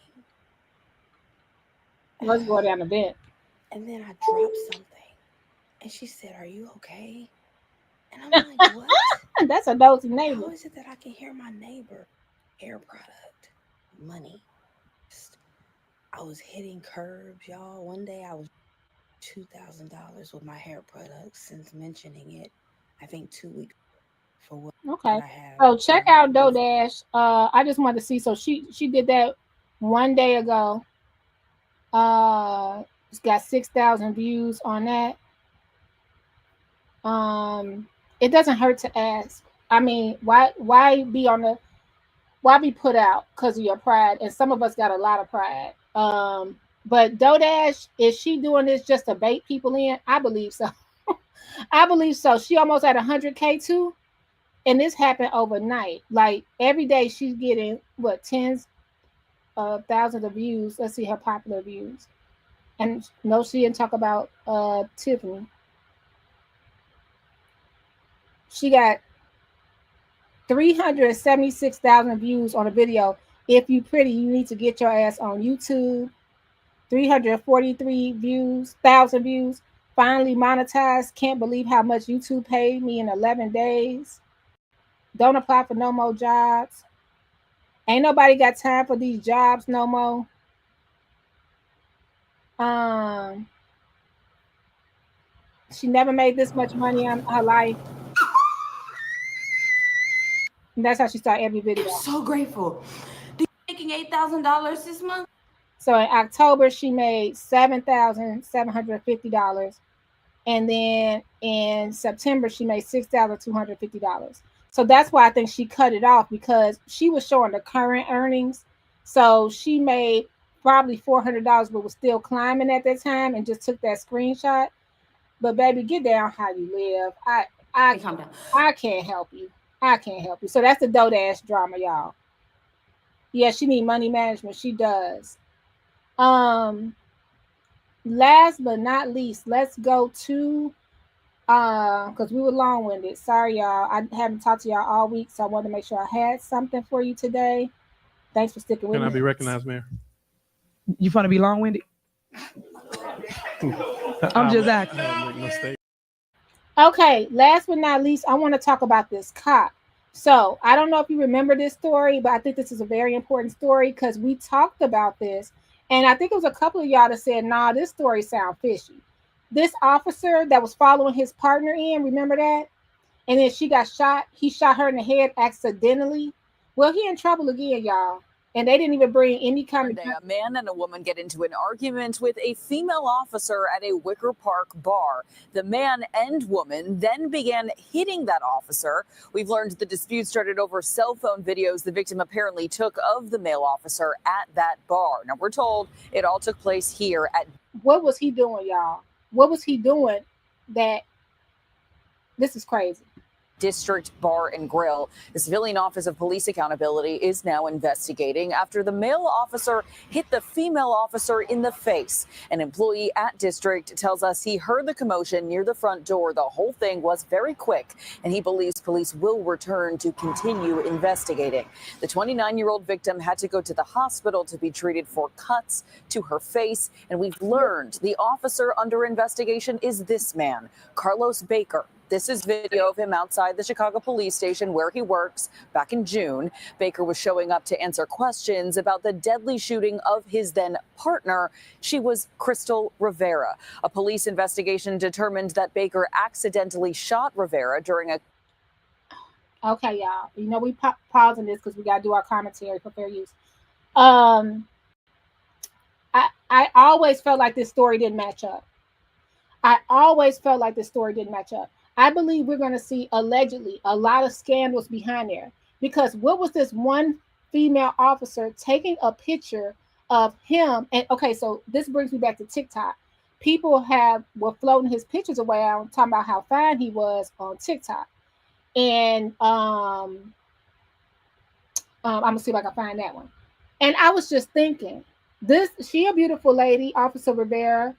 Speaker 3: Let's go down the vent.
Speaker 2: And then I dropped something. And she said, "Are you okay?" And I'm like, what?
Speaker 3: That's a nosy neighbor.
Speaker 2: How is it that I can hear my neighbor? Hair product, money. I was hitting curbs, y'all. One day I was $2,000 with my hair products since mentioning it. I think 2 weeks for what
Speaker 3: Okay.
Speaker 2: I have.
Speaker 3: So check out DoorDash. I just wanted to see. So she did that one day ago. It's got 6,000 views on that. It doesn't hurt to ask. I mean, why be put out because of your pride? And some of us got a lot of pride. But DoorDash, is she doing this just to bait people in? I believe so. I believe so. She almost at 100K too. And this happened overnight. Like every day she's getting tens of thousands of views. Let's see her popular views. And no, she didn't talk about Tiffany. She got 376,000 views on a video. If you pretty, you need to get your ass on YouTube. 343,000 views. Finally monetized. Can't believe how much YouTube paid me in 11 days. Don't apply for no more jobs. Ain't nobody got time for these jobs no more. She never made this much money in her life. And that's how she started every video.
Speaker 2: I'm so grateful. Making $8,000 this month.
Speaker 3: So in October, she made $7,750. And then in September, she made $6,250. So that's why I think she cut it off, because she was showing the current earnings. So she made probably $400, but was still climbing at that time and just took that screenshot. But baby, get down how you live. I can't help you. I can't help you. So that's the DoorDash drama, y'all. Yeah, she need money management. She does. Last but not least, let's go to because we were long-winded. Sorry, y'all. I haven't talked to y'all all week, so I wanted to make sure I had something for you today. Thanks for sticking with me.
Speaker 22: Can I be recognized, Mayor? You want to be long-winded? I'm just acting.
Speaker 3: Okay, last but not least, I want to talk about this cop. So I don't know if you remember this story, but I think this is a very important story because we talked about this. And I think it was a couple of y'all that said, nah, this story sounds fishy. This officer that was following his partner in, remember that? And then she got shot. He shot her in the head accidentally. Well, he in trouble again, y'all. And they didn't even bring any kind of...
Speaker 6: A man and a woman get into an argument with a female officer at a Wicker Park bar. The man and woman then began hitting that officer. We've learned the dispute started over cell phone videos the victim apparently took of the male officer at that bar. Now, we're told it all took place here at...
Speaker 3: What was he doing, y'all? What was he doing that... This is crazy.
Speaker 6: District Bar and Grill. The Civilian Office of Police Accountability is now investigating after the male officer hit the female officer in the face. An employee at District tells us he heard the commotion near the front door. The whole thing was very quick, and he believes police will return to continue investigating. The 29-year-old victim had to go to the hospital to be treated for cuts to her face, and we've learned the officer under investigation is this man, Carlos Baker. This is video of him outside the Chicago police station where he works back in June. Baker was showing up to answer questions about the deadly shooting of his then partner. She was Crystal Rivera. A police investigation determined that Baker accidentally shot Rivera during a...
Speaker 3: Okay, y'all. You know, we pausing this because we got to do our commentary for fair use. I always felt like this story didn't match up. I believe we're going to see, allegedly, a lot of scandals behind there. Because what was this one female officer taking a picture of him? And okay, so this brings me back to TikTok. People were floating his pictures around, talking about how fine he was on TikTok. And I'm going to see if I can find that one. And I was just thinking, she a beautiful lady, Officer Rivera.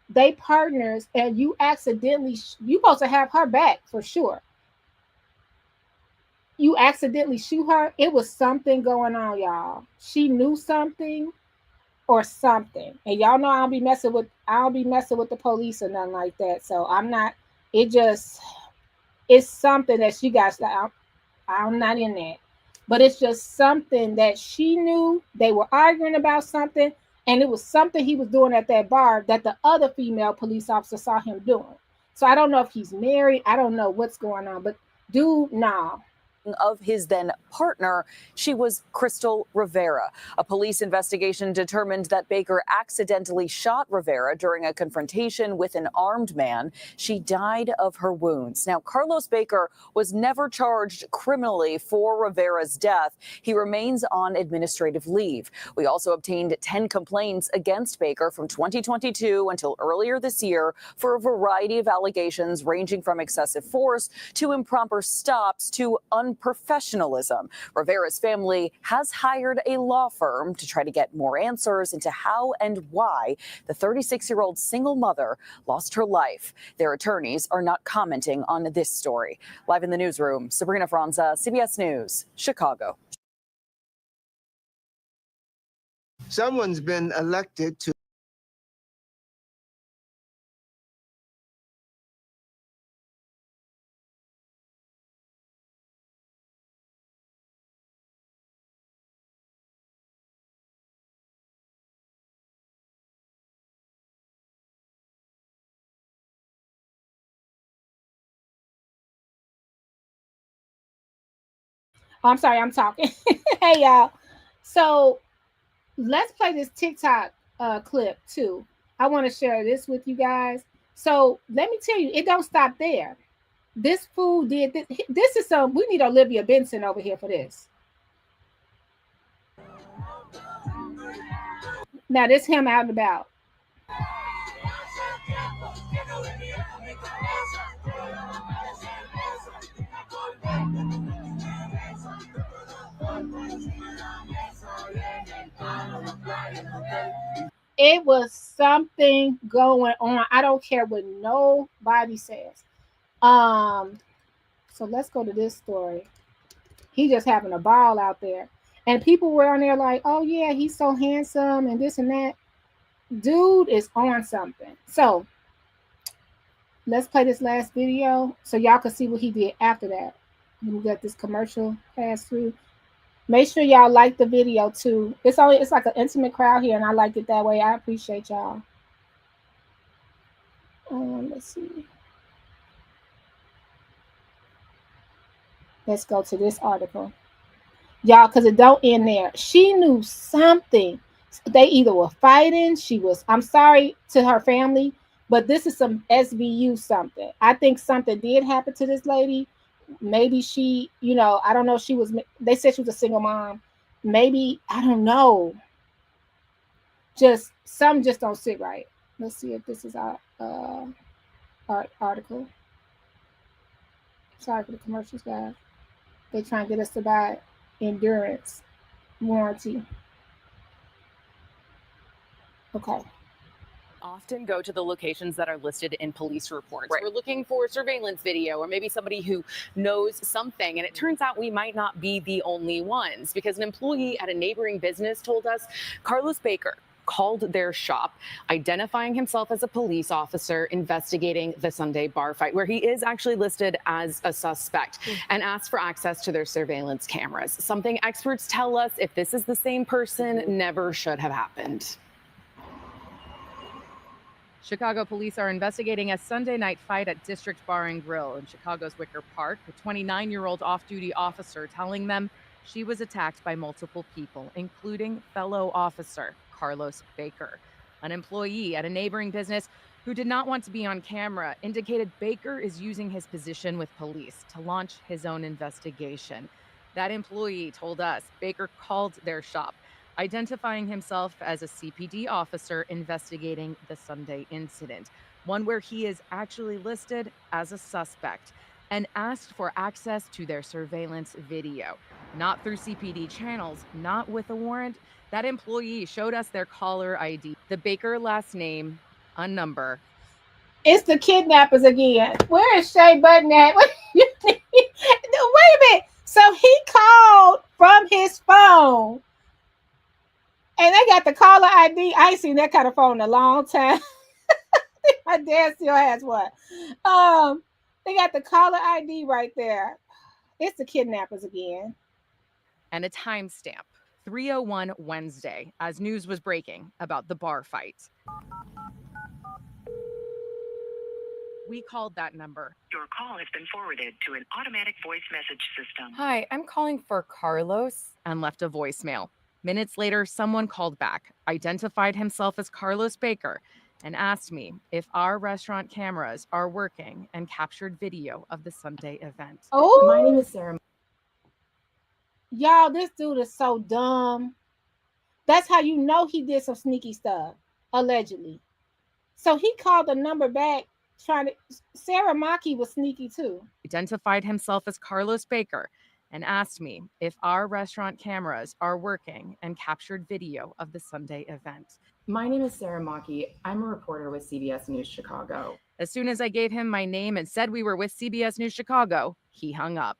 Speaker 3: They partners, and you accidentally, you supposed to have her back for sure. You accidentally shoot her. It was something going on, y'all. She knew something or something. And y'all know I don't be messing with the police or nothing like that. So I'm not, it's something that she got. I'm not in that. But it's just something that she knew. They were arguing about something. And it was something he was doing at that bar that the other female police officer saw him doing. So I don't know if he's married. I don't know what's going on. But dude, nah.
Speaker 6: Of his then partner, she was Crystal Rivera. A police investigation determined that Baker accidentally shot Rivera during a confrontation with an armed man. She died of her wounds. Now, Carlos Baker was never charged criminally for Rivera's death. He remains on administrative leave. We also obtained 10 complaints against Baker from 2022 until earlier this year for a variety of allegations ranging from excessive force to improper stops to unprofessionalism. Rivera's family has hired a law firm to try to get more answers into how and why the 36-year-old single mother lost her life. Their attorneys are not commenting on this story. Live in the newsroom, Sabrina Franza, CBS News, Chicago.
Speaker 7: Someone's been elected to
Speaker 3: I'm sorry, I'm talking. Hey, y'all. So let's play this TikTok clip too. I want to share this with you guys. So let me tell you, it don't stop there. This fool did this. This is we need Olivia Benson over here for this. Now this him out and about. It was something going on. I don't care what nobody says. So let's go to this story. He just having a ball out there. And people were on there like, oh yeah, he's so handsome and this and that. Dude is on something. So let's play this last video so y'all can see what he did after that. We got this commercial pass through. Make sure y'all like the video too. It's like an intimate crowd here, and I like it that way. I appreciate y'all. Let's see. Let's go to this article. Y'all, because it don't end there. She knew something. They either were fighting. I'm sorry to her family, but this is some SVU something. I think something did happen to this lady. Maybe she, I don't know. They said she was a single mom. Maybe, I don't know. Some just don't sit right. Let's see if this is our article. Sorry for the commercials, guys. They try and get us to buy endurance warranty. Okay.
Speaker 8: Often go to the locations that are listed in police reports. Right. We're looking for surveillance video or maybe somebody who knows something. And it turns out we might not be the only ones, because an employee at a neighboring business told us Carlos Baker called their shop, identifying himself as a police officer investigating the Sunday bar fight, where he is actually listed as a suspect, and asked for access to their surveillance cameras. Something experts tell us, if this is the same person, never should have happened. Chicago police are investigating a Sunday night fight at District Bar and Grill in Chicago's Wicker Park. A 29-year-old off-duty officer telling them she was attacked by multiple people, including fellow officer Carlos Baker. An employee at a neighboring business who did not want to be on camera indicated Baker is using his position with police to launch his own investigation. That employee told us Baker called their shop, identifying himself as a CPD officer investigating the Sunday incident, one where he is actually listed as a suspect, and asked for access to their surveillance video. Not through CPD channels, not with a warrant. That employee showed us their caller ID, the Baker last name, a number.
Speaker 3: It's the kidnappers again. Where is Shea Button at? Wait a minute. So he called from his phone. And they got the caller ID. I ain't seen that kind of phone in a long time. My dad still has one. They got the caller ID right there. It's the kidnappers again.
Speaker 8: And a timestamp, 3:01 Wednesday, as news was breaking about the bar fight. We called that number.
Speaker 10: Your call has been forwarded to an automatic voice message system.
Speaker 8: Hi, I'm calling for Carlos, and left a voicemail. Minutes later, someone called back, identified himself as Carlos Baker, and asked me if our restaurant cameras are working and captured video of the Sunday event.
Speaker 3: Oh,
Speaker 8: my name is Sarah.
Speaker 3: Y'all, this dude is so dumb. That's how you know he did some sneaky stuff, allegedly. So he called the number back trying to. Sarah Maki was sneaky too.
Speaker 8: Identified himself as Carlos Baker and asked me if our restaurant cameras are working and captured video of the Sunday event.
Speaker 11: My name is Sarah Maki. I'm a reporter with CBS News Chicago.
Speaker 8: As soon as I gave him my name and said we were with CBS News Chicago, he hung up.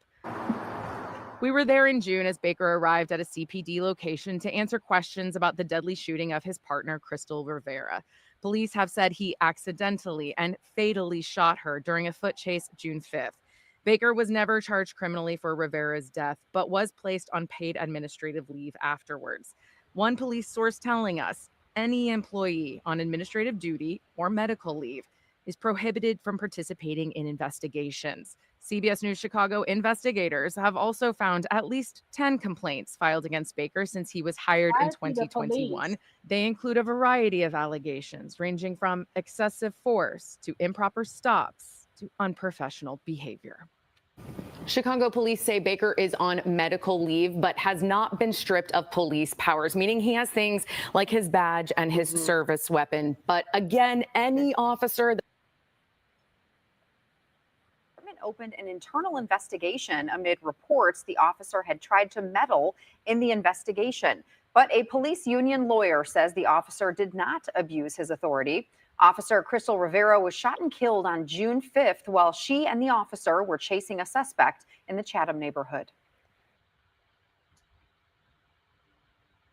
Speaker 8: We were there in June as Baker arrived at a CPD location to answer questions about the deadly shooting of his partner, Crystal Rivera. Police have said he accidentally and fatally shot her during a foot chase June 5th. Baker was never charged criminally for Rivera's death, but was placed on paid administrative leave afterwards. One police source telling us any employee on administrative duty or medical leave is prohibited from participating in investigations. CBS News Chicago investigators have also found at least 10 complaints filed against Baker since he was hired in 2021. They include a variety of allegations ranging from excessive force to improper stops to unprofessional behavior.
Speaker 9: Chicago police say Baker is on medical leave, but has not been stripped of police powers, meaning he has things like his badge and his service weapon. But again, any officer
Speaker 12: opened an internal investigation amid reports the officer had tried to meddle in the investigation. But a police union lawyer says the officer did not abuse his authority. Officer Crystal Rivera was shot and killed on June 5th while she and the officer were chasing a suspect in the Chatham neighborhood.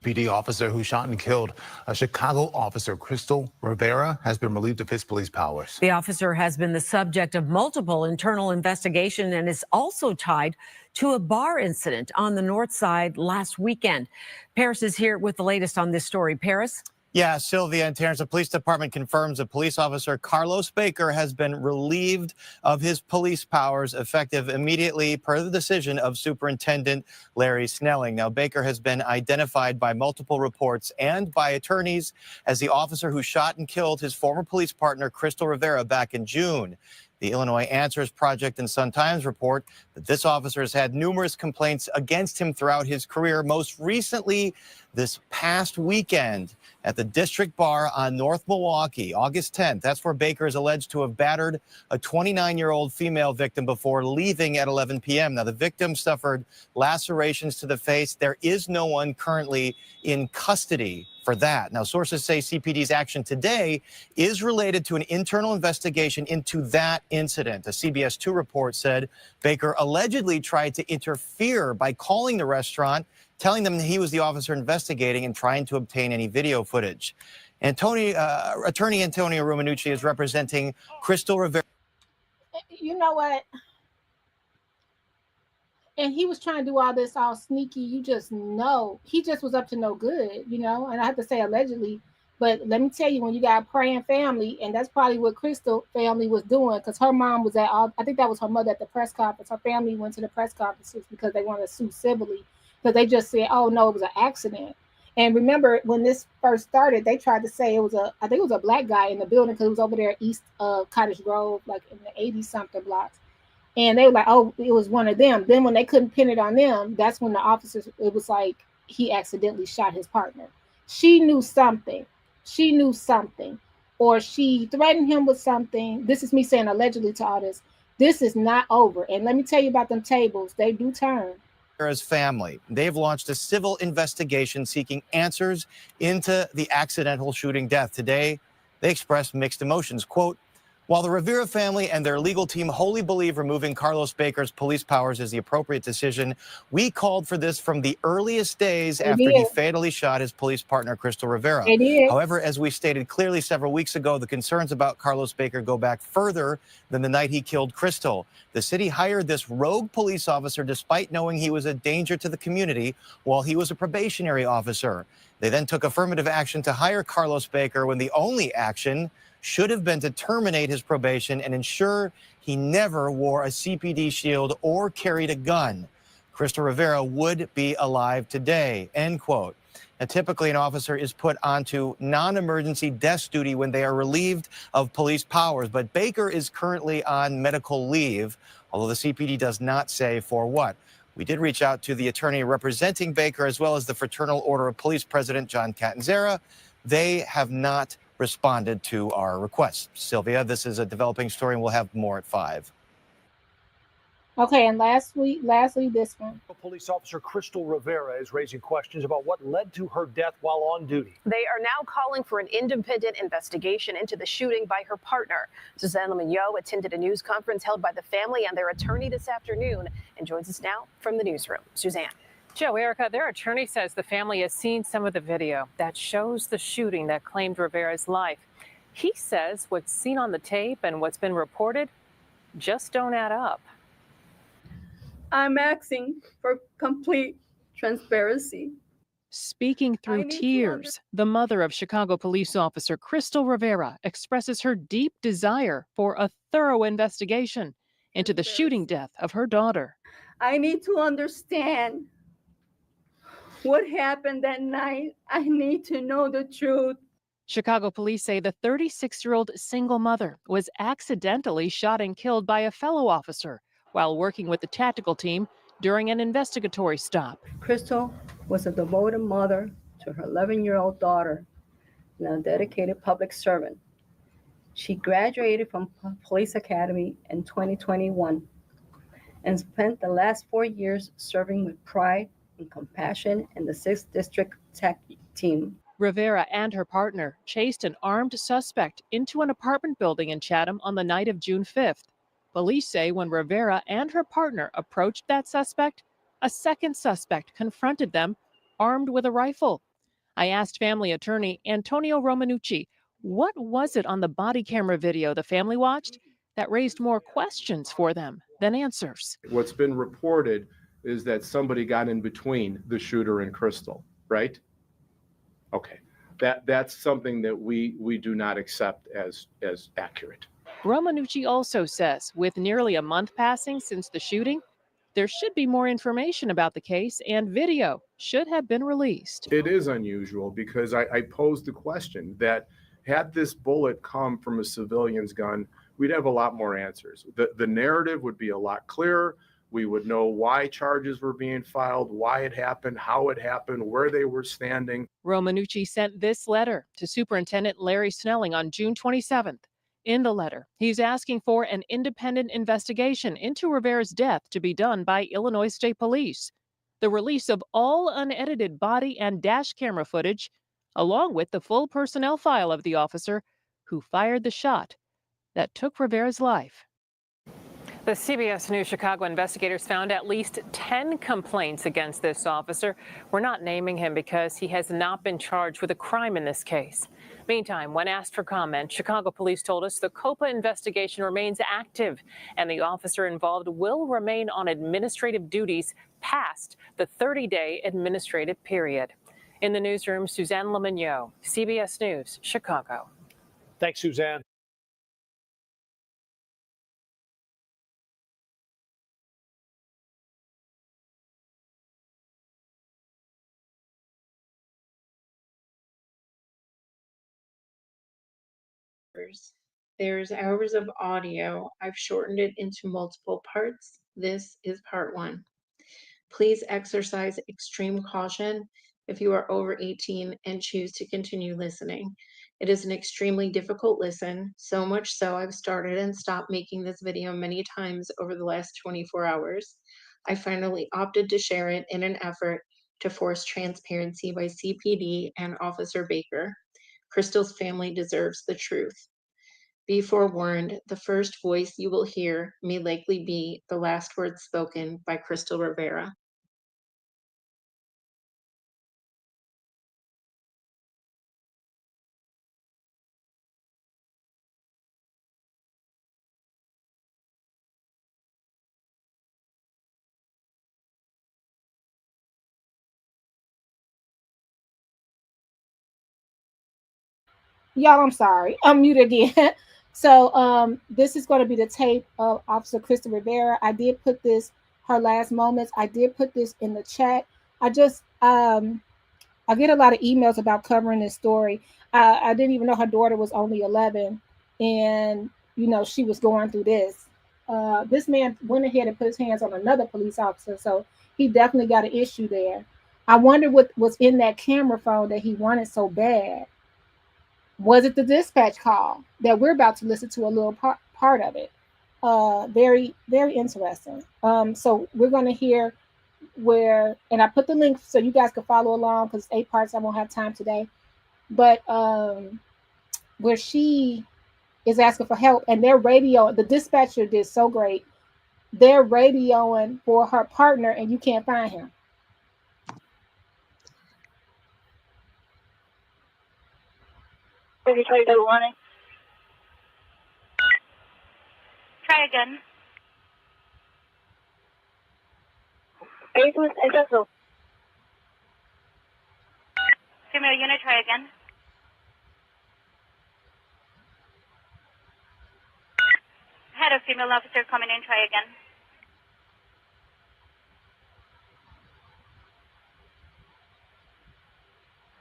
Speaker 13: PD officer who shot and killed a Chicago officer, Crystal Rivera, has been relieved of his police powers.
Speaker 24: The officer has been the subject of multiple internal investigations and is also tied to a bar incident on the north side last weekend. Paris is here with the latest on this story. Paris?
Speaker 25: Yeah, Sylvia and Terrence, the police department confirms that police officer Carlos Baker has been relieved of his police powers effective immediately per the decision of Superintendent Larry Snelling. Now, Baker has been identified by multiple reports and by attorneys as the officer who shot and killed his former police partner, Crystal Rivera, back in June. The Illinois Answers Project and Sun-Times report that this officer has had numerous complaints against him throughout his career, most recently this past weekend at the district bar on North Milwaukee, August 10th. That's where Baker is alleged to have battered a 29-year-old female victim before leaving at 11 p.m. Now, the victim suffered lacerations to the face. There is no one currently in custody for that. Now, sources say CPD's action today is related to an internal investigation into that incident. A CBS 2 report said Baker allegedly tried to interfere by calling the restaurant, telling them that he was the officer investigating and trying to obtain any video footage. Attorney Antonio Romanucci is representing Crystal Rivera.
Speaker 3: You know what? And he was trying to do all this all sneaky. You just know he just was up to no good, you know. And I have to say allegedly, but let me tell you, when you got a praying family, and that's probably what Crystal family was doing, because her mom was at all. I think that was her mother at the press conference. Her family went to the press conferences because they wanted to sue civilly, because they just said, "Oh no, it was an accident." And remember when this first started, they tried to say it was I think it was a black guy in the building because it was over there east of Cottage Grove, like in the 80-something blocks. And they were like, oh, it was one of them. Then when they couldn't pin it on them, that's when the officers, it was like he accidentally shot his partner. She knew something. She knew something. Or she threatened him with something. This is me saying allegedly to all this. This is not over. And let me tell you about them tables. They do turn.
Speaker 25: Rivera's family. They've launched a civil investigation seeking answers into the accidental shooting death. Today, they expressed mixed emotions. Quote, while the Rivera family and their legal team wholly believe removing Carlos Baker's police powers is the appropriate decision, we called for this from the earliest days after he fatally shot his police partner, Crystal Rivera. However, as we stated clearly several weeks ago, the concerns about Carlos Baker go back further than the night he killed Crystal. The city hired this rogue police officer despite knowing he was a danger to the community while he was a probationary officer. They then took affirmative action to hire Carlos Baker when the only action should have been to terminate his probation and ensure he never wore a CPD shield or carried a gun. Crystal Rivera would be alive today, end quote. Now, typically, an officer is put onto non-emergency desk duty when they are relieved of police powers, but Baker is currently on medical leave, although the CPD does not say for what. We did reach out to the attorney representing Baker as well as the Fraternal Order of Police President John Catanzara. They have not responded to our request. Sylvia, this is a developing story, and we'll have more at 5.
Speaker 3: Okay, and lastly, this one.
Speaker 26: Police officer Crystal Rivera is raising questions about what led to her death while on duty.
Speaker 27: They are now calling for an independent investigation into the shooting by her partner. Suzanne Mignot attended a news conference held by the family and their attorney this afternoon and joins us now from the newsroom. Suzanne.
Speaker 28: Joe, Erica, their attorney says the family has seen some of the video that shows the shooting that claimed Rivera's life. He says what's seen on the tape and what's been reported just don't add up.
Speaker 29: I'm asking for complete transparency.
Speaker 8: Speaking through tears, the mother of Chicago police officer Crystal Rivera expresses her deep desire for a thorough investigation into the shooting death of her daughter.
Speaker 29: I need to understand what happened that night. I need to know the truth.
Speaker 8: Chicago police say the 36-year-old single mother was accidentally shot and killed by a fellow officer
Speaker 28: while working with the tactical team during an investigatory stop.
Speaker 29: Crystal was a devoted mother to her 11-year-old daughter and a dedicated public servant. She graduated from Police Academy in 2021 and spent the last 4 years serving with pride and compassion in the 6th District Tech Team.
Speaker 28: Rivera and her partner chased an armed suspect into an apartment building in Chatham on the night of June 5th. Police say when Rivera and her partner approached that suspect, a second suspect confronted them, armed with a rifle. I asked family attorney Antonio Romanucci, what was it on the body camera video the family watched that raised more questions for them than answers?
Speaker 1: What's been reported is that somebody got in between the shooter and Crystal, right? Okay, that's something that we do not accept as accurate.
Speaker 28: Romanucci also says with nearly a month passing since the shooting, there should be more information about the case and video should have been released.
Speaker 1: It is unusual because I posed the question that had this bullet come from a civilian's gun, we'd have a lot more answers. The narrative would be a lot clearer. We would know why charges were being filed, why it happened, how it happened, where they were standing.
Speaker 28: Romanucci sent this letter to Superintendent Larry Snelling on June 27th. In the letter, he's asking for an independent investigation into Rivera's death to be done by Illinois State Police, the release of all unedited body and dash camera footage, along with the full personnel file of the officer who fired the shot that took Rivera's life. The CBS News Chicago investigators found at least 10 complaints against this officer. We're not naming him because he has not been charged with a crime in this case. Meantime, when asked for comment, Chicago police told us the COPA investigation remains active and the officer involved will remain on administrative duties past the 30-day administrative period. In the newsroom, Suzanne Lemignot, CBS News, Chicago.
Speaker 26: Thanks, Suzanne.
Speaker 14: There's hours of audio. I've shortened it into multiple parts. This is part 1. Please exercise extreme caution if you are over 18 and choose to continue listening. It is an extremely difficult listen, so much so I've started and stopped making this video many times over the last 24 hours. I finally opted to share it in an effort to force transparency by CPD and Officer Baker. Crystal's family deserves the truth. Be forewarned, the first voice you will hear may likely be the last words spoken by Crystal Rivera.
Speaker 3: Y'all, I'm sorry. I'm muted again. So this is going to be the tape of Officer Crystal Rivera. I did put this, her last moments. I did put this in the chat. I just, I get a lot of emails about covering this story. I didn't even know her daughter was only 11 and, you know, she was going through this. This man went ahead and put his hands on another police officer. So he definitely got an issue there. I wonder what was in that camera phone that he wanted so bad. Was it the dispatch call that we're about to listen to a little part of it? Very, very interesting. So we're going to hear where, and I put the link so you guys can follow along because it's 8 parts. I won't have time today. But where she is asking for help and their radio, the dispatcher did so great. They're radioing for her partner and you can't find him.
Speaker 15: Try again. Female unit, try again. Had a female officer coming in, try again.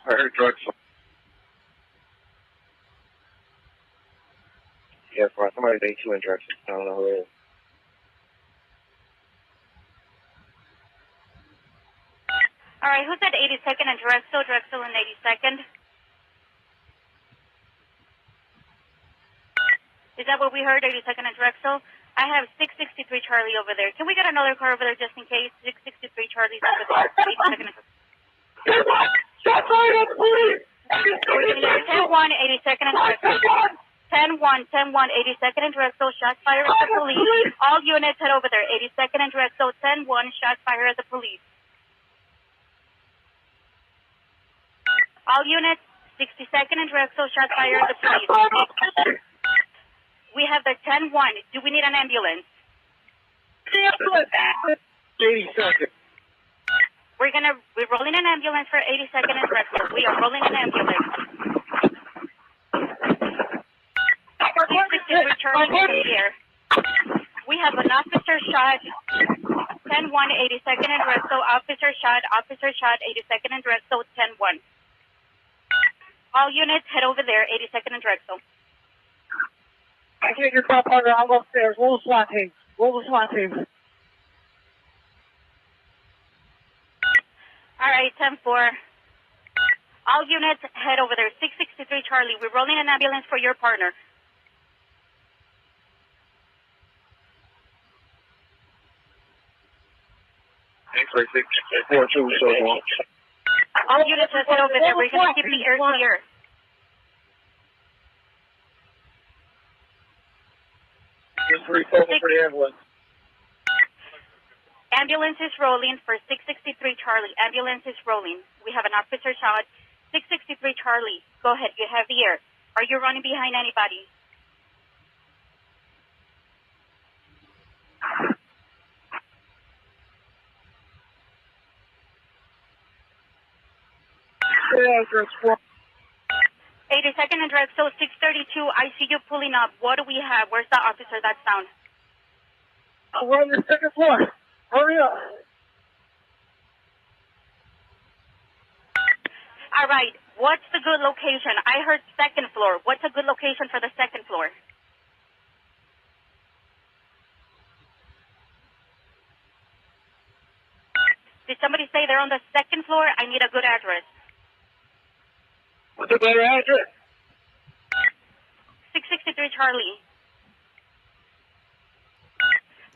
Speaker 16: I heard drugs. Yeah, for somebody's A2 in drugs. I don't know who it is.
Speaker 15: right, who's at 82nd and Drexel? Drexel and 82nd. Is that what we heard, 82nd and Drexel? I have 663 Charlie over there. Can we get another car over there just in case? 663 Charlie's over there. 82nd and We're going to get 10-1, 82nd and Drexel. 10-1, 10-1, 82nd and Drexel. Shots fired at the police. All units head over there. 82nd and Drexel. 10-1, shots fired at the police. All units, 62nd and Drexel. Shots fired at the police. We have the 10-1. Do we need an ambulance?
Speaker 4: 82nd.
Speaker 15: We're rolling an ambulance for 82nd and Drexel. We are rolling an ambulance. 663 Charlie is here. We have an officer shot. 10-1, 82nd and Drexel. Officer shot, 82nd and Drexel. 10-1. All units head over there. 82nd and Drexel.
Speaker 4: I can't get my partner. I'm upstairs. Roll the SWAT team. Roll the SWAT team.
Speaker 15: All right, 10-4. All units head over there. 663 Charlie. We're rolling an ambulance for your partner.
Speaker 4: X-ray 642 so long.
Speaker 15: All units head over there. We're going to keep the air clear. Ambulance is rolling for 663 Charlie. Ambulance is rolling. We have an officer shot. 663 Charlie. Go ahead. You have the air. Are you running behind anybody?
Speaker 4: Yeah,
Speaker 15: 82nd and Drexel, 632. I see you pulling up. What do we have? Where's the officer that's down?
Speaker 4: We're on the second floor. Hurry up.
Speaker 15: All right. What's the good location? I heard second floor. What's a good location for the second floor? Did somebody say they're on the second floor? I need a good address.
Speaker 4: What's a better address?
Speaker 15: 663 Charlie.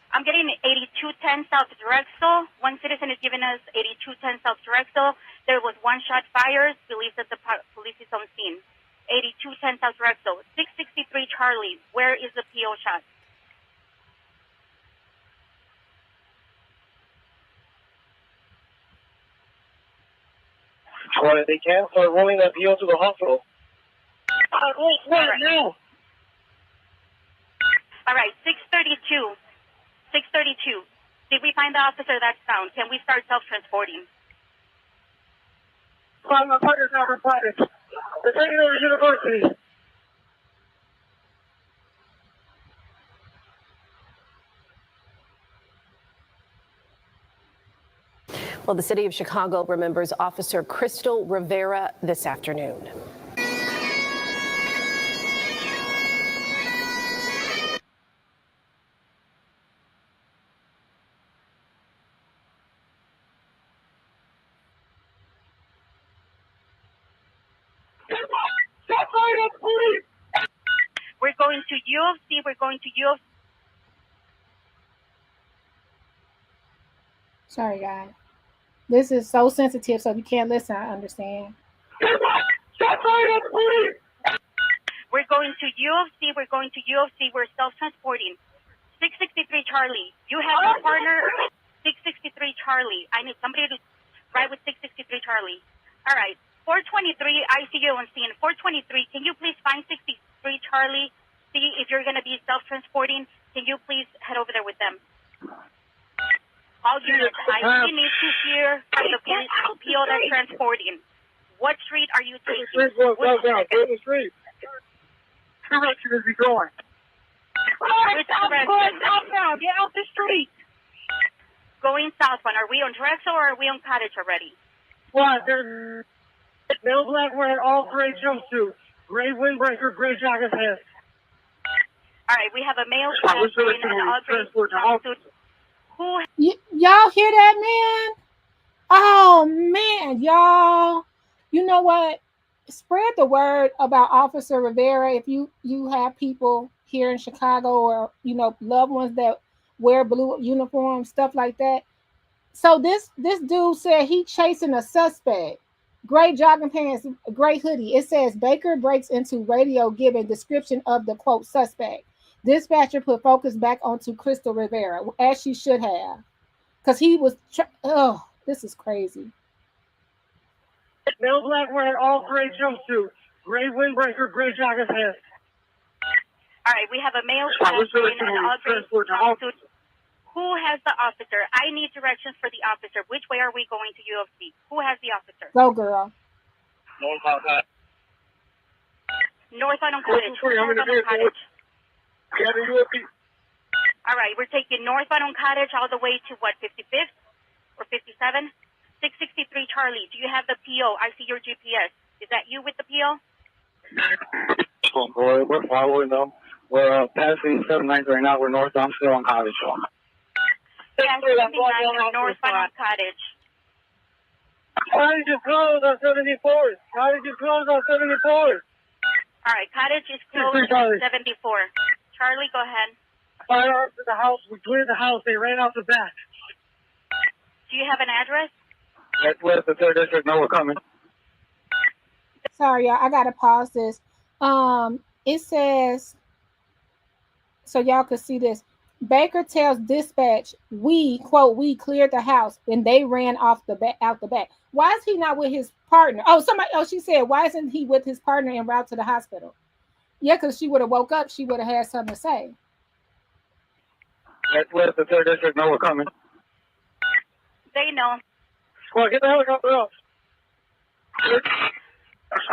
Speaker 15: I'm getting 8210 South Drexel. One citizen is giving us 8210 South Drexel. There was one shot fired. Believes that the police is on scene. 8210 South Drexel. 663 Charlie. Where is the PO shot?
Speaker 4: Well, they can't start rolling that PO to the hospital.
Speaker 15: Now. All right, 632. 632. Did we find the officer that's found? Can we start self-transporting?
Speaker 4: My partner's not reported. They're taking over University.
Speaker 27: Well, the city of Chicago remembers Officer Crystal Rivera this afternoon.
Speaker 15: We're going to UFC. We're going to UFC.
Speaker 3: Sorry, guys. This is so sensitive, so if you can't listen, I understand.
Speaker 15: We're going to UFC. We're going to UFC. We're self-transporting. 663 Charlie. You have your partner. 663 Charlie. I need somebody to ride with 663 Charlie. All right. 423. I see you on scene. 423. Can you please find 63 Charlie? See if you're going to be self-transporting. Can you please head over there with them? All units, I need to hear from the PO that's transporting. What street are you taking?
Speaker 4: Go the street. Direction is he going?
Speaker 15: Which direction?
Speaker 4: Southbound. Get out the street.
Speaker 15: Going southbound. Are we on Drexel or are we on Cottage already?
Speaker 4: What? There's male black wearing all gray jumpsuits, gray windbreaker, gray jacket pants.
Speaker 15: All right, we have a male wearing an all gray jumpsuit. Who?
Speaker 3: Y'all hear that, man? Oh man, y'all. You know what? Spread the word about Officer Rivera. If you have people here in Chicago or loved ones that wear blue uniforms, stuff like that. So this dude said he chasing a suspect. Gray jogging pants, gray hoodie. It says Baker breaks into radio giving description of the quote suspect. Dispatcher put focus back onto Crystal Rivera, as she should have. Because he was, this is crazy.
Speaker 4: Male black wearing all gray jumpsuit, gray windbreaker, gray jogging pants.
Speaker 15: All right, we have a male black wearing an all gray jumpsuit. Who has the officer? I need directions for the officer. Which way are we going to UFC? Who has the officer?
Speaker 3: Go, girl.
Speaker 4: North on Cottage.
Speaker 15: North on Cottage. All right, we're taking North on Cottage all the way to what, 55th or 57? 663 Charlie. Do you have the PO? I see your GPS. Is that you with the PO?
Speaker 4: Oh boy, we're following them. We're passing 79 right now. We're north. I'm still on Cottage.
Speaker 15: Yeah, 79 North on Cottage.
Speaker 4: Cottage is closed on 74. Cottage is closed on 74.
Speaker 15: All right, Cottage is closed on 74. Charlie, go ahead.
Speaker 4: Firearms in the house. We cleared the house. They ran out the back.
Speaker 15: Do you have an address?
Speaker 4: That's west of 3rd District. No, we're coming.
Speaker 3: Sorry, y'all. I gotta pause this. It says, so y'all could see this. Baker tells dispatch, we cleared the house, and they ran out the back. Why is he not with his partner? She said, why isn't he with his partner en route to the hospital? Yeah, because she would have woke up, she would have had something to say.
Speaker 4: That's west of 3rd District. No, we're coming.
Speaker 15: They know.
Speaker 4: Well, get the helicopter off.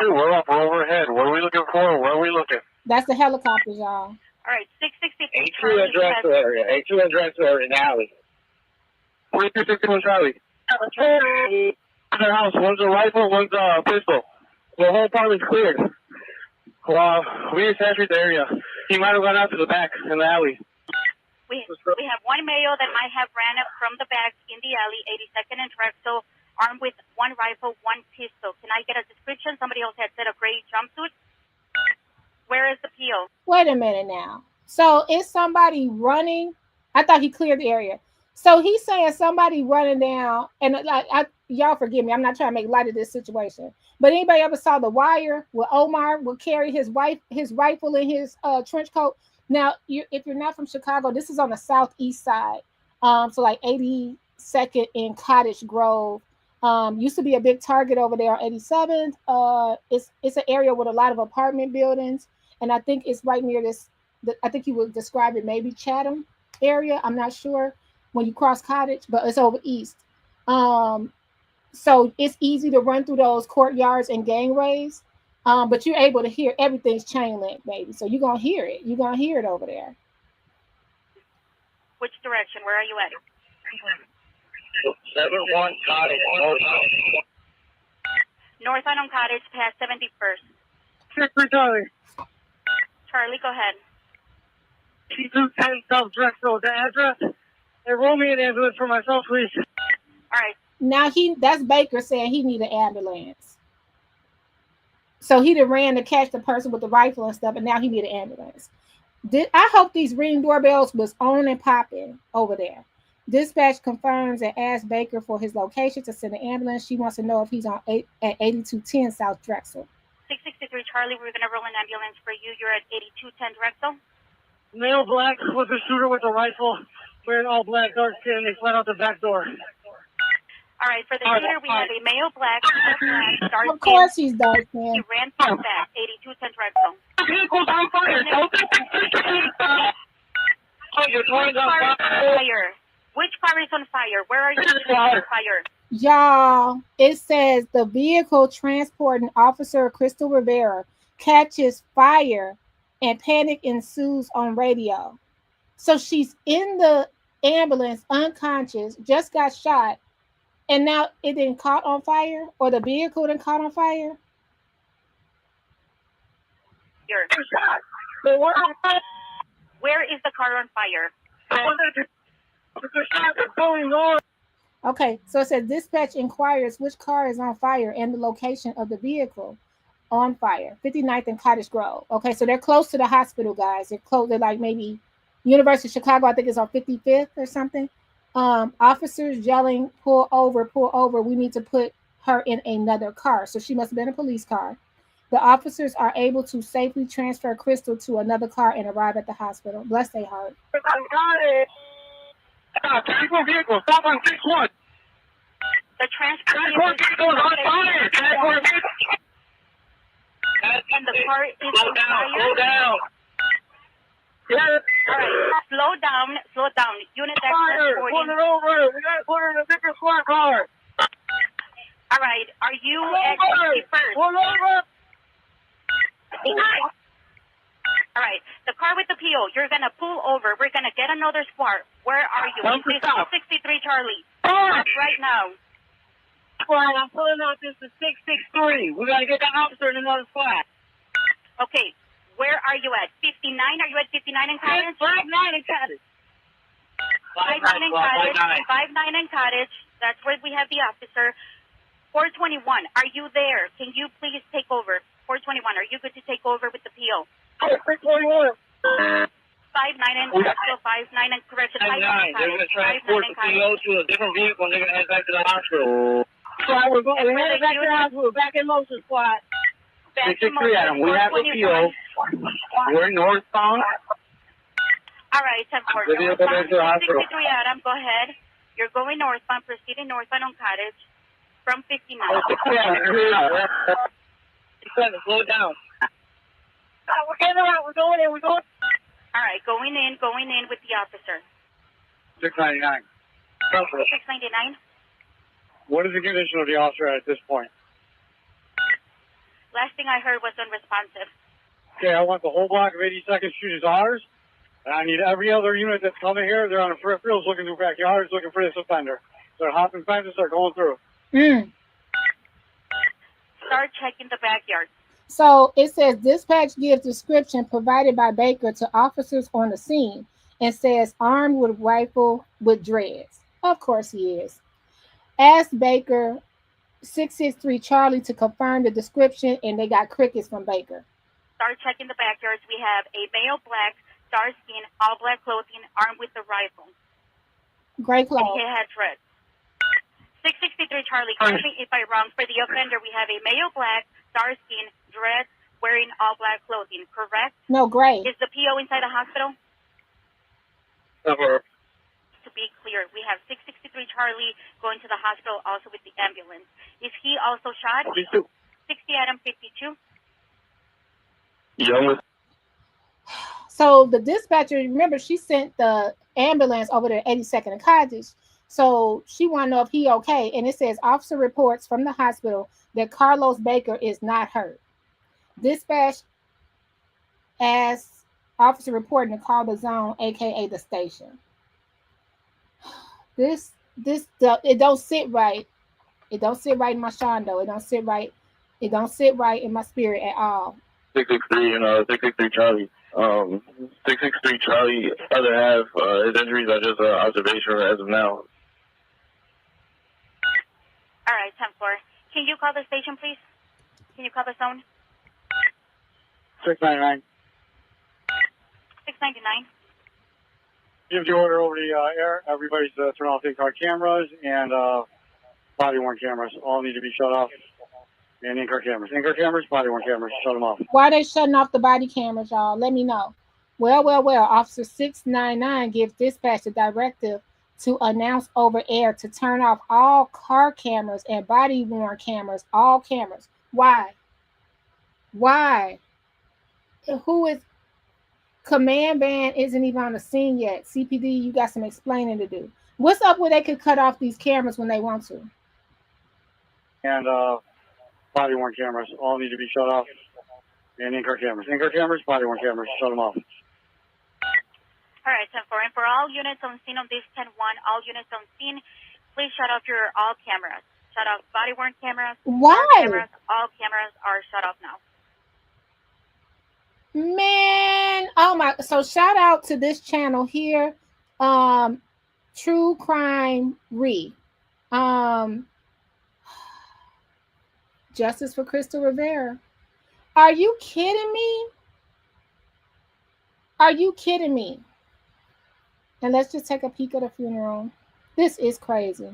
Speaker 4: We're up, we're overhead. What are we looking for? Where are we looking?
Speaker 3: That's the helicopters, y'all.
Speaker 15: All right, 663.
Speaker 4: A2 address area. A2 address area in the alley. 4261 Charlie. The house. One's a rifle, one's a pistol. The whole apartment's cleared. We just entered the area. He might have gone out to the back in the alley.
Speaker 15: We have one male that might have ran up from the back in the alley, 82nd and Drexel, armed with one rifle, one pistol. Can I get a description? Somebody else had said a gray jumpsuit. Where is the PO?
Speaker 3: Wait a minute now. So is somebody running? I thought he cleared the area. So he's saying somebody running down, and y'all forgive me, I'm not trying to make light of this situation. But anybody ever saw The Wire where Omar would carry his rifle in his trench coat? Now, if you're not from Chicago, this is on the southeast side. So like 82nd in Cottage Grove. Used to be a big Target over there on 87th. It's an area with a lot of apartment buildings, and I think it's right near this. I think you would describe it maybe Chatham area. I'm not sure when you cross Cottage, but it's over east. So it's easy to run through those courtyards and gangways, but you're able to hear everything's chain link, baby. So you're gonna hear it. You're gonna hear it over there.
Speaker 15: Which direction? Where are you at?
Speaker 4: 71 Cottage.
Speaker 15: North on Cottage, past 71st.
Speaker 4: Charlie.
Speaker 15: Charlie, go ahead.
Speaker 4: 210 South Drexel. The address. They roll me an ambulance for myself, please.
Speaker 15: All right.
Speaker 3: Now that's Baker saying he need an ambulance. So he done ran to catch the person with the rifle and stuff, and now he need an ambulance. I hope these Ring doorbells was on and popping over there. Dispatch confirms and asks Baker for his location to send an ambulance. She wants to know if he's at 8210 South Drexel.
Speaker 15: 663 Charlie, we're going to roll an ambulance for you. You're at 8210 Drexel.
Speaker 4: Male black with a shooter with a rifle, wearing all black, dark skin. They fled out the back door.
Speaker 15: All right, for the shooter, we have a male black, dark skin.
Speaker 3: Of course he's dark skin.
Speaker 15: He ran from the back, 8210 Drexel.
Speaker 4: Vehicle's on fire.
Speaker 15: Which car is on fire? Which car is on fire? Where are you on fire?
Speaker 3: Y'all, it says the vehicle transporting Officer Crystal Rivera catches fire and panic ensues on radio. So she's in the ambulance, unconscious, just got shot, and now it didn't caught on fire, or the vehicle didn't caught on fire.
Speaker 15: Where is the car on fire?
Speaker 3: Okay, so it says dispatch inquires which car is on fire and the location of the vehicle on fire. 59th and Cottage Grove. Okay, so they're close to the hospital, guys. They're close. They're like maybe University of Chicago. I think it's on 55th or something. Officers yelling, pull over, pull over. We need to put her in another car. So she must have been a police car. The officers are able to safely transfer Crystal to another car and arrive at the hospital. Bless their heart.
Speaker 4: Transport vehicle, stop on 6-1.
Speaker 15: The transport
Speaker 4: vehicle is on fire. Transport vehicle.
Speaker 15: And the car is on fire.
Speaker 4: Slow down.
Speaker 15: All right, slow down. Unit X transporting.
Speaker 4: Pull it over. We got to put her in a different squad car.
Speaker 15: All right, are you at 61st?
Speaker 4: Pull over.
Speaker 15: All right, the car with the PO, you're going to pull over. We're going to get another squad. Where are you? This is 63 Charlie. Right now.
Speaker 4: Squad, I'm pulling out. This is 663. We got to get the officer in another squad.
Speaker 15: Okay, where are you at? 59? Are you at 59 in Cottage?
Speaker 4: 59 in Cottage.
Speaker 15: 59 in Cottage. 59 in Cottage. That's where we have the officer. 421, are you there? Can you please take over? 421, are you good to take over with the PO?
Speaker 4: 621.
Speaker 15: 59 and correction, 59 and correction, 59.
Speaker 4: They're going to transport the PO to a different vehicle and they're going to head back to the hospital. So we're headed back to the hospital, back in motion squad. 663 Adam, we have a PO. We're northbound.
Speaker 15: All right, 10-4. 663 Adam, go ahead. You're going northbound, proceeding northbound on Cottage from 59.
Speaker 4: Slow down. We're getting out. We're going in.
Speaker 15: All right, going in with the officer.
Speaker 4: 699.
Speaker 15: 699.
Speaker 4: What is the condition of the officer at this point?
Speaker 15: Last thing I heard was unresponsive.
Speaker 4: Okay, I want the whole block of 82nd Street is ours. And I need every other unit that's coming here. They're on the peripherals looking through backyards looking for this offender. So they're hopping fences, they're going through.
Speaker 15: Start checking the backyard.
Speaker 3: So it says dispatch gives description provided by Baker to officers on the scene and says armed with rifle with dreads. Of course he is. Ask Baker 663 Charlie to confirm the description, and they got crickets from Baker.
Speaker 15: Start checking the backyards. We have a male, black, dark skin, all black clothing, armed with a rifle.
Speaker 3: Gray clothes.
Speaker 15: He has red. 663 Charlie, correct me if I'm wrong. For the offender, we have a male, black, dark skin, dread, wearing all black clothing, correct?
Speaker 3: No, gray.
Speaker 15: Is the PO inside the hospital?
Speaker 4: Never.
Speaker 15: To be clear, we have 663 Charlie going to the hospital also with the ambulance. Is he also shot?
Speaker 4: 52.
Speaker 15: 60 Adam 52.
Speaker 4: Young.
Speaker 3: So the dispatcher, remember, she sent the ambulance over to 82nd and Cottage. So she want to know if he okay. And it says officer reports from the hospital that Carlos Baker is not hurt. Dispatch asks officer reporting to call the zone, aka the station. This it don't sit right. It don't sit right in my shondo. It don't sit right. It don't sit right in my spirit at all.
Speaker 4: 663 and 663 Charlie. 663 Charlie. Other half, his injuries are just observation as of now.
Speaker 15: All right, 10-4. Can you call the station, please? Can you call the zone?
Speaker 4: 699.
Speaker 15: 699.
Speaker 4: Give the order over the air. Everybody's turn off in-car cameras and body-worn cameras. All need to be shut off. And in-car cameras. In-car cameras, body-worn cameras. Shut them off.
Speaker 3: Why are they shutting off the body cameras, y'all? Let me know. Well. Officer 699 gives dispatch a directive to announce over air to turn off all car cameras and body-worn cameras, all cameras. Why? Who is... Command band isn't even on the scene yet. CPD, you got some explaining to do. What's up where they could cut off these cameras when they want to?
Speaker 4: And body-worn cameras. All need to be shut off. And in-car cameras. In-car cameras, body-worn cameras. Shut them off.
Speaker 15: All right, 10-4. And for all units on scene on this 10-1, all units on scene, please shut off your all cameras. Shut off body-worn cameras.
Speaker 3: Why?
Speaker 15: All cameras are shut off now.
Speaker 3: Man, oh my! So shout out to this channel here, True Crime Re. Justice for Crystal Rivera. Are you kidding me? Are you kidding me? And let's just take a peek at the funeral. This is crazy.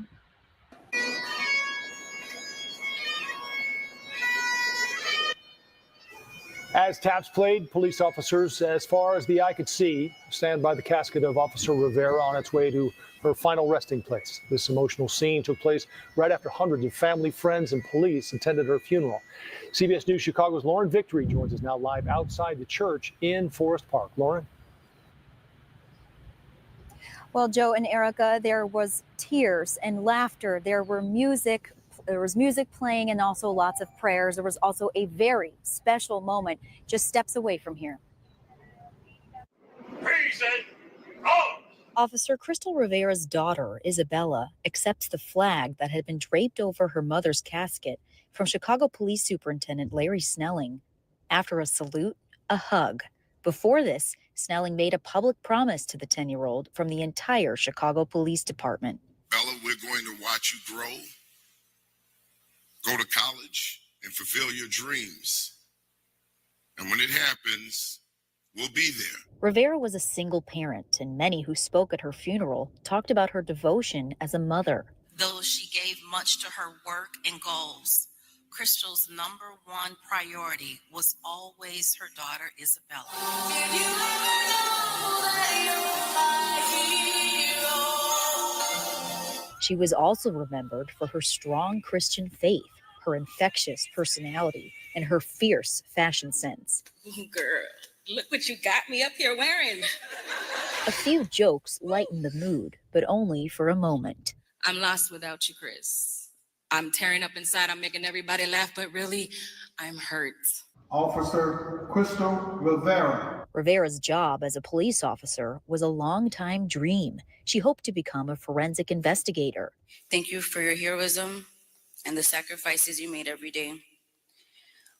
Speaker 26: As taps played, police officers, as far as the eye could see, stand by the casket of Officer Rivera on its way to her final resting place. This emotional scene took place right after hundreds of family, friends, and police attended her funeral. CBS News Chicago's Lauren Victory joins us now live outside the church in Forest Park. Lauren?
Speaker 2: Well, Joe and Erica, there was tears and laughter. There was music playing and also lots of prayers. There was also a very special moment just steps away from here. Officer Crystal Rivera's daughter, Isabella, accepts the flag that had been draped over her mother's casket from Chicago Police Superintendent Larry Snelling. After a salute, a hug. Before this, Snelling made a public promise to the 10-year-old from the entire Chicago Police Department.
Speaker 5: Bella, we're going to watch you grow, go to college, and fulfill your dreams. And when it happens, we'll be there.
Speaker 2: Rivera was a single parent, and many who spoke at her funeral talked about her devotion as a mother.
Speaker 16: Though she gave much to her work and goals, Crystal's number one priority was always her daughter, Isabella.
Speaker 2: She was also remembered for her strong Christian faith, her infectious personality, and her fierce fashion sense.
Speaker 16: Girl, look what you got me up here wearing.
Speaker 2: A few jokes lightened the mood, but only for a moment.
Speaker 16: I'm lost without you, Chris. I'm tearing up inside. I'm making everybody laugh, but really, I'm hurt.
Speaker 17: Officer Crystal Rivera.
Speaker 2: Rivera's job as a police officer was a long-time dream. She hoped to become a forensic investigator.
Speaker 16: Thank you for your heroism and the sacrifices you made every day.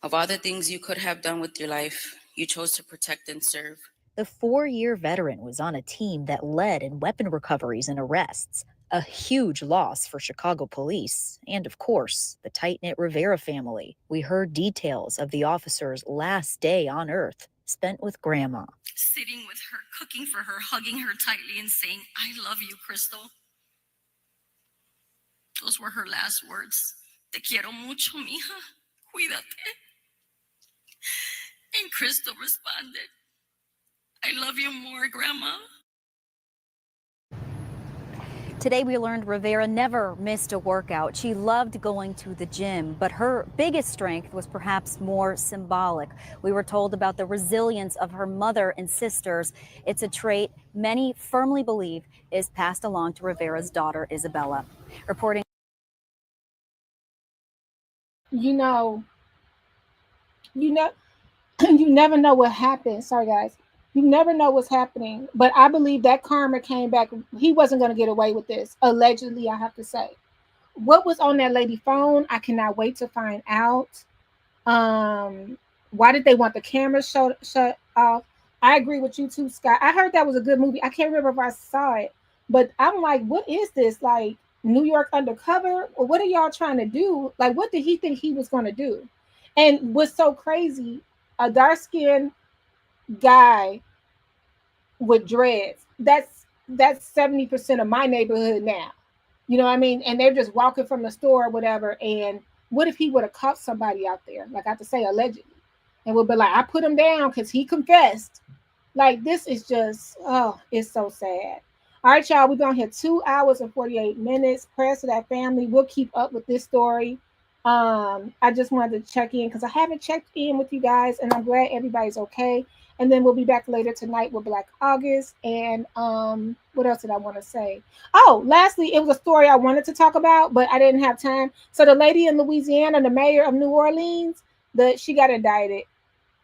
Speaker 16: Of all the things you could have done with your life, you chose to protect and serve.
Speaker 2: The 4-year veteran was on a team that led in weapon recoveries and arrests, a huge loss for Chicago police, and of course, the tight-knit Rivera family. We heard details of the officer's last day on Earth, spent with Grandma.
Speaker 16: Sitting with her, cooking for her, hugging her tightly and saying, "I love you, Crystal." Those were her last words. Te quiero mucho, mija. Cuídate. And Crystal responded, "I love you more, Grandma."
Speaker 2: Today we learned Rivera never missed a workout. She loved going to the gym, but her biggest strength was perhaps more symbolic. We were told about the resilience of her mother and sisters. It's a trait many firmly believe is passed along to Rivera's daughter, Isabella. Reporting.
Speaker 3: You never know what happens. Sorry, guys. You never know what's happening, but I believe that karma came back. He wasn't going to get away with this. Allegedly, I have to say. What was on that lady's phone? I cannot wait to find out. Why did they want the camera shut off? I agree with you too, Scott. I heard that was a good movie. I can't remember if I saw it, but I'm like, what is this? Like New York Undercover? Or what are y'all trying to do? Like, what did he think he was going to do? And what's so crazy, a dark-skinned guy with dreads, that's 70% of my neighborhood now. You know what I mean? And they're just walking from the store or whatever. And what if he would have caught somebody out there? Like I have to say, allegedly. And would be like, I put him down because he confessed. Like, this is just, oh, it's so sad. All right, y'all, we've been on here 2 hours and 48 minutes. Prayers to that family. We'll keep up with this story. I just wanted to check in because I haven't checked in with you guys, and I'm glad everybody's okay. And then we'll be back later tonight with Black August. And what else did I want to say? Oh, lastly, it was a story I wanted to talk about, but I didn't have time. So the lady in Louisiana, the mayor of New Orleans, she got indicted.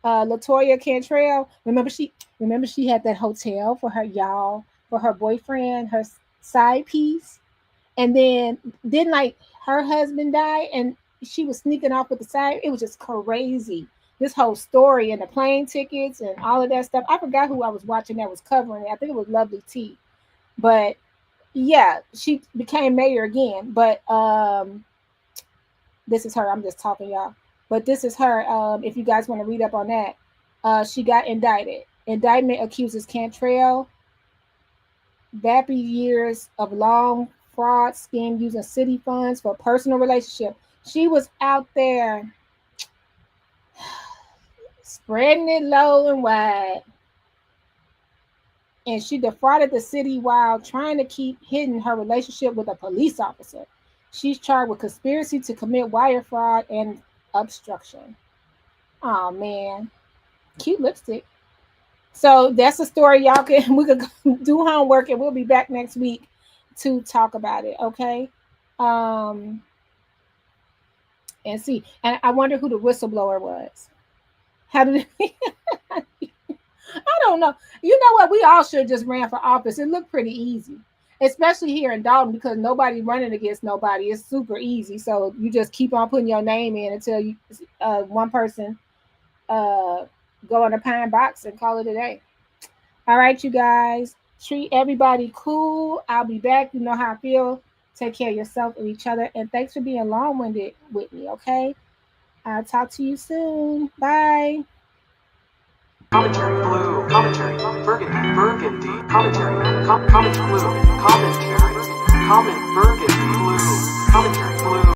Speaker 3: Latoya Cantrell. Remember she had that hotel for her boyfriend, her side piece. And then didn't like her husband die and she was sneaking off with the side. It was just crazy. This whole story and the plane tickets and all of that stuff. I forgot who I was watching that was covering it. I think it was Lovely T. But yeah, she became mayor again. But this is her. I'm just talking, y'all. But this is her. If you guys want to read up on that, she got indicted. Indictment accuses Cantrell vapid years of long fraud scheme using city funds for personal relationship. She was out there spreading it low and wide. And she defrauded the city while trying to keep hidden her relationship with a police officer. She's charged with conspiracy to commit wire fraud and obstruction. Oh man, cute lipstick. So that's a story, y'all. We could do homework, and we'll be back next week to talk about it. Okay. And see. And I wonder who the whistleblower was. How did it? I don't know. You know what? We all should just ran for office. It looked pretty easy, especially here in Dolton, because nobody's running against nobody. It's super easy. So you just keep on putting your name in until you one person go in a pine box and call it a day. All right, you guys. Treat everybody cool. I'll be back. You know how I feel. Take care of yourself and each other. And thanks for being long-winded with me, okay? I'll talk to you soon. Bye.
Speaker 6: Commentary Blue Commentary Burgundy Commentary Comment Blue Commentary Comment Burgundy Blue Commentary Blue